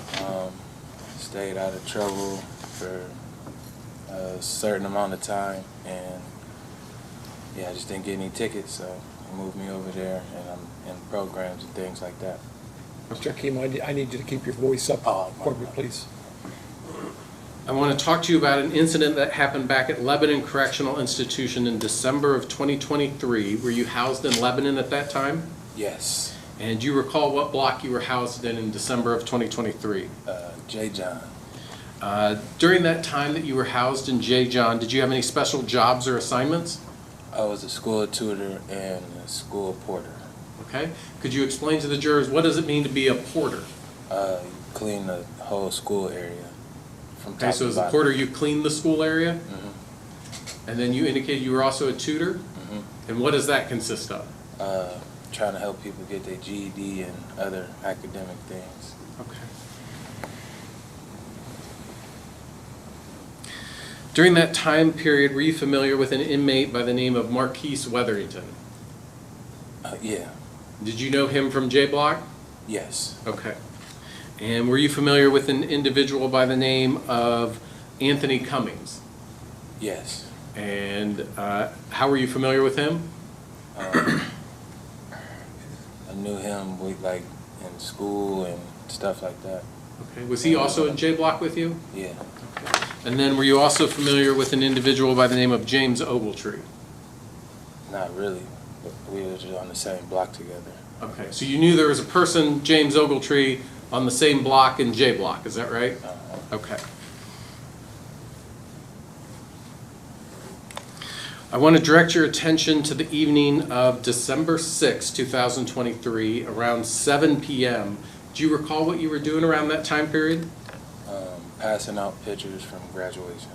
Stayed out of trouble for a certain amount of time, and yeah, I just didn't get any tickets, so they moved me over there, and I'm in programs and things like that. Mr. Hakeem, I need you to keep your voice up for me, please. I want to talk to you about an incident that happened back at Lebanon Correctional Institution in December of 2023. Were you housed in Lebanon at that time? Yes. And do you recall what block you were housed in December of 2023? J. John. During that time that you were housed in J. John, did you have any special jobs or assignments? I was a school tutor and a school porter. Okay. Could you explain to the jurors, what does it mean to be a porter? You clean the whole school area from Okay, top so to as a bottom. porter, you clean the school area? Mm-hmm. And then you indicated you were also a tutor? Mm-hmm. And what does that consist of? Trying to help people get their GED and other academic things. Okay. During that time period, were you familiar with an inmate by the name of Marquise Wetherington? Yeah. Did you know him from J Block? Yes. Okay. And were you familiar with an individual by the name of Anthony Cummings? Yes. And how were you familiar with him? I knew him with, like, in school and stuff like that. Okay. Was he also in J Block with you? Yeah. Okay. And then were you also familiar with an individual by the name of James Ogletree? Not really, but we were just on the same block together. Okay, so you knew there was a person, James Ogletree, on the same block in J Block, is that right? Okay. I want to direct your attention to the evening of December 6, 2023, around 7 p.m. Do you recall what you were doing around that time period? Passing out pictures from graduation.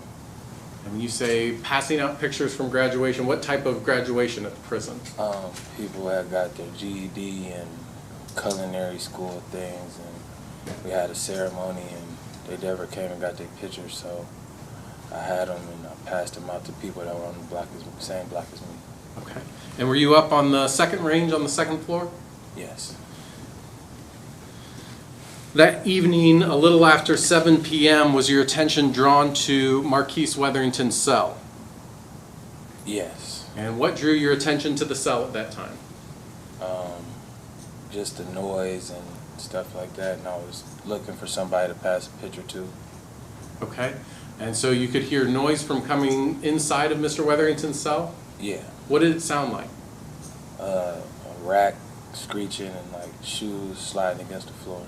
And when you say passing out pictures from graduation, what type of graduation at the prison? People had got their GED and culinary school things, and we had a ceremony, and they never came and got their pictures, so I had them and I passed them out to people that were on the block same block as me. Okay. And were you up on the second range on the second floor? Yes. That evening, a little after 7 p.m., was your attention drawn to Marquise Wetherington's cell? Yes. And what drew your attention to the cell at that time? Just the noise and stuff like that, and I was looking for somebody to pass a picture to. Okay. And so you could hear noise from coming inside of Mr. Wetherington's cell? Yeah. What did it sound like? A rack screeching and like shoes sliding against the floor.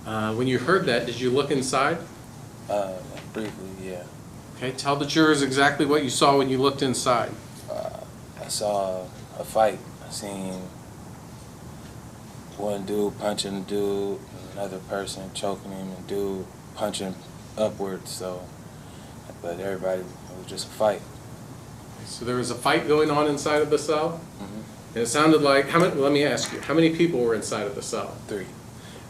Okay. When you heard that, did you look inside? Briefly, yeah. Okay. Tell the jurors exactly what you saw when you looked inside. I saw a fight. I seen one dude punching a dude, another person choking him, and dude punching upwards. So, but everybody, it was just a fight. So there was a fight going on inside of the cell? Mm-hmm. And it sounded like, let me ask you, how many people were inside of the cell? 3.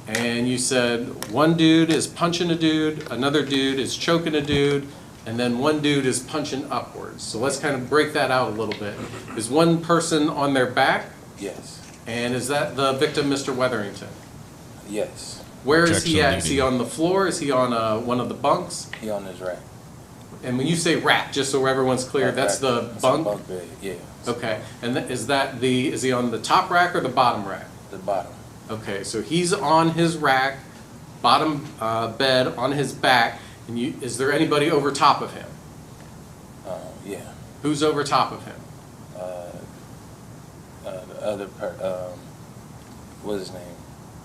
And you said one dude is punching a dude, another dude is choking a dude, and then one dude is punching upwards. So let's kind of break that out a little bit. Is one person on their back? Yes. And is that the victim, Mr. Wetherington? Yes. Where is he at? Is he on the floor? Is he on one of the bunks? He on his rack. And when you say rack, just so everyone's clear, that's the bunk? Bunk bed, yeah. Okay. And is he on the top rack or the bottom rack? The bottom. Okay, so he's on his rack, bottom bed, on his back, and is there anybody over top of him? Yeah. Who's over top of him? The other what's his name?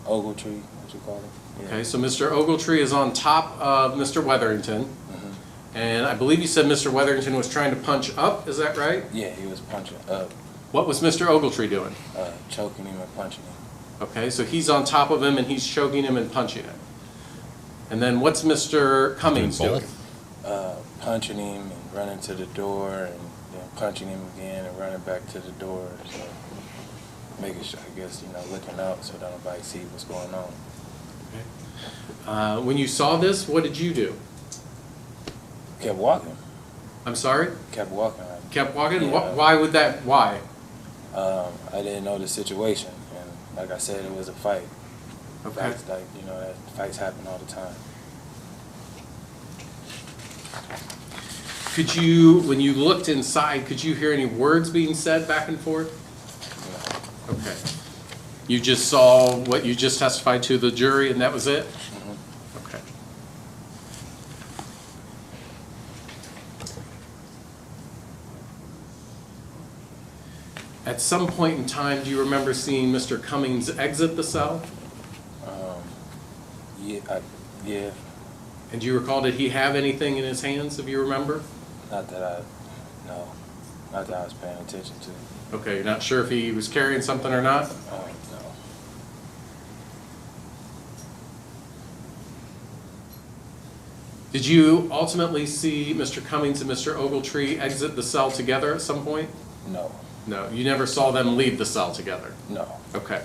Ogletree, what you call him? Yeah. Okay, so Mr. Ogletree is on top of Mr. Wetherington, and I believe you said Mr. Wetherington was trying to punch up, is that right? Yeah, he was punching up. What was Mr. Ogletree doing? Choking him and punching him. Okay, so he's on top of him and he's choking him and punching him. And then what's Mr. Cummings doing? Punching him and running to the door, and then punching him again and running back to the door. So making sure, I guess, looking out so that nobody see what's going on. Okay. When you saw this, what did you do? Kept walking. I'm sorry? Kept walking. Kept walking? Yeah. Why would that? Why? I didn't know the situation, and like I said, it was a fight. Okay. Fights, that fights happen all the time. Could you, when you looked inside, could you hear any words being said back and forth? No. Okay. You just saw what you just testified to the jury, and that was it? Mm-hmm. Okay. At some point in time, do you remember seeing Mr. Cummings exit the cell? Yeah. And do you recall, did he have anything in his hands, if you remember? Not that I know. Not that I was paying attention to. Okay, you're not sure if he was carrying something or not? No. Did you ultimately see Mr. Cummings and Mr. Ogletree exit the cell together at some point? No. No, you never saw them leave the cell together? No. Okay.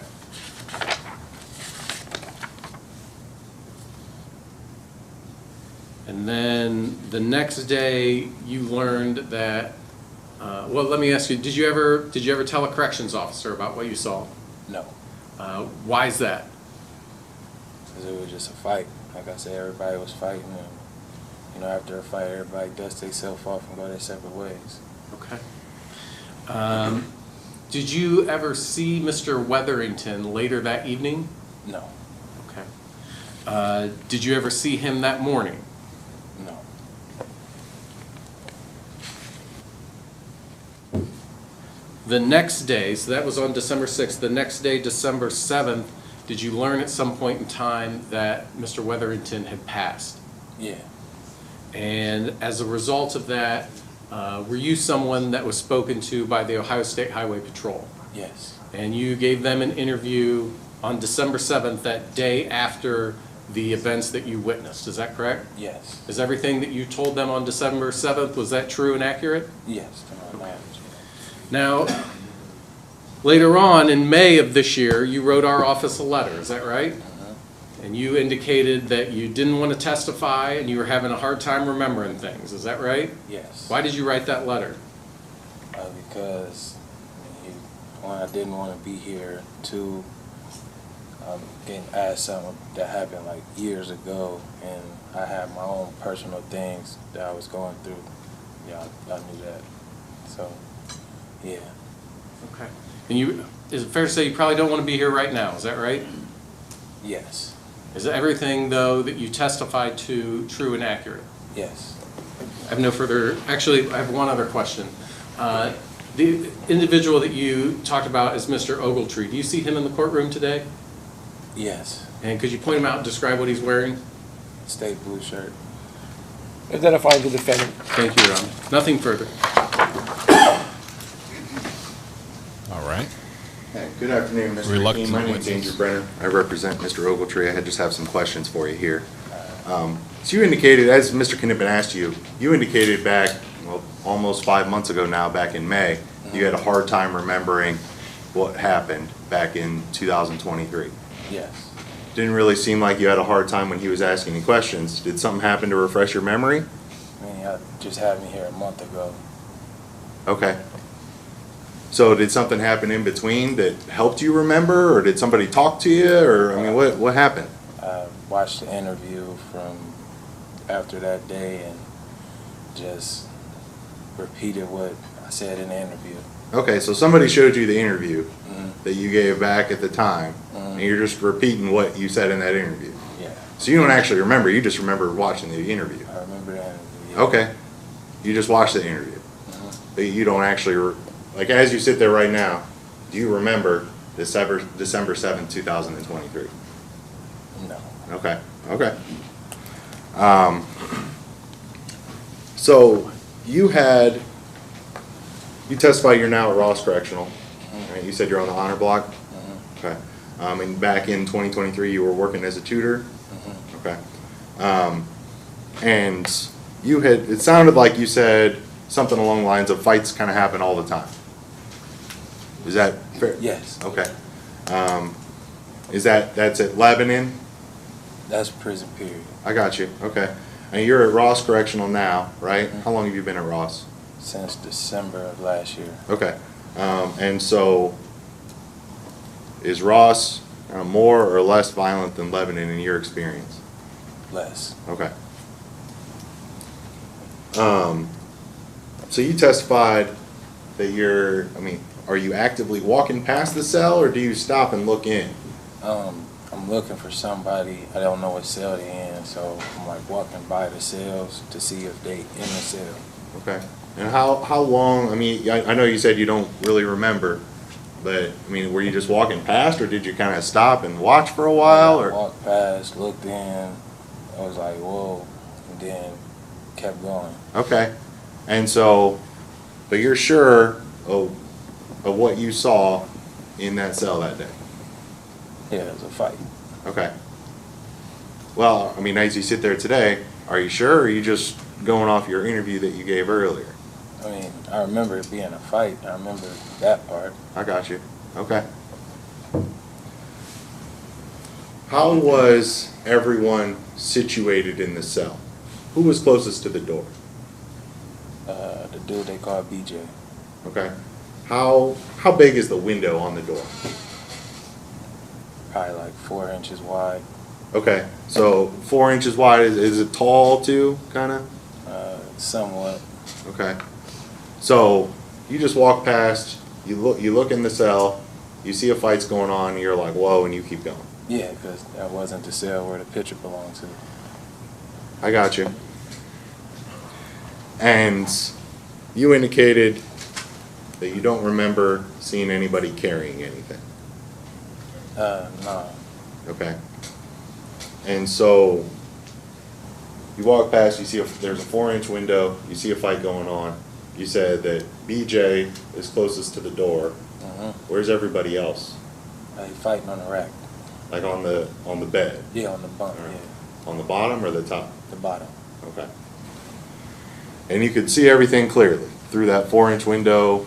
And then the next day, you learned that, well, let me ask you, did you ever tell a corrections officer about what you saw? No. Why is that? Because it was just a fight. Like I said, everybody was fighting, and you know, after a fight, everybody dusts themselves off and go their separate ways. Okay. Did you ever see Mr. Wetherington later that evening? No. Okay. Did you ever see him that morning? No. The next day, so that was on December 6th, the next day, December 7th, did you learn at some point in time that Mr. Wetherington had passed? Yeah. And as a result of that, were you someone that was spoken to by the Ohio State Highway Patrol? Yes. And you gave them an interview on December 7th, that day after the events that you witnessed, is that correct? Yes. Is everything that you told them on December 7th, was that true and accurate? Yes, to my knowledge. Now, later on in May of this year, you wrote our office a letter, is that right? And you indicated that you didn't want to testify and you were having a hard time remembering things, is that right? Yes. Why did you write that letter? Because, one, I didn't want to be here. Two, I'm getting asked something that happened like years ago, and I had my own personal things that I was going through. Y'all knew that. So, yeah. Okay. And is it fair to say you probably don't want to be here right now, is that right? Yes. Is everything, though, that you testified to true and accurate? Yes. I have no further, actually, I have one other question. The individual that you talked about is Mr. Ogletree. Do you see him in the courtroom today? Yes. And could you point him out and describe what he's wearing? State blue shirt. Identify the defendant. Thank you, Your Honor. Nothing further. All right. Hey, good afternoon, Mr. Reluctant McKean. My name is witness. Andrew Brenner. I represent Mr. Ogletree. I just have some questions for you here. So you indicated, as Mr. Knippen asked you, you indicated back, well, almost 5 months ago now, back in May, you had a hard time remembering what happened back in 2023. Yes. Didn't really seem like you had a hard time when he was asking you questions. Did something happen to refresh your memory? I mean, y'all just had me here a month ago. Okay. So did something happen in between that helped you remember, or did somebody talk to you, or I mean, what happened? I watched the interview from after that day and just repeated what I said in the interview. Okay, so somebody showed you the interview that you gave back at the time, and you're just repeating what you said in that interview. Yeah. So you don't actually remember, you just remember watching the interview. I remember that interview. Yeah. Okay. You just watched the interview. But you don't actually, like as you sit there right now, do you remember December 7th, 2023? No. Okay, okay. So you testified you're now at Ross Correctional, right? You said you're on the honor block? Okay. And back in 2023, you were working as a tutor? Okay. And it sounded like you said something along the lines of fights kind of happen all the time. Is that fair? Yes. Okay. That's at Lebanon? That's prison period. I got you. Okay. And you're at Ross Correctional now, right? How long have you been at Ross? Since December of last year. Okay. And so is Ross more or less violent than Lebanon in your experience? Less. Okay. So you testified that are you actively walking past the cell, or do you stop and look in? I'm looking for somebody. I don't know what cell they're in, so I'm like walking by the cells to see if they in the cell. Okay. And how long, I know you said you don't really remember, but were you just walking past, or did you kind of stop and watch for a while? I walked past, looked in, I was like, whoa, and then kept going. Okay. And so But you're sure of what you saw in that cell that day? Yeah, it was a fight. Okay. Well, I mean, as you sit there today, are you sure, or are you just going off your interview that you gave earlier? I mean, I remember it being a fight. I remember that part. I got you. Okay. How was everyone situated in the cell? Who was closest to the door? The dude they called BJ. Okay. How big is the window on the door? Probably like 4 inches wide. Okay. So 4 inches wide. Is it tall too, kind of? Somewhat. Okay. So you just walk past. You look in the cell. You see a fight's going on. And you're like, whoa, and you keep going. Yeah, because that wasn't the cell where the picture belonged to. I got you. And you indicated that you don't remember seeing anybody carrying anything. No. Okay. And so you walk past, you see there's a 4-inch window, you see a fight going on. You said that BJ is closest to the door. Where's everybody else? Fighting on the rack. Like on the bed? Yeah, on the bunk, yeah. On the bottom or the top? The bottom. Okay. And you could see everything clearly through that 4-inch window?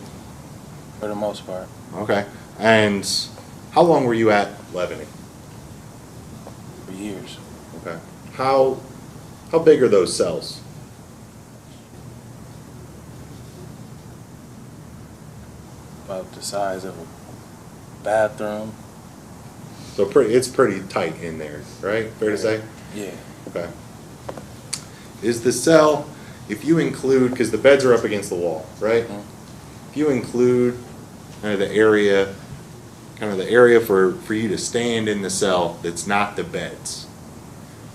For the most part. Okay. And how long were you at Lebanon? For years. Okay. How big are those cells? About the size of a bathroom. So it's pretty tight in there, right? Fair to say? Yeah. Okay. Is the cell, if you include, because the beds are up against the wall, right? If you include kind of the area for you to stand in the cell that's not the beds,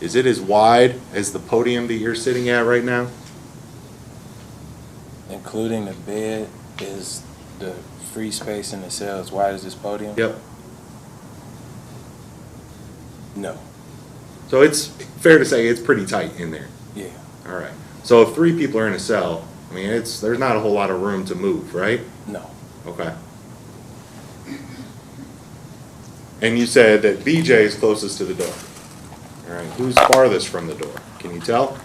is it as wide as the podium that you're sitting at right now? Including the bed, is the free space in the cell as wide as this podium? Yep. No. So it's fair to say it's pretty tight in there. Yeah. All right. So if 3 people are in a cell, I mean, there's not a whole lot of room to move, right? No. Okay. And you said that BJ is closest to the door. All right. Who's farthest from the door? Can you tell?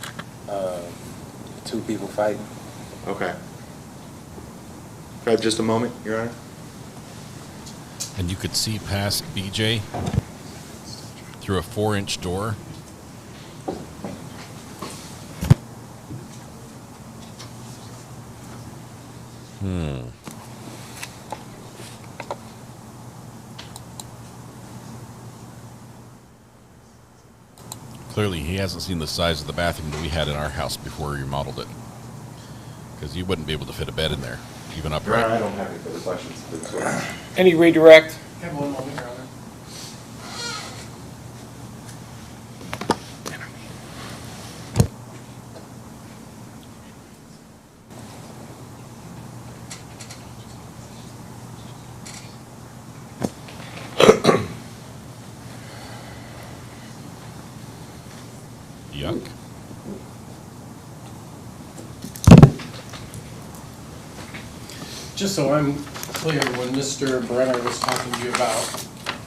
2 people fighting. Okay. Okay, just a moment, Your Honor. And you could see past BJ through a 4-inch door. Clearly, he hasn't seen the size of the bathroom that we had in our house before we remodeled it. Because you wouldn't be able to fit a bed in there, even upright. I don't have any further questions. Any redirect? Have one moment, Your Honor. Yuck. Just so I'm clear, when Mr. Brenner was talking to you about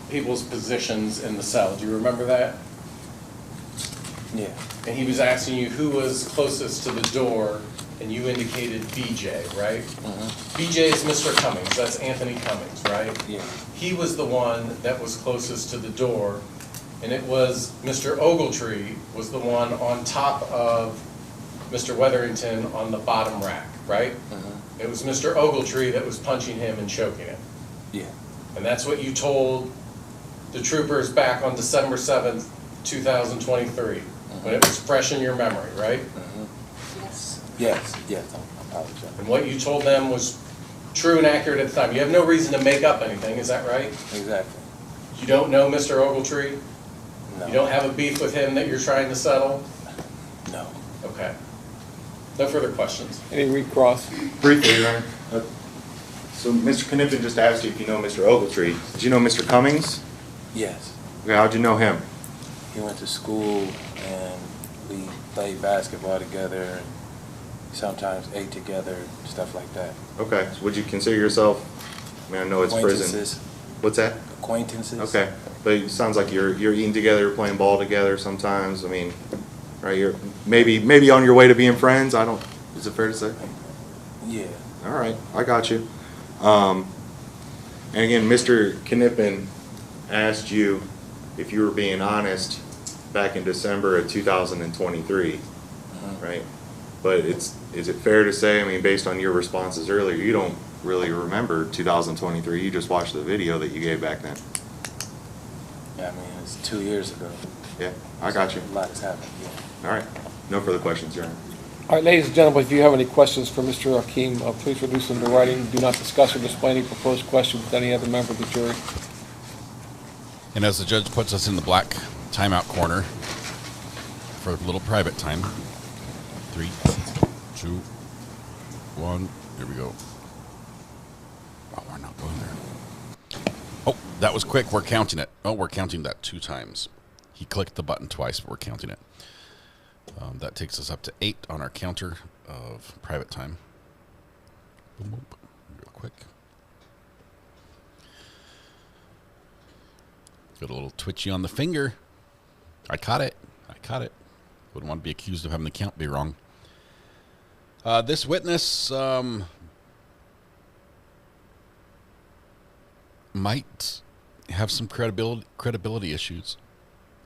people's positions in the cell, do you remember that? Yeah. And he was asking you who was closest to the door, and you indicated BJ, right? BJ is Mr. Cummings, that's Anthony Cummings, right? Yeah. He was the one that was closest to the door, and it was Mr. Ogletree was the one on top of Mr. Wetherington on the bottom rack, right? It was Mr. Ogletree that was punching him and choking him. Yeah. And that's what you told the troopers back on December 7th, 2023, when it was fresh in your memory, right? Yes, yes, I apologize. And what you told them was true and accurate at the time. You have no reason to make up anything, is that right? Exactly. You don't know Mr. Ogletree? No. You don't have a beef with him that you're trying to settle? No. Okay. No further questions. Any recross? Briefly, Your Honor. So Mr. Knippen just asked you if you know Mr. Ogletree. Did you know Mr. Cummings? Yes. Okay, how'd you know him? He went to school and we played basketball together. And sometimes ate together, stuff like that. Okay, so would you consider yourself, I mean, I know it's prison. Acquaintances. What's that? Acquaintances. Okay, but it sounds like you're eating together, playing ball together sometimes. I mean, right? You're maybe on your way to being friends. I don't. Is it fair to say? Yeah. All right, I got you. And again, Mr. Knippen asked you if you were being honest back in December of 2023, right? But is it fair to say, I mean, based on your responses earlier, you don't really remember 2023. You just watched the video that you gave back then. Yeah, I mean, it's 2 years ago. Yeah, I got you. A lot has happened, yeah. All right, no further questions, Your Honor. All right, ladies and gentlemen, if you have any questions for Mr. Hakeem, please reduce them to writing. Do not discuss or display any proposed question with any other member of the jury. And as the judge puts us in the black timeout corner for a little private time, 3, 2, 1, here we go. Oh, we're not going there. Oh, that was quick. We're counting it. Oh, we're counting that 2 times. He clicked the button twice, but we're counting it. That takes us up to 8 on our counter of private time. Boom, boom, real quick. Got a little twitchy on the finger. I caught it. Wouldn't want to be accused of having the count be wrong. This witness might have some credibility issues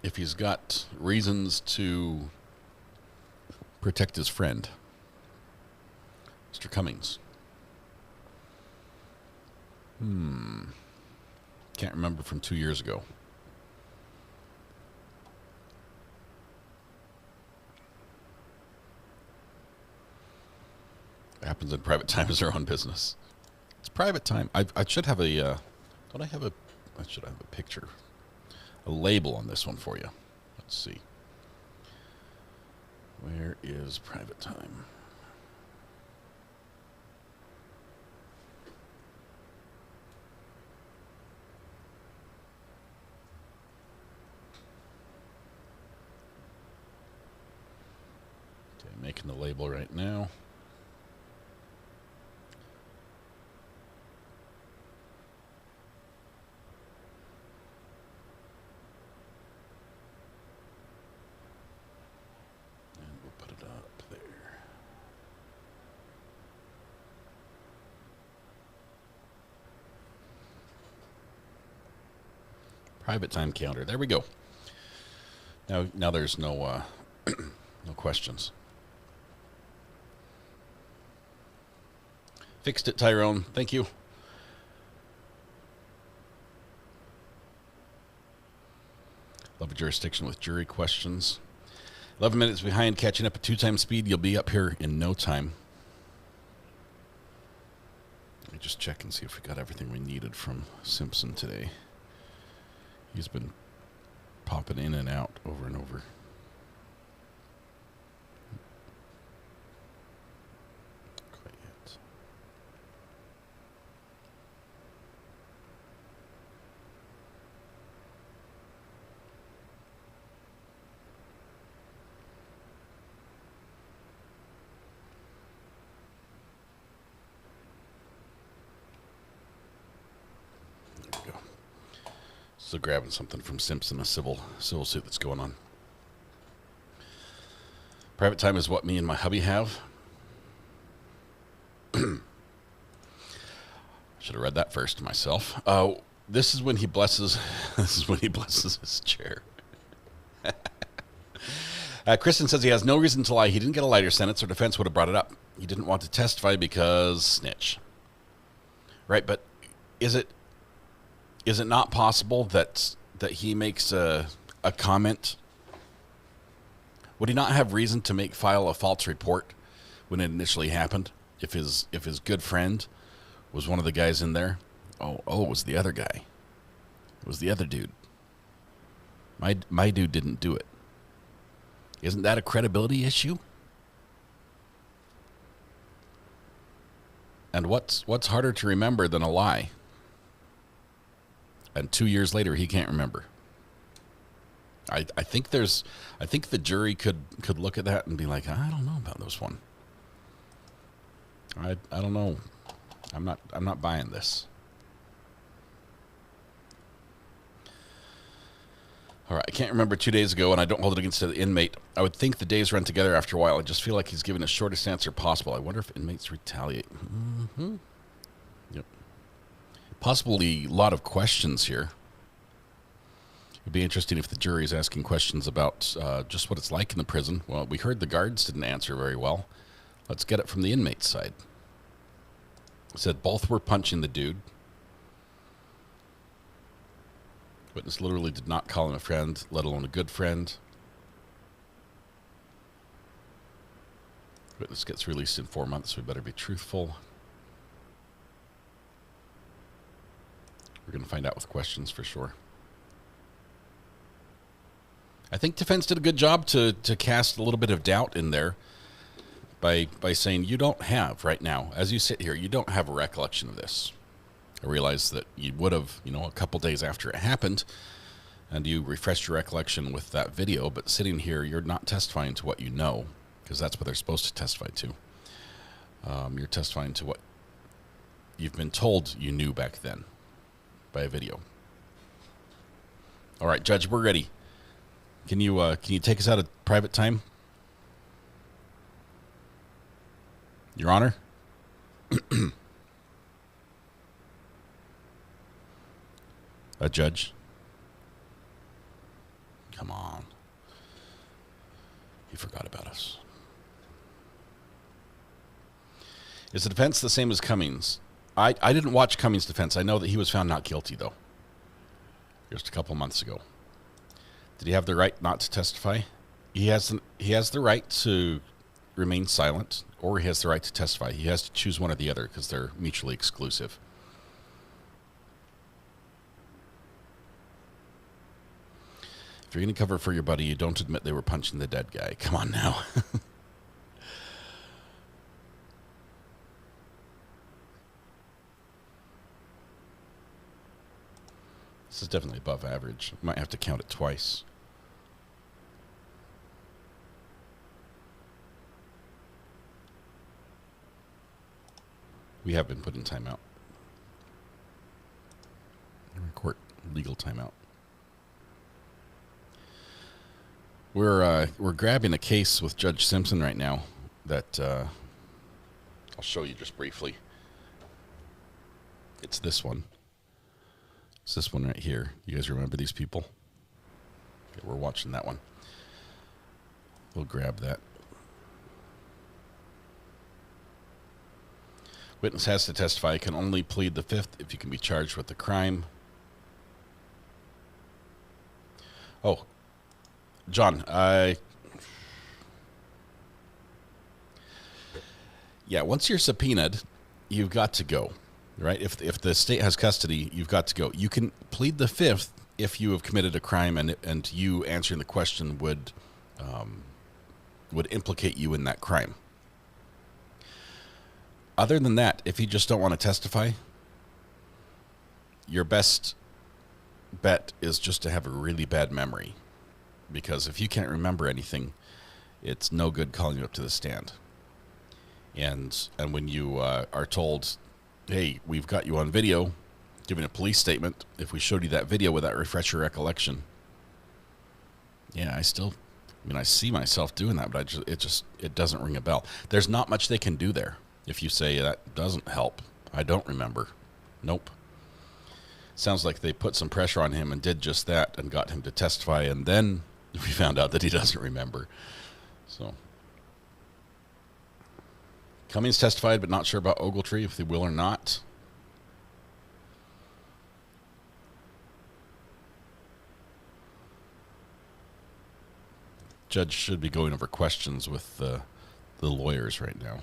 if he's got reasons to protect his friend, Mr. Cummings. Can't remember from 2 years ago. What happens in private time is their own business. It's private time. I should have a, don't I have a, I should have a picture, a label on this one for you. Let's see. Where is private time? Okay, making the label right now. Private time counter. There we go. Now there's no no questions. Fixed it, Tyrone. Thank you. Love a jurisdiction with jury questions. 11 minutes behind, catching up at 2 times speed. You'll be up here in no time. Let me just check and see if we got everything we needed from Simpson today. He's been popping in and out over and over. Quite yet. There we go. Still grabbing something from Simpson, a civil suit that's going on. Private time is what me and my hubby have. Should have read that first myself. This is when he blesses. This is when he blesses his chair. Kristen says he has no reason to lie. He didn't get a lighter sentence, or defense would have brought it up. He didn't want to testify because snitch. Right, but is it not possible that he makes a comment? Would he not have reason to file a false report when it initially happened? If his good friend was one of the guys in there? Oh, it was the other guy. It was the other dude. My dude didn't do it. Isn't that a credibility issue? And what's harder to remember than a lie? And 2 years later, he can't remember. I think the jury could look at that and be like, I don't know about this one. I don't know. I'm not buying this. All right, I can't remember 2 days ago, and I don't hold it against the inmate. I would think the days run together after a while. I just feel like he's giving the shortest answer possible. I wonder if inmates retaliate. Mm-hmm. Yep. Possibly a lot of questions here. It'd be interesting if the jury is asking questions about just what it's like in the prison. Well, we heard the guards didn't answer very well. Let's get it from the inmate's side. It said both were punching the dude. Witness literally did not call him a friend, let alone a good friend. Witness gets released in 4 months. We better be truthful. We're going to find out with questions for sure. I think defense did a good job to cast a little bit of doubt in there by saying you don't have right now, as you sit here, you don't have a recollection of this. I realize that you would have, a couple days after it happened, and you refreshed your recollection with that video, but sitting here, you're not testifying to what you know, because that's what they're supposed to testify to. You're testifying to what you've been told you knew back then by a video. All right, Judge, we're ready. Can you take us out of private time? Your Honor? A judge? Come on. He forgot about us. Is the defense the same as Cummings? I didn't watch Cummings' defense. I know that he was found not guilty, though. Just a couple months ago. Did he have the right not to testify? He has the right to remain silent, or he has the right to testify. He has to choose one or the other because they're mutually exclusive. If you're going to cover for your buddy, you don't admit they were punching the dead guy. Come on now. This is definitely above average. Might have to count it twice. We have been put in timeout. Court legal timeout. We're grabbing a case with Judge Simpson right now that I'll show you just briefly. It's this one. It's this one right here. You guys remember these people? Okay, we're watching that one. We'll grab that. Witness has to testify. Can only plead the fifth if you can be charged with the crime. Oh, John, yeah, once you're subpoenaed, you've got to go, right? If the state has custody, you've got to go. You can plead the fifth if you have committed a crime and you answering the question would implicate you in that crime. Other than that, if you just don't want to testify, your best bet is just to have a really bad memory. Because if you can't remember anything, it's no good calling you up to the stand. And when you are told, hey, we've got you on video giving a police statement, if we showed you that video without refresher recollection, yeah, I see myself doing that, but it doesn't ring a bell. There's not much they can do there. If you say that doesn't help, I don't remember. Nope. Sounds like they put some pressure on him and did just that and got him to testify, and then we found out that he doesn't remember. So Cummings testified, but not sure about Ogletree, if they will or not. Judge should be going over questions with the lawyers right now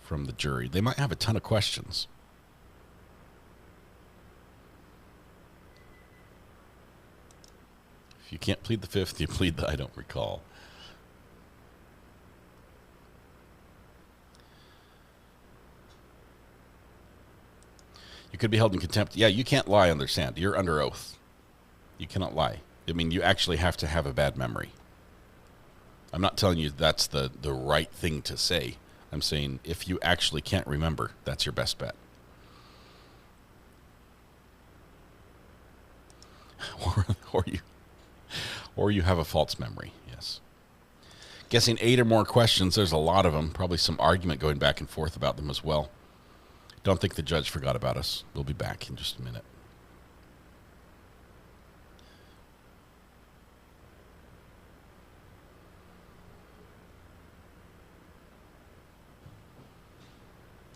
from the jury. They might have a ton of questions. If you can't plead the fifth, you plead the I don't recall. You could be held in contempt. Yeah, you can't lie on their stand. You're under oath. You cannot lie. I mean, you actually have to have a bad memory. I'm not telling you that's the right thing to say. I'm saying if you actually can't remember, that's your best bet. Or you have a false memory, yes. Guessing 8 or more questions, there's a lot of them. Probably some argument going back and forth about them as well. Don't think the judge forgot about us. We'll be back in just a minute.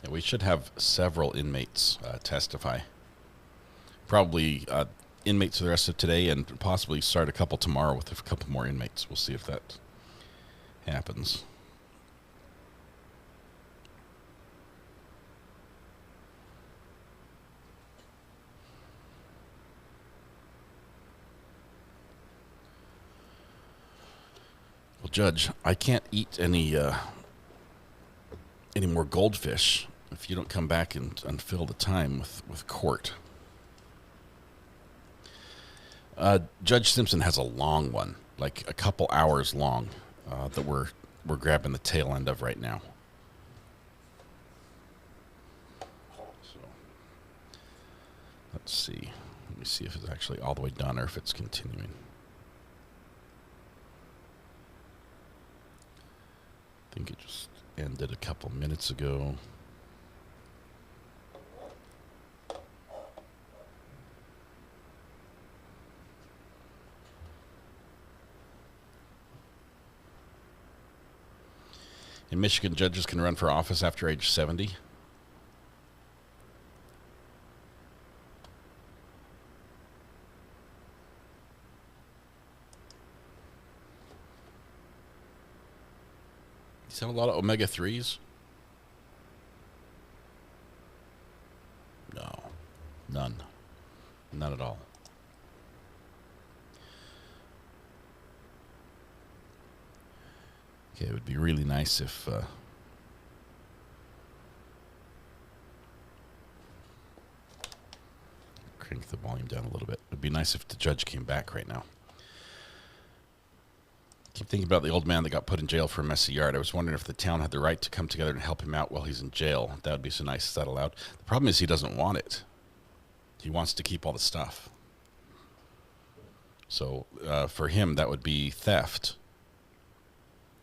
Yeah, we should have several inmates testify. Probably inmates for the rest of today, and possibly start a couple tomorrow with a couple more inmates. We'll see if that happens. Well, Judge, I can't eat any more goldfish if you don't come back and fill the time with court. Judge Simpson has a long one, like a couple hours long, that we're grabbing the tail end of right now. So let's see. Let me see if it's actually all the way done or if it's continuing. I think it just ended a couple minutes ago. In Michigan, judges can run for office after age 70. You have a lot of omega-3s? No. None. None at all. Okay, it would be really nice if crank the volume down a little bit. It would be nice if the judge came back right now. Keep thinking about the old man that got put in jail for a messy yard. I was wondering if the town had the right to come together and help him out while he's in jail. That would be so nice. Is that allowed? The problem is he doesn't want it. He wants to keep all the stuff. So for him, that would be theft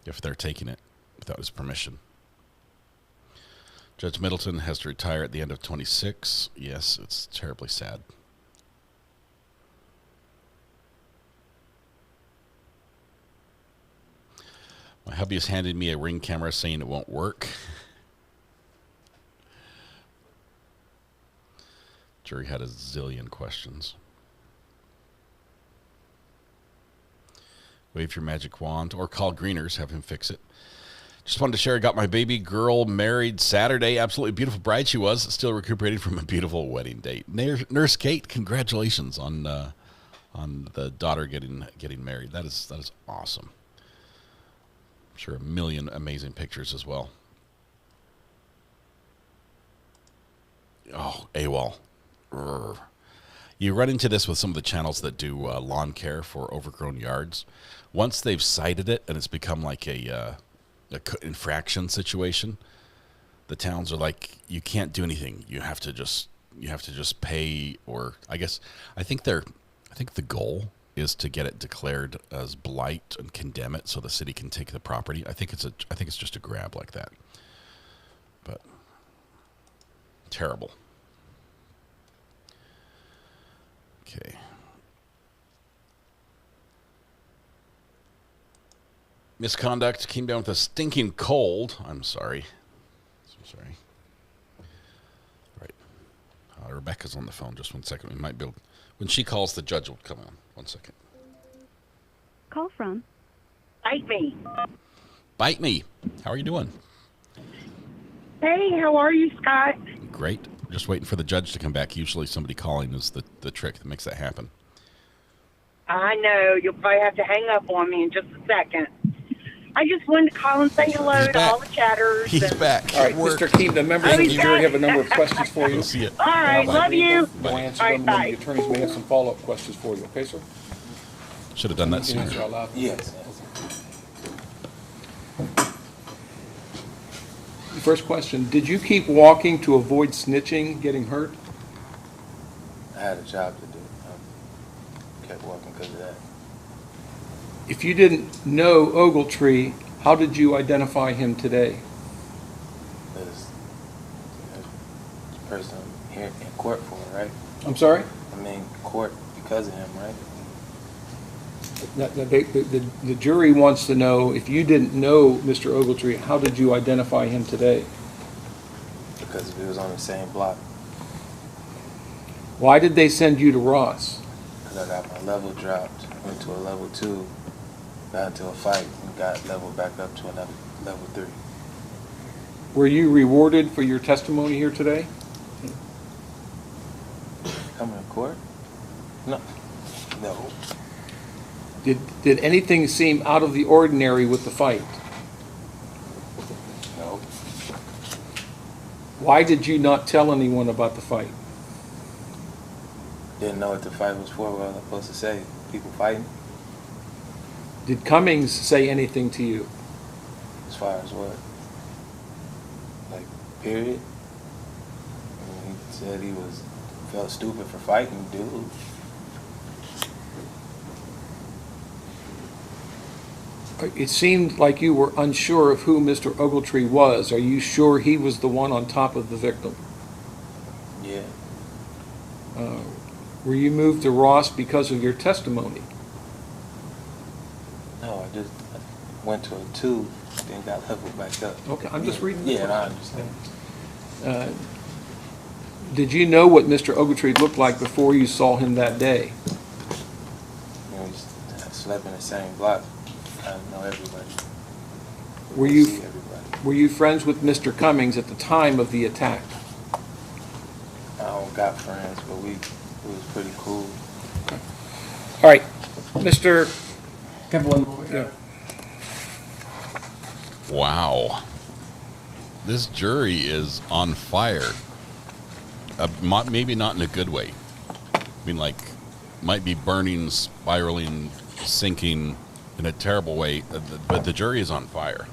if they're taking it without his permission. Judge Middleton has to retire at the end of 26. Yes, it's terribly sad. My hubby has handed me a Ring camera saying it won't work. Jury had a zillion questions. Wave your magic wand or call Greeners, have him fix it. Just wanted to share, I got my baby girl married Saturday. Absolutely beautiful bride she was. Still recuperating from a beautiful wedding date. Nurse Kate, congratulations on the daughter getting married. That is awesome. I'm sure a million amazing pictures as well. Oh, AWOL. Urgh. You run into this with some of the channels that do lawn care for overgrown yards. Once they've cited it and it's become like a infraction situation, the towns are like, you can't do anything. You have to just pay, or I think the goal is to get it declared as blight and condemn it so the city can take the property. I think it's just a grab like that. But terrible. Okay. Misconduct came down with a stinking cold. I'm sorry. So sorry. All right. Rebecca's on the phone. Just one second. We might be able... When she calls, the judge will come on. 1 second. Call from Bite Me. Bite Me. How are you doing? Hey, how are you, Scott? Great. Just waiting for the judge to come back. Usually somebody calling is the trick that makes that happen. I know. You'll probably have to hang up on me in just a second. I just wanted to call and say hello to all the chatters. He's back. All right, Mr. Keem, the members of the jury have a number of questions for you. We'll see it. All right, love you. We'll answer All them, right, and the attorneys may have some follow-up questions for you. Okay, sir? Should have done that You can answer sooner. out loud. Yes. First question, did you keep walking to avoid snitching, getting hurt? I had a job to do. I kept walking because of that. If you didn't know Ogletree, how did you identify him today? There's a person here in court for it, right? I'm sorry? I mean, court because of him, right? The jury wants to know, if you didn't know Mr. Ogletree, how did you identify him today? Because we was on the same block. Why did they send you to Ross? Because I got my level dropped, went to a level 2, got into a fight, and got leveled back up to another level 3. Were you rewarded for your testimony here today? Coming to court? No. No. Did anything seem out of the ordinary with the fight? No. Why did you not tell anyone about the fight? Didn't know what the fight was for. What was I supposed to say? People fighting? Did Cummings say anything to you? As far as what? Like, period? I mean, he said he felt stupid for fighting, dude. It seemed like you were unsure of who Mr. Ogletree was. Are you sure he was the one on top of the victim? Yeah. Were you moved to Ross because of your testimony? No, I went to a 2, then got leveled back up. Okay, I'm just reading. Yeah, I understand. Did you know what Mr. Ogletree looked like before you saw him that day? You know, I slept in the same block. I know everybody. Were you friends with Mr. Cummings at the time of the attack? I don't got friends, but we was pretty cool. All right, Mr. Yeah. Wow. This jury is on fire. Maybe not in a good way. I mean, like, might be burning, spiraling, sinking in a terrible way, but the jury is on fire.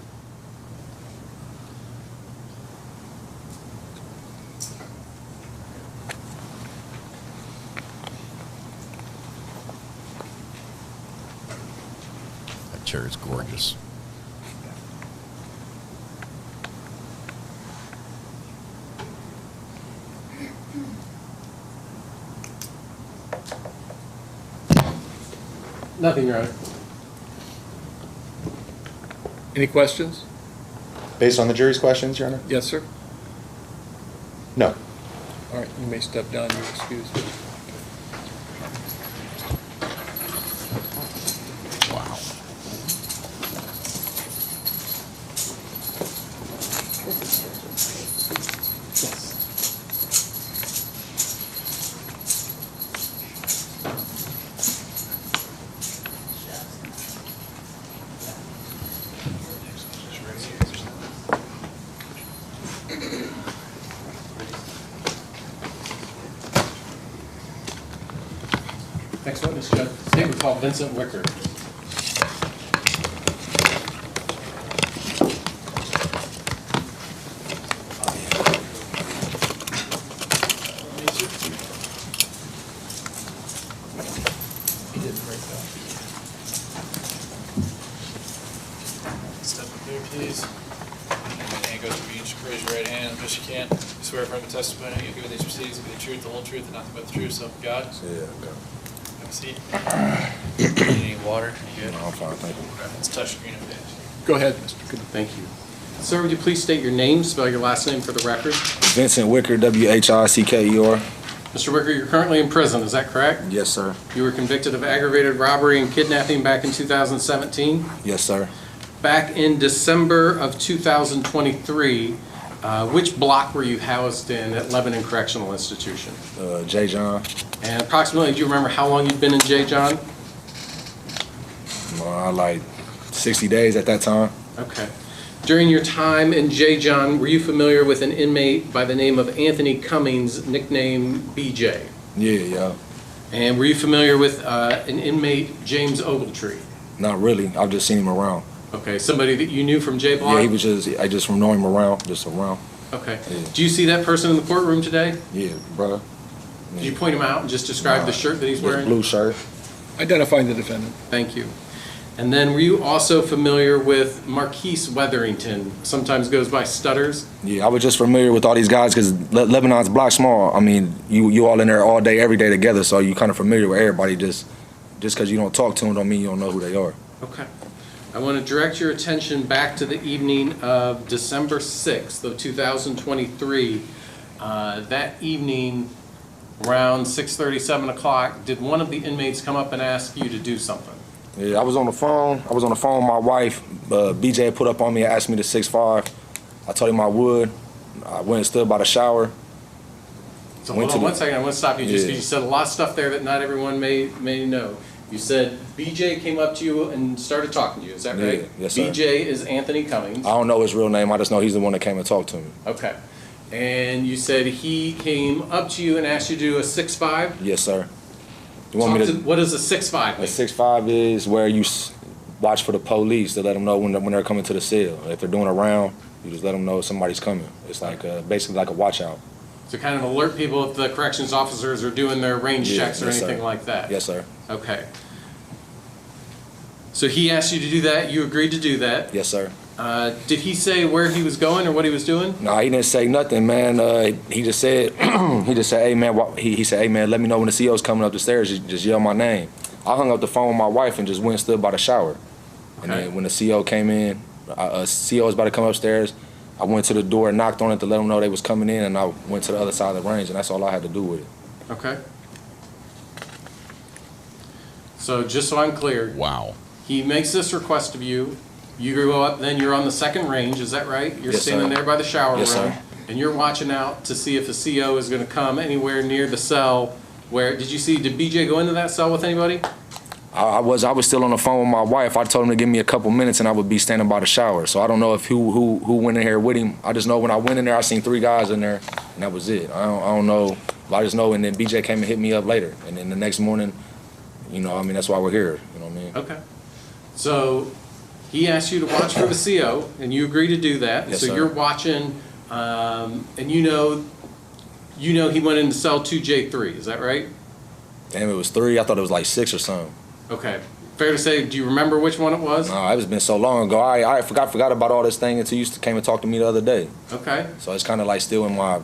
That chair is gorgeous. Nothing, Your Honor. Any questions? Based on the jury's questions, Your Honor? Yes, sir. No. All right, you may step down. You're excused. Wow. Next witness, Judge. Today we call Vincent Wicker. Step up there, please. Hand goes to each. Raise your right hand as best you can. You swear affirm the testimony you give in these proceedings to be the truth, the whole truth, and nothing but the truth, so help you God. Yeah, Have a seat. You need water? You good? no, I'm fine, thank you. Let's touch screen a bit. Go ahead, Mr. Good. Thank you. Sir, would you please state your name, spell your last name for the record? Vincent Wicker, W-H-I-C-K-E-R. Mr. Wicker, you're currently in prison, is that correct? Yes, sir. You were convicted of aggravated robbery and kidnapping back in 2017. Yes, sir. Back in December of 2023, which block were you housed in at Lebanon Correctional Institution? J. John. And approximately, do you remember how long you'd been in J. John? Like 60 days at that time. Okay. During your time in J. John, were you familiar with an inmate by the name of Anthony Cummings, nicknamed BJ? Yeah. And were you familiar with an inmate, James Ogletree? Not really. I've just seen him around. Okay, somebody that you knew from J Block? Yeah, he was I just from knowing him around, just around. Okay. Yeah. Do you see that person in the courtroom today? Yeah, brother. Did you point him out and just describe the shirt that he's wearing? Blue shirt. Identifying the defendant. Thank you. And then were you also familiar with Marquise Weatherington, sometimes goes by Stutters? Yeah, I was just familiar with all these guys because Lebanon's block small. I mean, you all in there all day, every day together, so you kind of familiar with everybody. Just because you don't talk to them don't mean you don't know who they are. Okay. I want to direct your attention back to the evening of December 6th of 2023. That evening, around 6:30, 7 o'clock, did one of the inmates come up and ask you to do something? Yeah, I was on the phone. with my wife. BJ put up on me and asked me to 6'5". I told him I would. I went and stood by the shower. So hold on 1 second. I want to stop you just because you said a lot of stuff there that not everyone may know. You said BJ came up to you and started talking to you. Is that right? Yeah, yes, sir. BJ is Anthony Cummings. I don't know his real name. I just know he's the one that came and talked to me. Okay. And you said he came up to you and asked you to do a 6'5"? Yes, sir. You want me to? What is a 6'5" mean? A 6'5" is where you watch for the police to let them know when they're coming to the cell. If they're doing a round, you just let them know somebody's coming. It's like basically like a watch out. To kind of alert people if the corrections officers are doing their range checks or anything like that? Yes, sir. Okay. So he asked you to do that. You agreed to do that. Yes, sir. Did he say where he was going or what he was doing? No, he didn't say nothing, man. He just said, hey, man, he said, hey, man, let me know when the CO's coming up the stairs. Just yell my name. I hung up the phone with my wife and just went and stood by the shower. Okay. And then when the CO came in, a CO was about to come upstairs. I went to the door and knocked on it to let them know they was coming in, and I went to the other side of the range, and that's all I had to do with it. Okay. So just so I'm clear. Wow. He makes this request of you. You go up, then you're on the second range, is that right? You're standing there by the shower room, sir. And you're watching out to see if the CO is going to come anywhere near the cell. Did BJ go into that cell with anybody? I was still on the phone with my wife. I told him to give me a couple minutes and I would be standing by the shower. So I don't know if who went in here with him. I just know when I went in there, I seen 3 guys in there, and that was it. I don't know. I just know, and then BJ came and hit me up later. And then the next morning, that's why we're here. You know what I mean? Okay. So he asked you to watch for the CO, and you agree to do that. Yes, so sir. you're watching, and you know he went into cell 2J3. Is that right? Damn, it was 3. I thought it was like 6 or something. Okay. Fair to say, do you remember which one it was? No, it's been so long ago. I forgot about all this thing until you came and talked to me the other day. Okay. So it's kind of like still in my,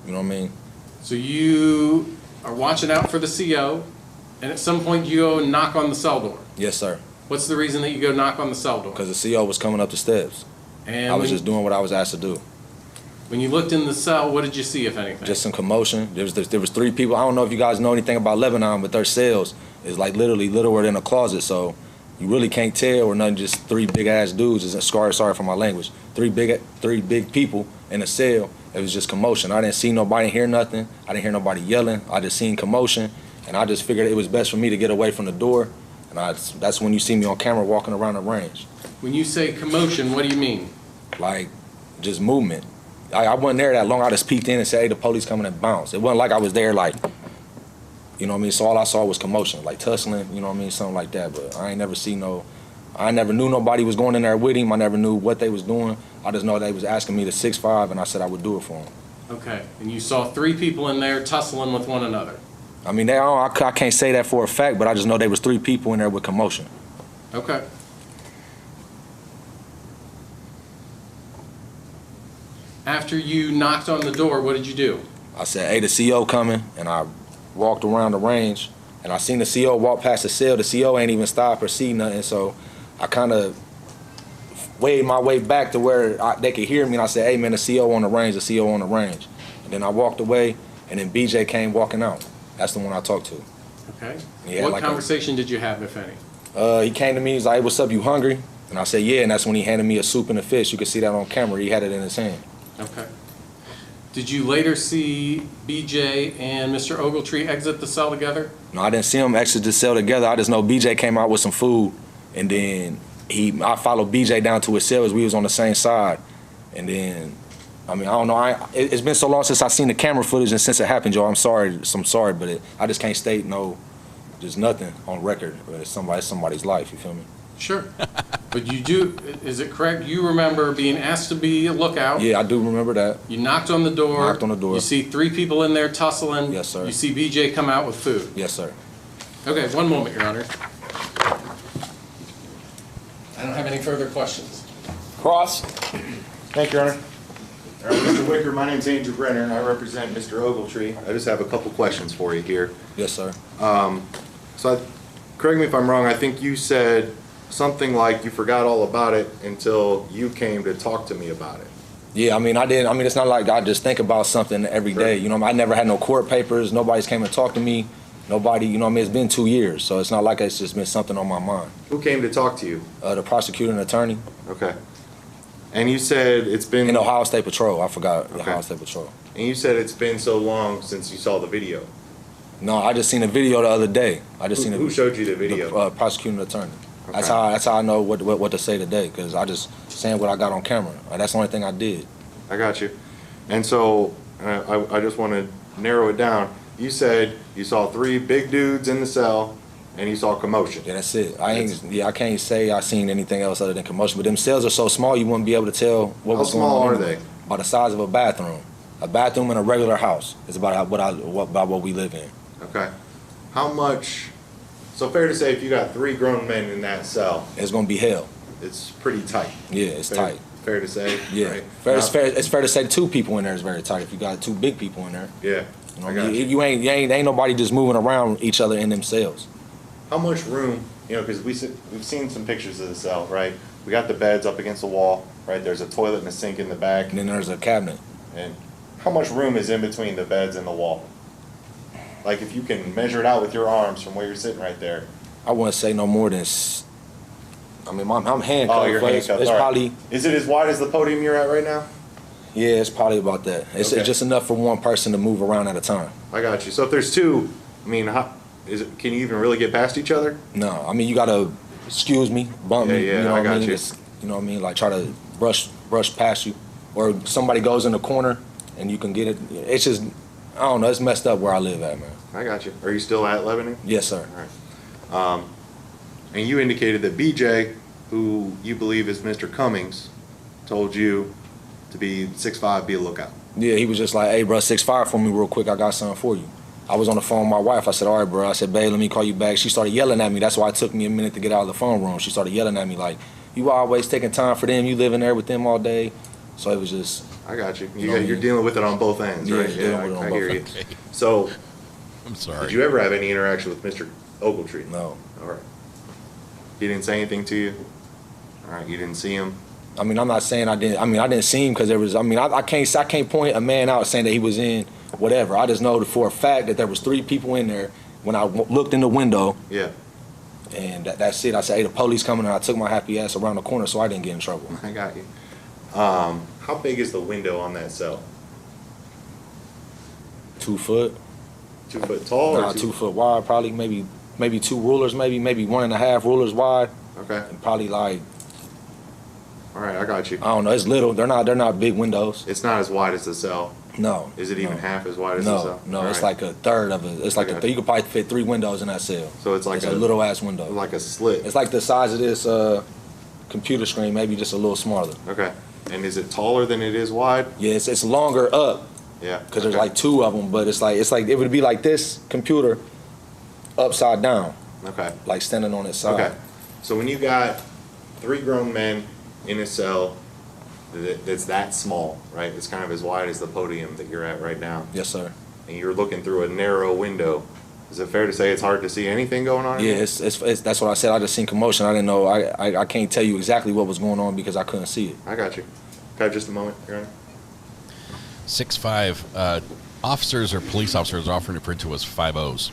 you know what I mean? So you are watching out for the CO, and at some point you go and knock on the cell door. Yes, sir. What's the reason that you go knock on the cell door? Because the CO was coming up the steps. And I was just doing what I was asked to do. When you looked in the cell, what did you see, if anything? Just some commotion. There was 3 people. I don't know if you guys know anything about Lebanon, but their cells is like literally littler than a closet. So you really can't tell or nothing. Just 3 big ass dudes. Sorry for my language. 3 big people in a cell. It was just commotion. I didn't see nobody, hear nothing. I didn't hear nobody yelling. I just seen commotion, and I just figured it was best for me to get away from the door. And that's when you see me on camera walking around the range. When you say commotion, what do you mean? Like just movement. I wasn't there that long. I just peeked in and said, hey, the police coming, and bounced. It wasn't like I was there like, you know what I mean? So all I saw was commotion, like tussling, you know what I mean? Something like that. But I never knew nobody was going in there with him. I never knew what they was doing. I just know they was asking me to 6'5", and I said I would do it for them. Okay. And you saw 3 people in there tussling with one another. I mean, I can't say that for a fact, but I just know there was 3 people in there with commotion. Okay. After you knocked on the door, what did you do? I said, hey, the CO coming, and I walked around the range, and I seen the CO walk past the cell. The CO ain't even stop or see nothing, so I kind of waved my way back to where they could hear me, and I said, hey, man, the CO on the range, the CO on the range. And then I walked away, and then BJ came walking out. That's the one I talked to. Okay. What conversation did you have, if any? He came to me, he's like, hey, what's up, you hungry? And I said, yeah, and that's when he handed me a soup and a fish. You can see that on camera. He had it in his hand. Okay. Did you later see BJ and Mr. Ogletree exit the cell together? No, I didn't see them exit the cell together. I just know BJ came out with some food, and then I followed BJ down to his cell as we was on the same side. And then, I mean, I don't know. It's been so long since I seen the camera footage, and since it happened, Joe, I'm sorry, but I just can't state just nothing on record. But it's somebody's life. You feel me? Sure. But you do, is it correct, you remember being asked to be a lookout? Yeah, I do remember that. You knocked on the door. Knocked on the door. You see 3 people in there tussling. Yes, sir. You see BJ come out with food. Yes, sir. Okay, one moment, Your Honor. I don't have any further questions. Cross. Thank you, Your Honor. All right, Mr. Wicker, my name's Andrew Brenner, and I represent Mr. Ogletree. I just have a couple questions for you here. Yes, sir. Correct me if I'm wrong, I think you said something like you forgot all about it until you came to talk to me about it. Yeah, I mean, it's not like I just think about something every day. You know, I never had no court papers. Nobody's came and talked to me. Nobody, you know what I mean? It's been 2 years, so it's not like it's just been something on my mind. Who came to talk to you? The prosecuting attorney. Okay. And you said it's been... In Ohio State Patrol. I forgot. Okay. Ohio State Patrol. And you said it's been so long since you saw the video. No, I just seen a video the other day. Who showed you the video? The prosecuting attorney. Okay. That's how I know what to say today, because I just saying what I got on camera. That's the only thing I did. I got you. And so I just want to narrow it down. You said you saw 3 big dudes in the cell and you saw commotion. Yeah, that's it. I can't say I seen anything else other than commotion. But them cells are so small you wouldn't be able to tell what was going on. How small are they? About the size of a bathroom. A bathroom in a regular house is about what we live in. Okay. How much? So fair to say, if you got 3 grown men in that cell, it's gonna be hell. It's pretty tight. Yeah, it's tight. Fair to say. Yeah. Right? It's fair to say 2 people in there is very tight. If you got 2 big people in there. Yeah. You know, ain't nobody just moving around each other in them cells. How much room? You know, because we've seen some pictures of the cell, right? We got the beds up against the wall, right? There's a toilet and a sink in the back. And then there's a cabinet. And how much room is in between the beds and the wall? Like if you can measure it out with your arms from where you're sitting right there. I wouldn't say no more than. I'm handcuffed. Oh, you're handcuffed. It's probably. Is it as wide as the podium you're at right now? Yeah, it's probably about that. It's just enough for one person to move around at a time. I got you. So if there's 2, I mean, can you even really get past each other? No, I mean you gotta excuse me, bump me. Yeah, you know I what I got mean? you. You know what I mean? Like try to brush past you, or somebody goes in the corner and you can get it. It's just I don't know. It's messed up where I live at, man. I got you. Are you still at Lebanon? Yes, sir. All right. And you indicated that BJ, who you believe is Mr. Cummings, told you to be 6'5", be a lookout. Yeah, he was just like, hey, bro, 6'5" for me real quick. I got something for you. I was on the phone with my wife. I said, all right, bro. I said, babe, let me call you back. She started yelling at me. That's why it took me a minute to get out of the phone room. She started yelling at me like, you always taking time for them. You living there with them all day. So it was just. I got you. You're dealing with it on both ends, right? Yeah, I hear you. So, I'm sorry. Did you ever have any interaction with Mr. Ogletree? No. All right. He didn't say anything to you? All right, you didn't see him? I mean, I'm not saying I didn't. I mean, I didn't see him because there was. I mean, I can't point a man out saying that he was in whatever. I just know for a fact that there was 3 people in there when I looked in the window. Yeah. And that's it. I said, hey, the police coming, and I took my happy ass around the corner so I didn't get in trouble. I got you. How big is the window on that cell? 2 foot. 2 foot tall? Nah, 2 foot wide. Probably maybe 2 rulers. Maybe 1.5 rulers wide. Okay. And probably like. All right, I got you. I don't know. It's little. They're not big windows. It's not as wide as the cell. No. Is it even half as wide as the cell? No, it's like a third of it. It's like you could probably fit 3 windows in that cell. So it's like a little ass window. Like a slit. It's like the size of this computer screen, maybe just a little smaller. Okay. And is it taller than it is wide? Yeah, it's longer up. Yeah. Because there's like 2 of them, but it's like it would be like this computer upside down. Okay. Like standing on its side. Okay. So when you got 3 grown men in a cell that's that small, right? It's kind of as wide as the podium that you're at right now. Yes, sir. And you're looking through a narrow window. Is it fair to say it's hard to see anything going on? Yeah, it's that's what I said. I just seen commotion. I didn't know. I can't tell you exactly what was going on because I couldn't see it. I got you. Can I have just a moment, Your Honor? 6'5", officers or police officers are often referred to as 5'0s.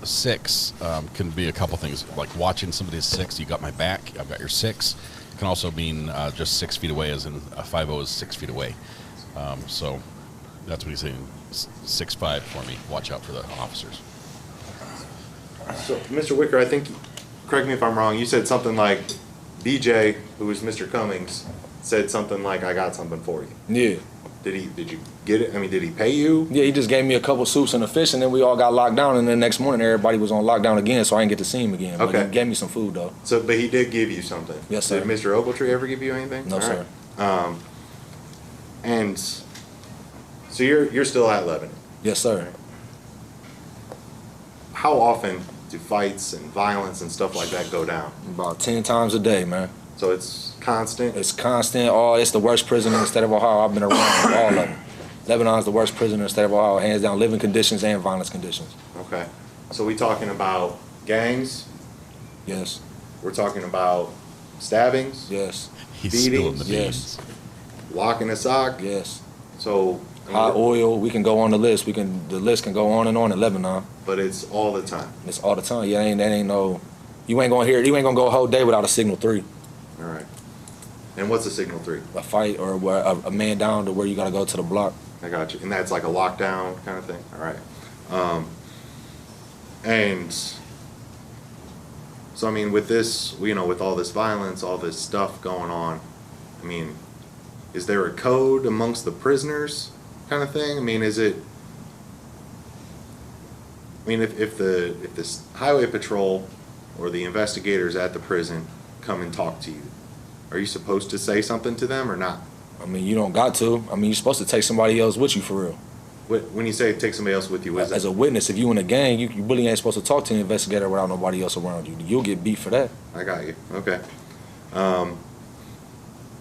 6 can be a couple things, like watching somebody at 6, you got my back, I've got your 6. It can also mean just 6 feet away, as in a 5'0 is 6 feet away. So that's what he's saying, 6'5" for me. Watch out for the officers. So, Mr. Wicker, I think, correct me if I'm wrong, you said something like BJ, who was Mr. Cummings, said something like, I got something for you. Yeah. Did you get it? I mean, did he pay you? Yeah, he just gave me a couple soups and a fish, and then we all got locked down. And then the next morning, everybody was on lockdown again, so I didn't get to see him again. But Okay. he gave me some food though. So, but he did give you something. Yes, sir. Did Mr. Ogletree ever give you anything? No, All sir. right. And so you're still at Lebanon. Yes, sir. How often do fights and violence and stuff like that go down? About 10 times a day, man. So it's constant? It's constant. It's the worst prison in the state of Ohio. I've been around all of them. Lebanon's the worst prison in the state of Ohio, hands down, living conditions and violence conditions. Okay. So we talking about gangs? Yes. We're talking about stabbings? Yes. He's spilling the Yes. Locking a sock? Yes. So Hot oil, we can go on the list. The list can go on in Lebanon. But it's all the time. It's all the time. Yeah, that ain't no. You ain't gonna go a whole day without a signal 3. All right. And what's a signal 3? A fight or a man down to where you gotta go to the block. I got you. And that's like a lockdown kind of thing. All right. And so I mean, with this, with all this violence, all this stuff going on, I mean, is there a code amongst the prisoners, kind of thing? I mean, is it? I mean, if this highway patrol or the investigators at the prison come and talk to you, are you supposed to say something to them or not? I mean, you don't got to. I mean, you're supposed to take somebody else with you for real. When you say take somebody else with you, what is as that? a witness, if you in a gang, you really ain't supposed to talk to the investigator without nobody else around you. You'll get beat for that. I got you. Okay.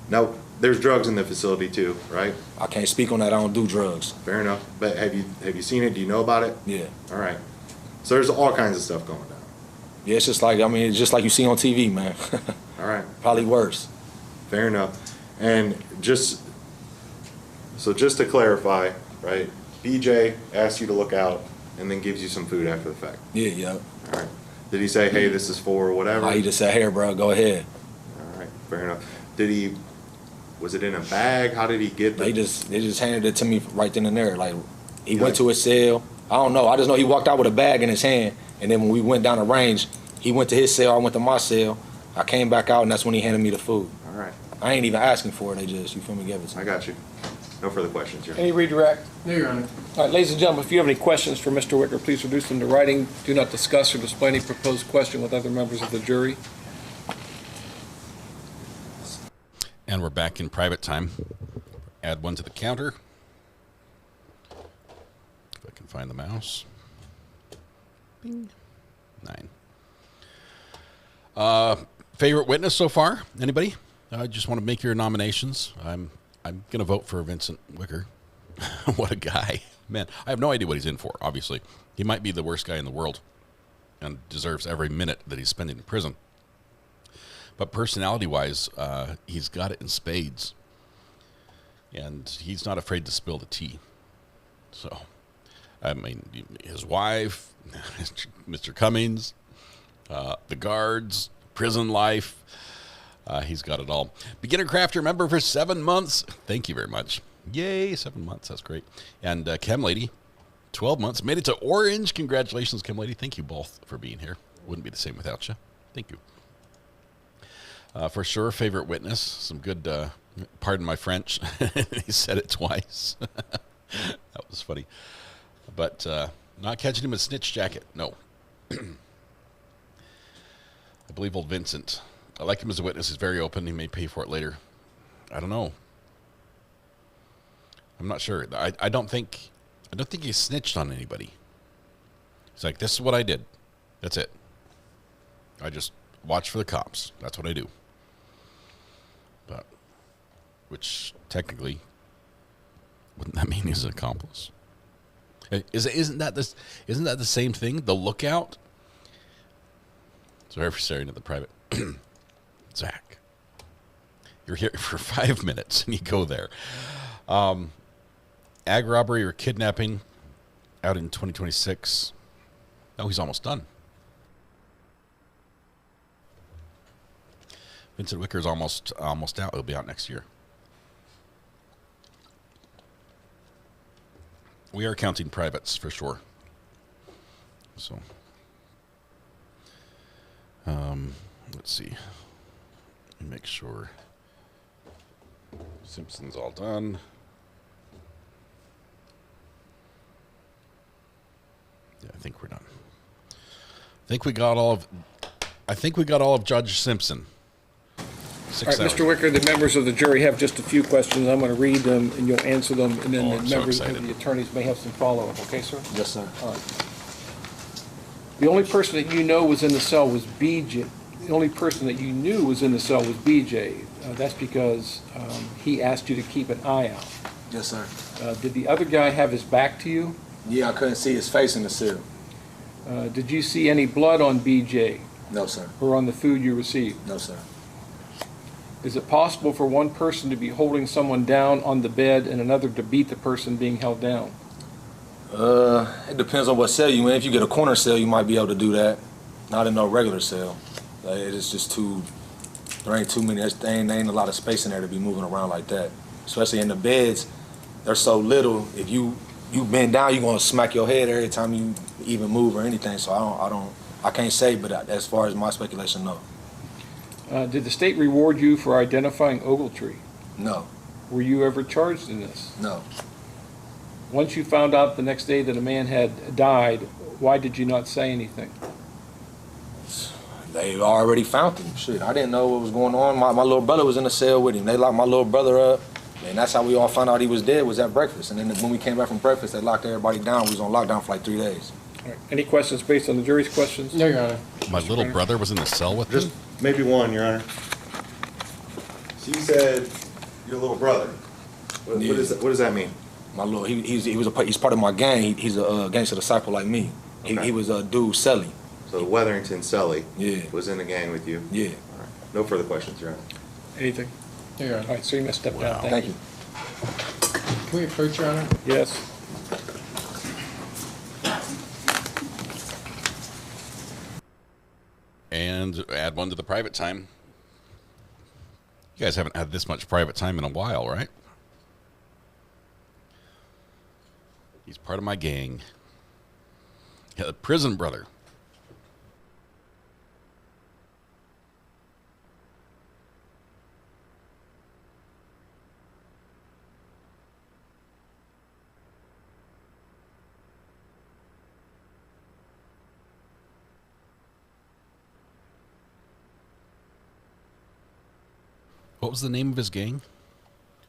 Now, there's drugs in the facility too, right? I can't speak on that. I don't do drugs. Fair enough. But have you seen it? Do you know about it? Yeah. All right. So there's all kinds of stuff going down. Yeah, it's just like you see on TV, man. All right. Probably worse. Fair enough. And just to clarify, right? BJ asks you to look out and then gives you some food after the fact. Yeah. All right. Did he say, hey, this is for whatever? He just said, hey, bro, go ahead. All right. Fair enough. Was it in a bag? How did he get They just handed it to me right then and there. Like, he went to his cell. I don't know. I just know he walked out with a bag in his hand. And then when we went down the range, he went to his cell, I went to my cell. I came back out, and that's when he handed me the food. All right. I ain't even asking for it. They just, you feel me, gave it to me. I got you. No further questions, Your Honor. Any redirect? No, Your Honor. All right, ladies and gentlemen, if you have any questions for Mr. Wicker, please reduce them to writing. Do not discuss or display any proposed question with other members of the jury. And we're back in private time. Add one to the counter. If I can find the mouse. Bing. 9. Favorite witness so far? Anybody? I just want to make your nominations. I'm gonna vote for Vincent Wicker. What a guy, man! I have no idea what he's in for. Obviously, he might be the worst guy in the world, and deserves every minute that he's spending in prison. But personality-wise, he's got it in spades, and he's not afraid to spill the tea. So, I mean, his wife, Mr. Cummings, the guards, prison life. He's got it all. Beginner crafter member for 7 months. Thank you very much. Yay, 7 months. That's great. And Chem Lady, 12 months. Made it to Orange. Congratulations, Chem Lady. Thank you both for being here. Wouldn't be the same without you. Thank you. For sure, favorite witness. Some good, pardon my French. He said it twice. That was funny. But not catching him in a snitch jacket. No. I believe old Vincent. I like him as a witness. He's very open. He may pay for it later. I don't know. I'm not sure. I don't think he snitched on anybody. He's like, this is what I did. That's it. I just watch for the cops. That's what I do. But, which technically, wouldn't that mean he's an accomplice? Isn't that the same thing? The lookout. Sorry for staring at the private. Zach, you're here for 5 minutes and you go there. Ag robbery or kidnapping out in 2026. Oh, he's almost done. Vincent Wicker's almost out. He'll be out next year. We are counting privates for sure. So, let's see. Make sure Simpson's all done. think we're done. I think we got all of Judge Simpson. All right, Mr. Wicker, the members of the jury have just a few questions. I'm going to read them, and you'll answer them, and then the members of the attorneys may have some follow-up. Okay, sir? Yes, sir. All right. The only person that you know was in the cell was BJ. The only person that you knew was in the cell was BJ. That's because he asked you to keep an eye out. Yes, sir. Did the other guy have his back to you? Yeah, I couldn't see his face in the cell. Did you see any blood on BJ? No, sir. Or on the food you received? No, sir. Is it possible for one person to be holding someone down on the bed and another to beat the person being held down? It depends on what cell you in. If you get a corner cell, you might be able to do that. Not in no regular cell. It's just there ain't too many, there ain't a lot of space in there to be moving around like that. Especially in the beds, they're so little. If you bend down, you're gonna smack your head every time you even move or anything. So I can't say, but as far as my speculation, no. Did the state reward you for identifying Ogletree? No. Were you ever charged in this? No. Once you found out the next day that a man had died, why did you not say anything? They already found him. Shit, I didn't know what was going on. My little brother was in the cell with him. They locked my little brother up, and that's how we all found out he was dead, was at breakfast. And then when we came back from breakfast, they locked everybody down. We was on lockdown for like 3 days. All right. Any questions based on the jury's questions? No, Your Honor. My little brother was in the cell with Just him? maybe one, Your Honor. She said your little brother. What does that mean? My little, he's part of my gang. He's a gangster disciple like me. Okay. He was a dude, Selly. So Weatherington Selly Yeah. was in the gang with you? Yeah. All right. No further questions, Your Honor. Anything? No, Your Honor. All right, so you must step down. Thank you. Can we approach, Your Honor? Yes. And add one to the private time. You guys haven't had this much private time in a while, right? He's part of my gang. Yeah, the prison brother. What was the name of his gang?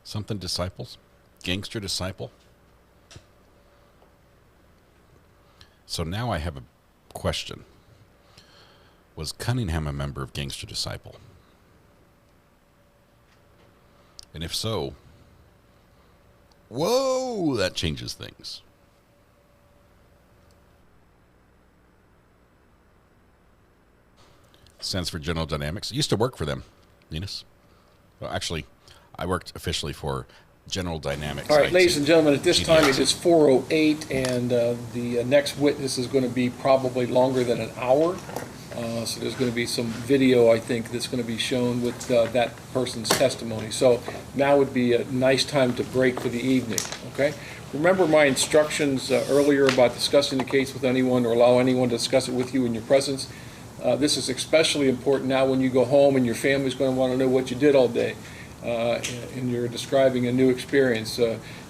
Something Disciples? Gangster Disciple? So now I have a question. Was Cunningham a member of Gangster Disciple? And if so, whoa, that changes things. Stands for General Dynamics. I used to work for them, Linus. Well, actually, I worked officially for General Dynamics. All right, ladies and gentlemen, at this time it is 4:08, and the next witness is going to be probably longer than an hour. So there's going to be some video, I think, that's going to be shown with that person's testimony. So now would be a nice time to break for the evening, okay? Remember my instructions earlier about discussing the case with anyone or allow anyone to discuss it with you in your presence. This is especially important now when you go home and your family's going to want to know what you did all day. And you're describing a new experience.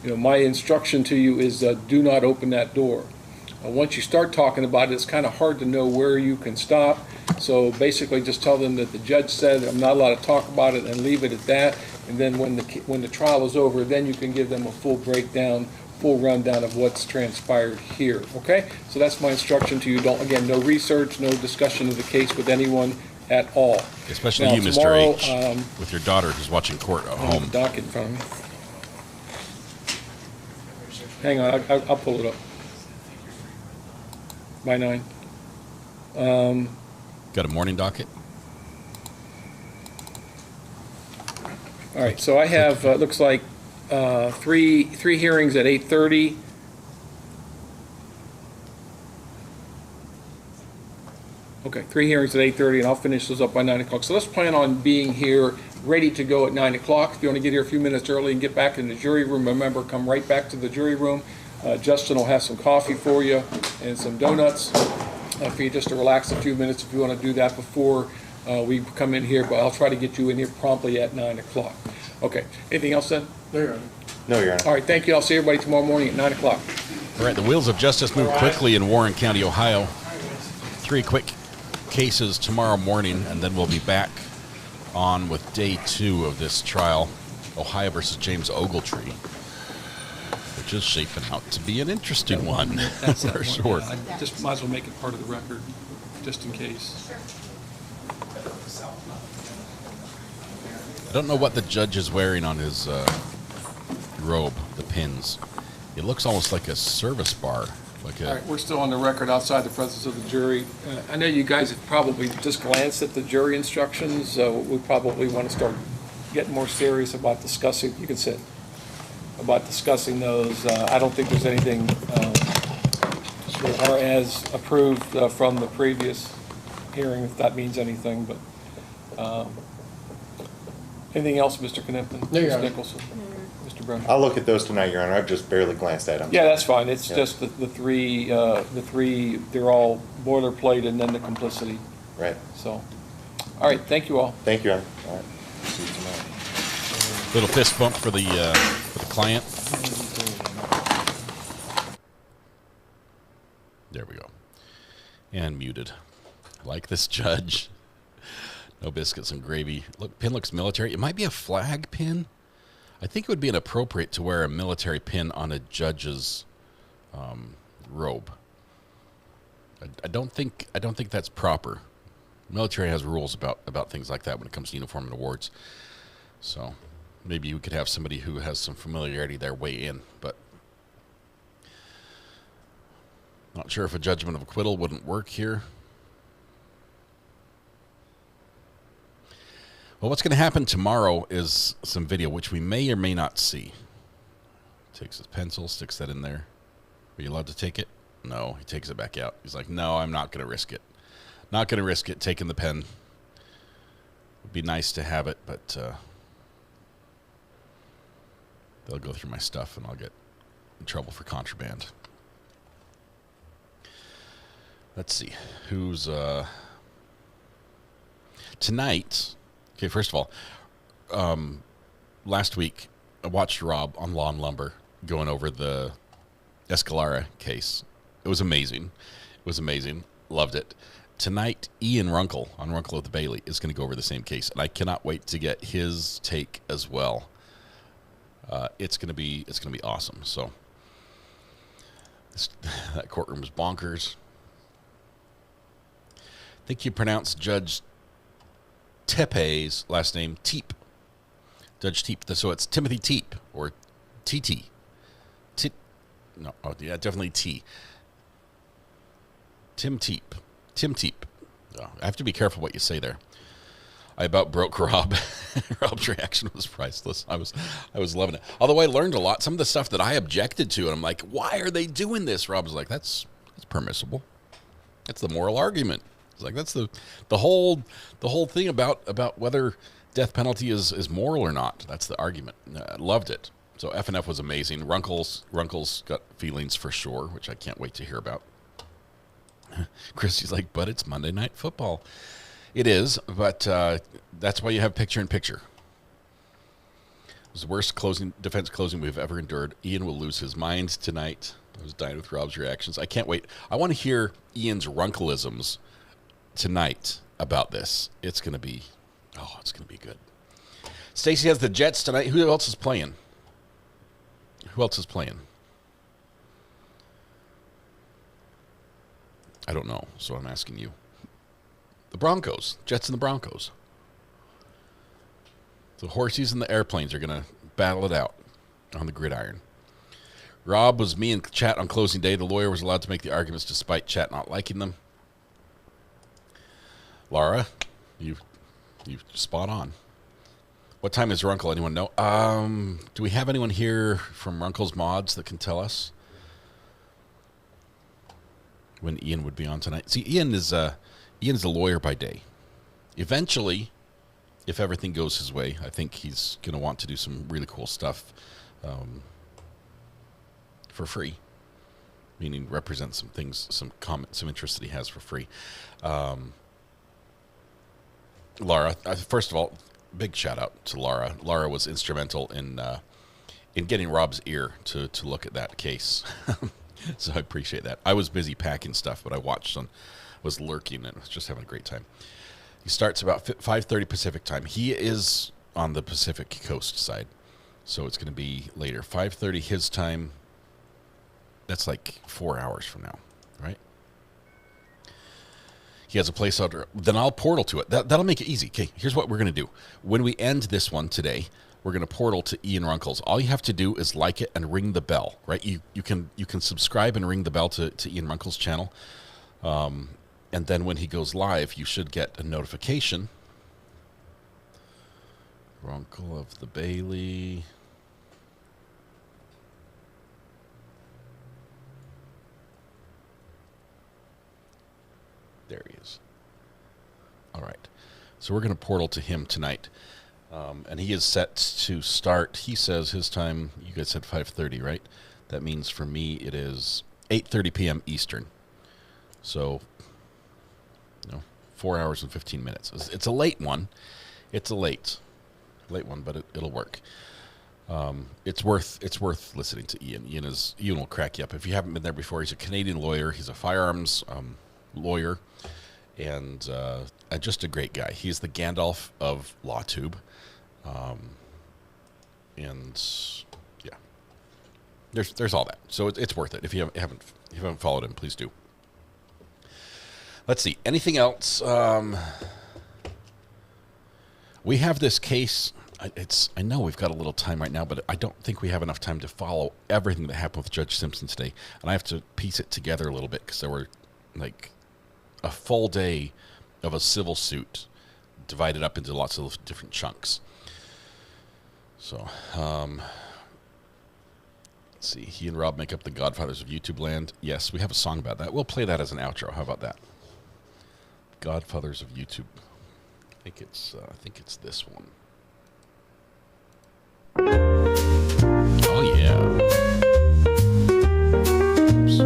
My instruction to you is do not open that door. Once you start talking about it, it's kind of hard to know where you can stop. So basically just tell them that the judge said I'm not allowed to talk about it and leave it at that. And then when the trial is over, then you can give them a full breakdown, full rundown of what's transpired here, okay? So that's my instruction to you. Again, no research, no discussion of the case with anyone at all. Especially now, you, tomorrow, Mr. H, with your daughter who's watching court at home. Docket in front of me. Hang on, I'll pull it up. By 9. Got a morning docket? All right, so I have, looks like three hearings at 8:30. Okay, 3 hearings at 8:30, and I'll finish those up by 9 o'clock. So let's plan on being here, ready to go at 9 o'clock. If you want to get here a few minutes early and get back in the jury room, remember, come right back to the jury room. Justin will have some coffee for you and some donuts for you just to relax a few minutes if you want to do that before we come in here, but I'll try to get you in here promptly at 9 o'clock. Okay, anything else then? No, Your Honor. No, Your Honor. All right, thank you. I'll see everybody tomorrow morning at 9 o'clock. All right, the wheels of justice move quickly in Warren County, Ohio. 3 quick cases tomorrow morning, and then we'll be back on with day 2 of this trial, Ohio versus James Ogletree, which is shaping out to be an interesting one. That's that for one. sure. Yeah, I just might as well make it part of the record, just in case. I don't know what the judge is wearing on his robe, the pins. It looks almost like a service bar. Like a, All right, we're still on the record outside the presence of the jury. I know you guys have probably just glanced at the jury instructions, so we probably want to start getting more serious about discussing, you can sit, about discussing those. I don't think there's anything that are as approved from the previous hearing, if that means anything, but anything else, Mr. Knimpton? No, Your Mr. Honor. Nicholson? Mr. Brown? I'll look at those tonight, Your Honor. I've just barely glanced at them. Yeah, that's fine. It's Yeah. just the three, they're all boilerplate and then the complicity. Right. So, all right, thank you all. Thank you, Your Honor. All right. See you tomorrow. little fist bump for the client. There we go. And muted. Like this judge. No biscuits and gravy. Look, pin looks military. It might be a flag pin. I think it would be inappropriate to wear a military pin on a judge's robe. I don't think that's proper. Military has rules about things like that when it comes to uniform and awards. So maybe you could have somebody who has some familiarity there weigh in, but not sure if a judgment of acquittal wouldn't work here. Well, what's going to happen tomorrow is some video, which we may or may not see. Takes his pencil, sticks that in there. Are you allowed to take it? No, he takes it back out. He's like, no, I'm not going to risk it. Not going to risk it, taking the pen. Would be nice to have it, but they'll go through my stuff and I'll get in trouble for contraband. Let's see. Who's tonight? Okay, first of all, last week I watched Rob on Law and Lumber going over the Escalara case. It was amazing. It was amazing. Loved it. Tonight, Ian Runkle on Runkle at the Bailey is going to go over the same case, and I cannot wait to get his take as well. It's going to be awesome. So that courtroom was bonkers. I think you pronounce Judge Tepe's last name Teep. Judge Teep. So it's Timothy Teep or TT. No, oh yeah, definitely T. Tim Teep. Tim Teep. Oh, I have to be careful what you say there. I about broke Rob. Rob's reaction was priceless. I was loving it. Although I learned a lot. Some of the stuff that I objected to, and I'm like, why are they doing this? Rob was like, that's permissible. That's the moral argument. It's like that's the whole thing about whether death penalty is moral or not. That's the argument. I loved it. So F&F was amazing. Runkle's got feelings for sure, which I can't wait to hear about. Christy's like, but it's Monday Night Football. It is, but that's why you have picture-in-picture. It was the worst defense closing we've ever endured. Ian will lose his mind tonight. I was dying with Rob's reactions. I can't wait. I want to hear Ian's Runkleisms tonight about this. It's going to be good. Stacy has the Jets tonight. Who else is playing? I don't know, so I'm asking you. The Broncos. Jets and the Broncos. The Horsies and the Airplanes are going to battle it out on the gridiron. Rob was me in chat on closing day. The lawyer was allowed to make the arguments despite chat not liking them. Laura, you spot on. What time is Runkle? Anyone know? Do we have anyone here from Runkle's Mods that can tell us when Ian would be on tonight? See, Ian's a lawyer by day. Eventually, if everything goes his way, I think he's going to want to do some really cool stuff for free, meaning represent some things, some interests that he has for free. Laura, first of all, big shout out to Laura. Laura was instrumental in getting Rob's ear to look at that case. So I appreciate that. I was busy packing stuff, but I watched and was lurking and was just having a great time. He starts about 5:30 Pacific time. He is on the Pacific Coast side, so it's going to be later. 5:30 his time. That's like 4 hours from now, right? He has a place out there. Then I'll portal to it. That'll make it easy. Okay, here's what we're going to do. When we end this one today, we're going to portal to Ian Runkles. All you have to do is like it and ring the bell, right? You can subscribe and ring the bell to Ian Runkles' channel. And then when he goes live, you should get a notification. Runkle of the Bailey. There he is. All right. So we're going to portal to him tonight. And he is set to start. He says his time, you guys said 5:30, right? That means for me it is 8:30 p.m. Eastern. So, 4 hours and 15 minutes. It's a late one. It's a late one, but it'll work. It's worth listening to Ian. Ian will crack you up. If you haven't been there before, he's a Canadian lawyer. He's a firearms lawyer, and just a great guy. He's the Gandalf of LawTube. And yeah, there's all that. So it's worth it. If you haven't followed him, please do. Let's see. Anything else? We have this case. I know we've got a little time right now, but I don't think we have enough time to follow everything that happened with Judge Simpson today. And I have to piece it together a little bit because there were like a full day of a civil suit divided up into lots of different chunks. So, let's see. He and Rob make up the Godfathers of YouTube land. Yes, we have a song about that. We'll play that as an outro. How about that? Godfathers of YouTube. I think it's this one. Oh yeah. Oops.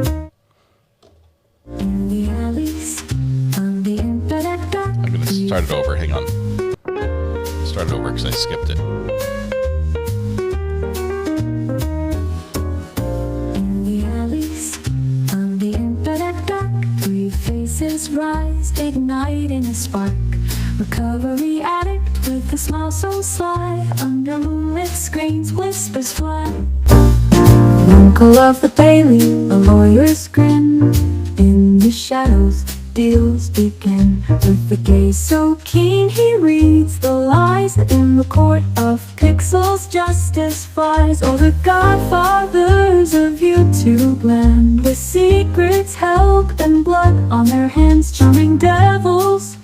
I'm gonna start it over. Hang on. Start it over because I skipped it. Rise, igniting a spark. Recovery addict with a smile so sly. Under moonlit screens, whispers fly. Uncle of the Bailey, a lawyer's grin. In the shadows, deals begin. With the gaze so keen, he reads the lies. In the court of Pickles, justice flies. Oh, the Godfathers of YouTube land, with secrets held and blood on their hands. Charming devils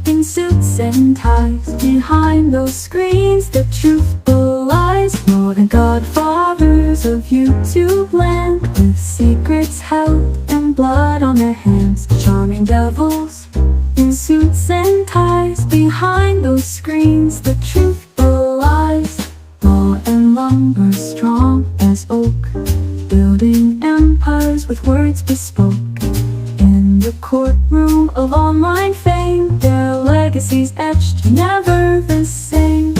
in suits and ties. Behind those screens, the truth belies. More than Godfathers of YouTube land, with secrets held and blood on their hands. Charming devils in suits and ties. Behind those screens, the truth belies. Law and lumber strong as oak, building empires with words bespoke. In the courtroom of online fame, their legacies etched, never the same.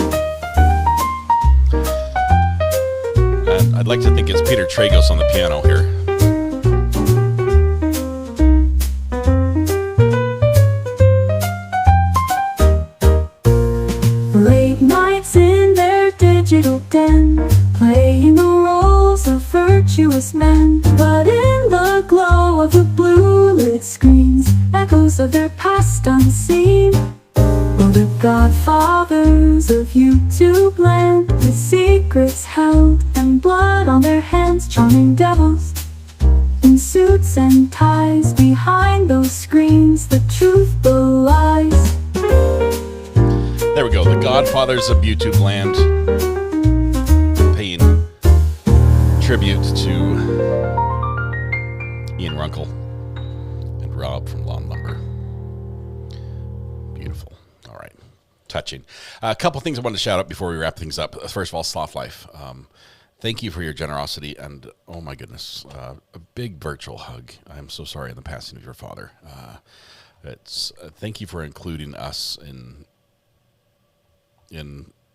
And I'd like to think it's Peter Tragos on the piano here. Late nights in their digital den, playing the roles of virtuous men. But in the glow of the blue-lit screens, echoes of their past unseen. Oh, the Godfathers of YouTube land, with secrets held and blood on their hands. Charming devils in suits and ties. Behind those screens, the truth belies. There we go. The Godfathers of YouTube land, paying tribute to Ian Runkle and Rob from Lawn Lumber. Beautiful. All right. Touching. A couple things I wanted to shout out before we wrap things up. First of all, Sloth Life. Thank you for your generosity, and oh my goodness, a big virtual hug. I'm so sorry in the passing of your father. Thank you for including us in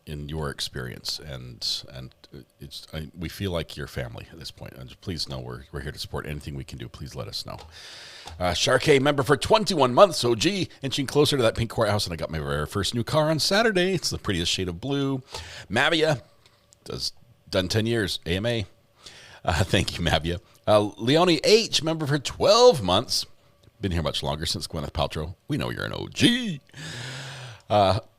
in your experience, and we feel like your family at this point. And please know we're here to support anything we can do. Please let us know. Sharkey, member for 21 months, OG, inching closer to that pink courthouse, and I got my very first new car on Saturday. It's the prettiest shade of blue. Mavia, done 10 years, AMA. Thank you, Mavia. Leonie H, member for 12 months. Been here much longer, since Gwyneth Paltrow. We know you're an OG.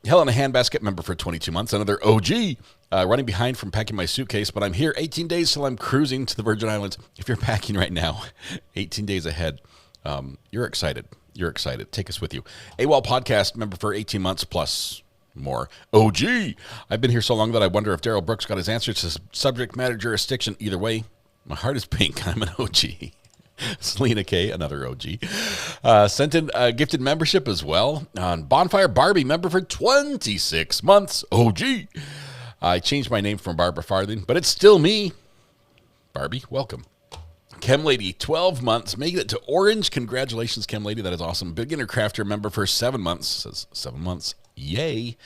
Helena Handbasket, member for 22 months. Another OG. Running behind from packing my suitcase, but I'm here 18 days till I'm cruising to the Virgin Islands. If you're packing right now, 18 days ahead, you're excited. You're excited. Take us with you. AWOL Podcast, member for 18 months plus more. OG. I've been here so long that I wonder if Daryl Brooks got his answer to subject matter jurisdiction. Either way, my heart is pink. I'm an OG. Selena K, another OG. Sent in a gifted membership as well. On Bonfire Barbie, member for 26 months. OG. I changed my name from Barbara Farthing, but it's still me. Barbie, welcome. Chem Lady, 12 months. Making it to Orange. Congratulations, Chem Lady. That is awesome. Beginner Crafter, member for 7 months. Says 7 months. Yay.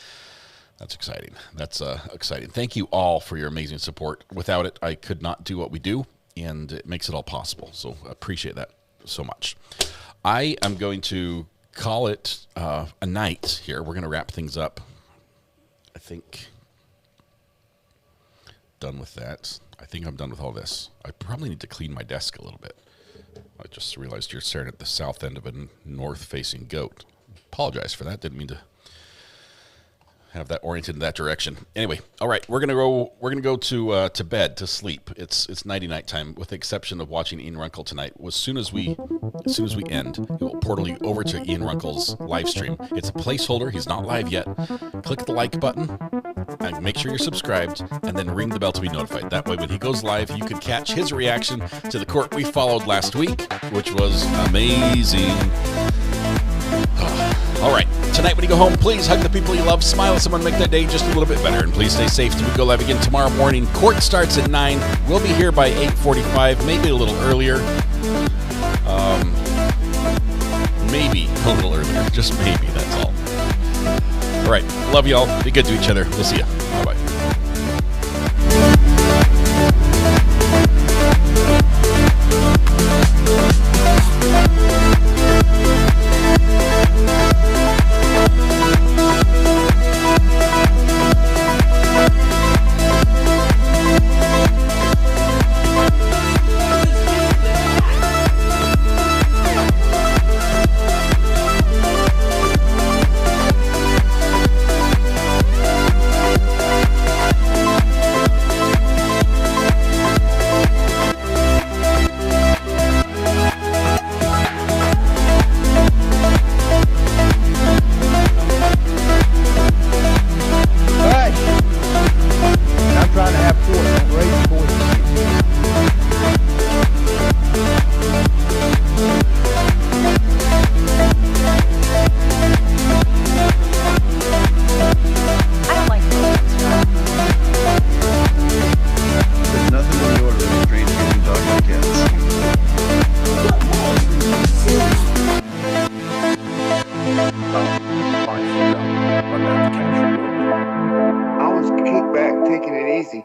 That's exciting. That's exciting. Thank you all for your amazing support. Without it, I could not do what we do, and it makes it all possible. So I appreciate that so much. I am going to call it a night here. We're going to wrap things up. I think done with that. I think I'm done with all this. I probably need to clean my desk a little bit. I just realized you're staring at the south end of a north-facing goat. Apologize for that. Didn't mean to have that oriented in that direction. Anyway, all right, we're gonna go to bed, to sleep. It's nighty night time, with the exception of watching Ian Runkle tonight. As soon as we end, it will portal you over to Ian Runkle's live stream. It's a placeholder. He's not live yet. Click the like button and make sure you're subscribed, and then ring the bell to be notified. That way, when he goes live, you could catch his reaction to the court we followed last week, which was amazing. All right, tonight when you go home, please hug the people you love, smile at someone, make their day just a little bit better, and please stay safe till we go live again tomorrow morning. Court starts at 9. We'll be here by 8:45, maybe a little earlier. Maybe a little earlier, just maybe, that's all. All right, love y'all. Be good to each other. We'll see ya. Bye-bye. I was kicked back, taking it easy.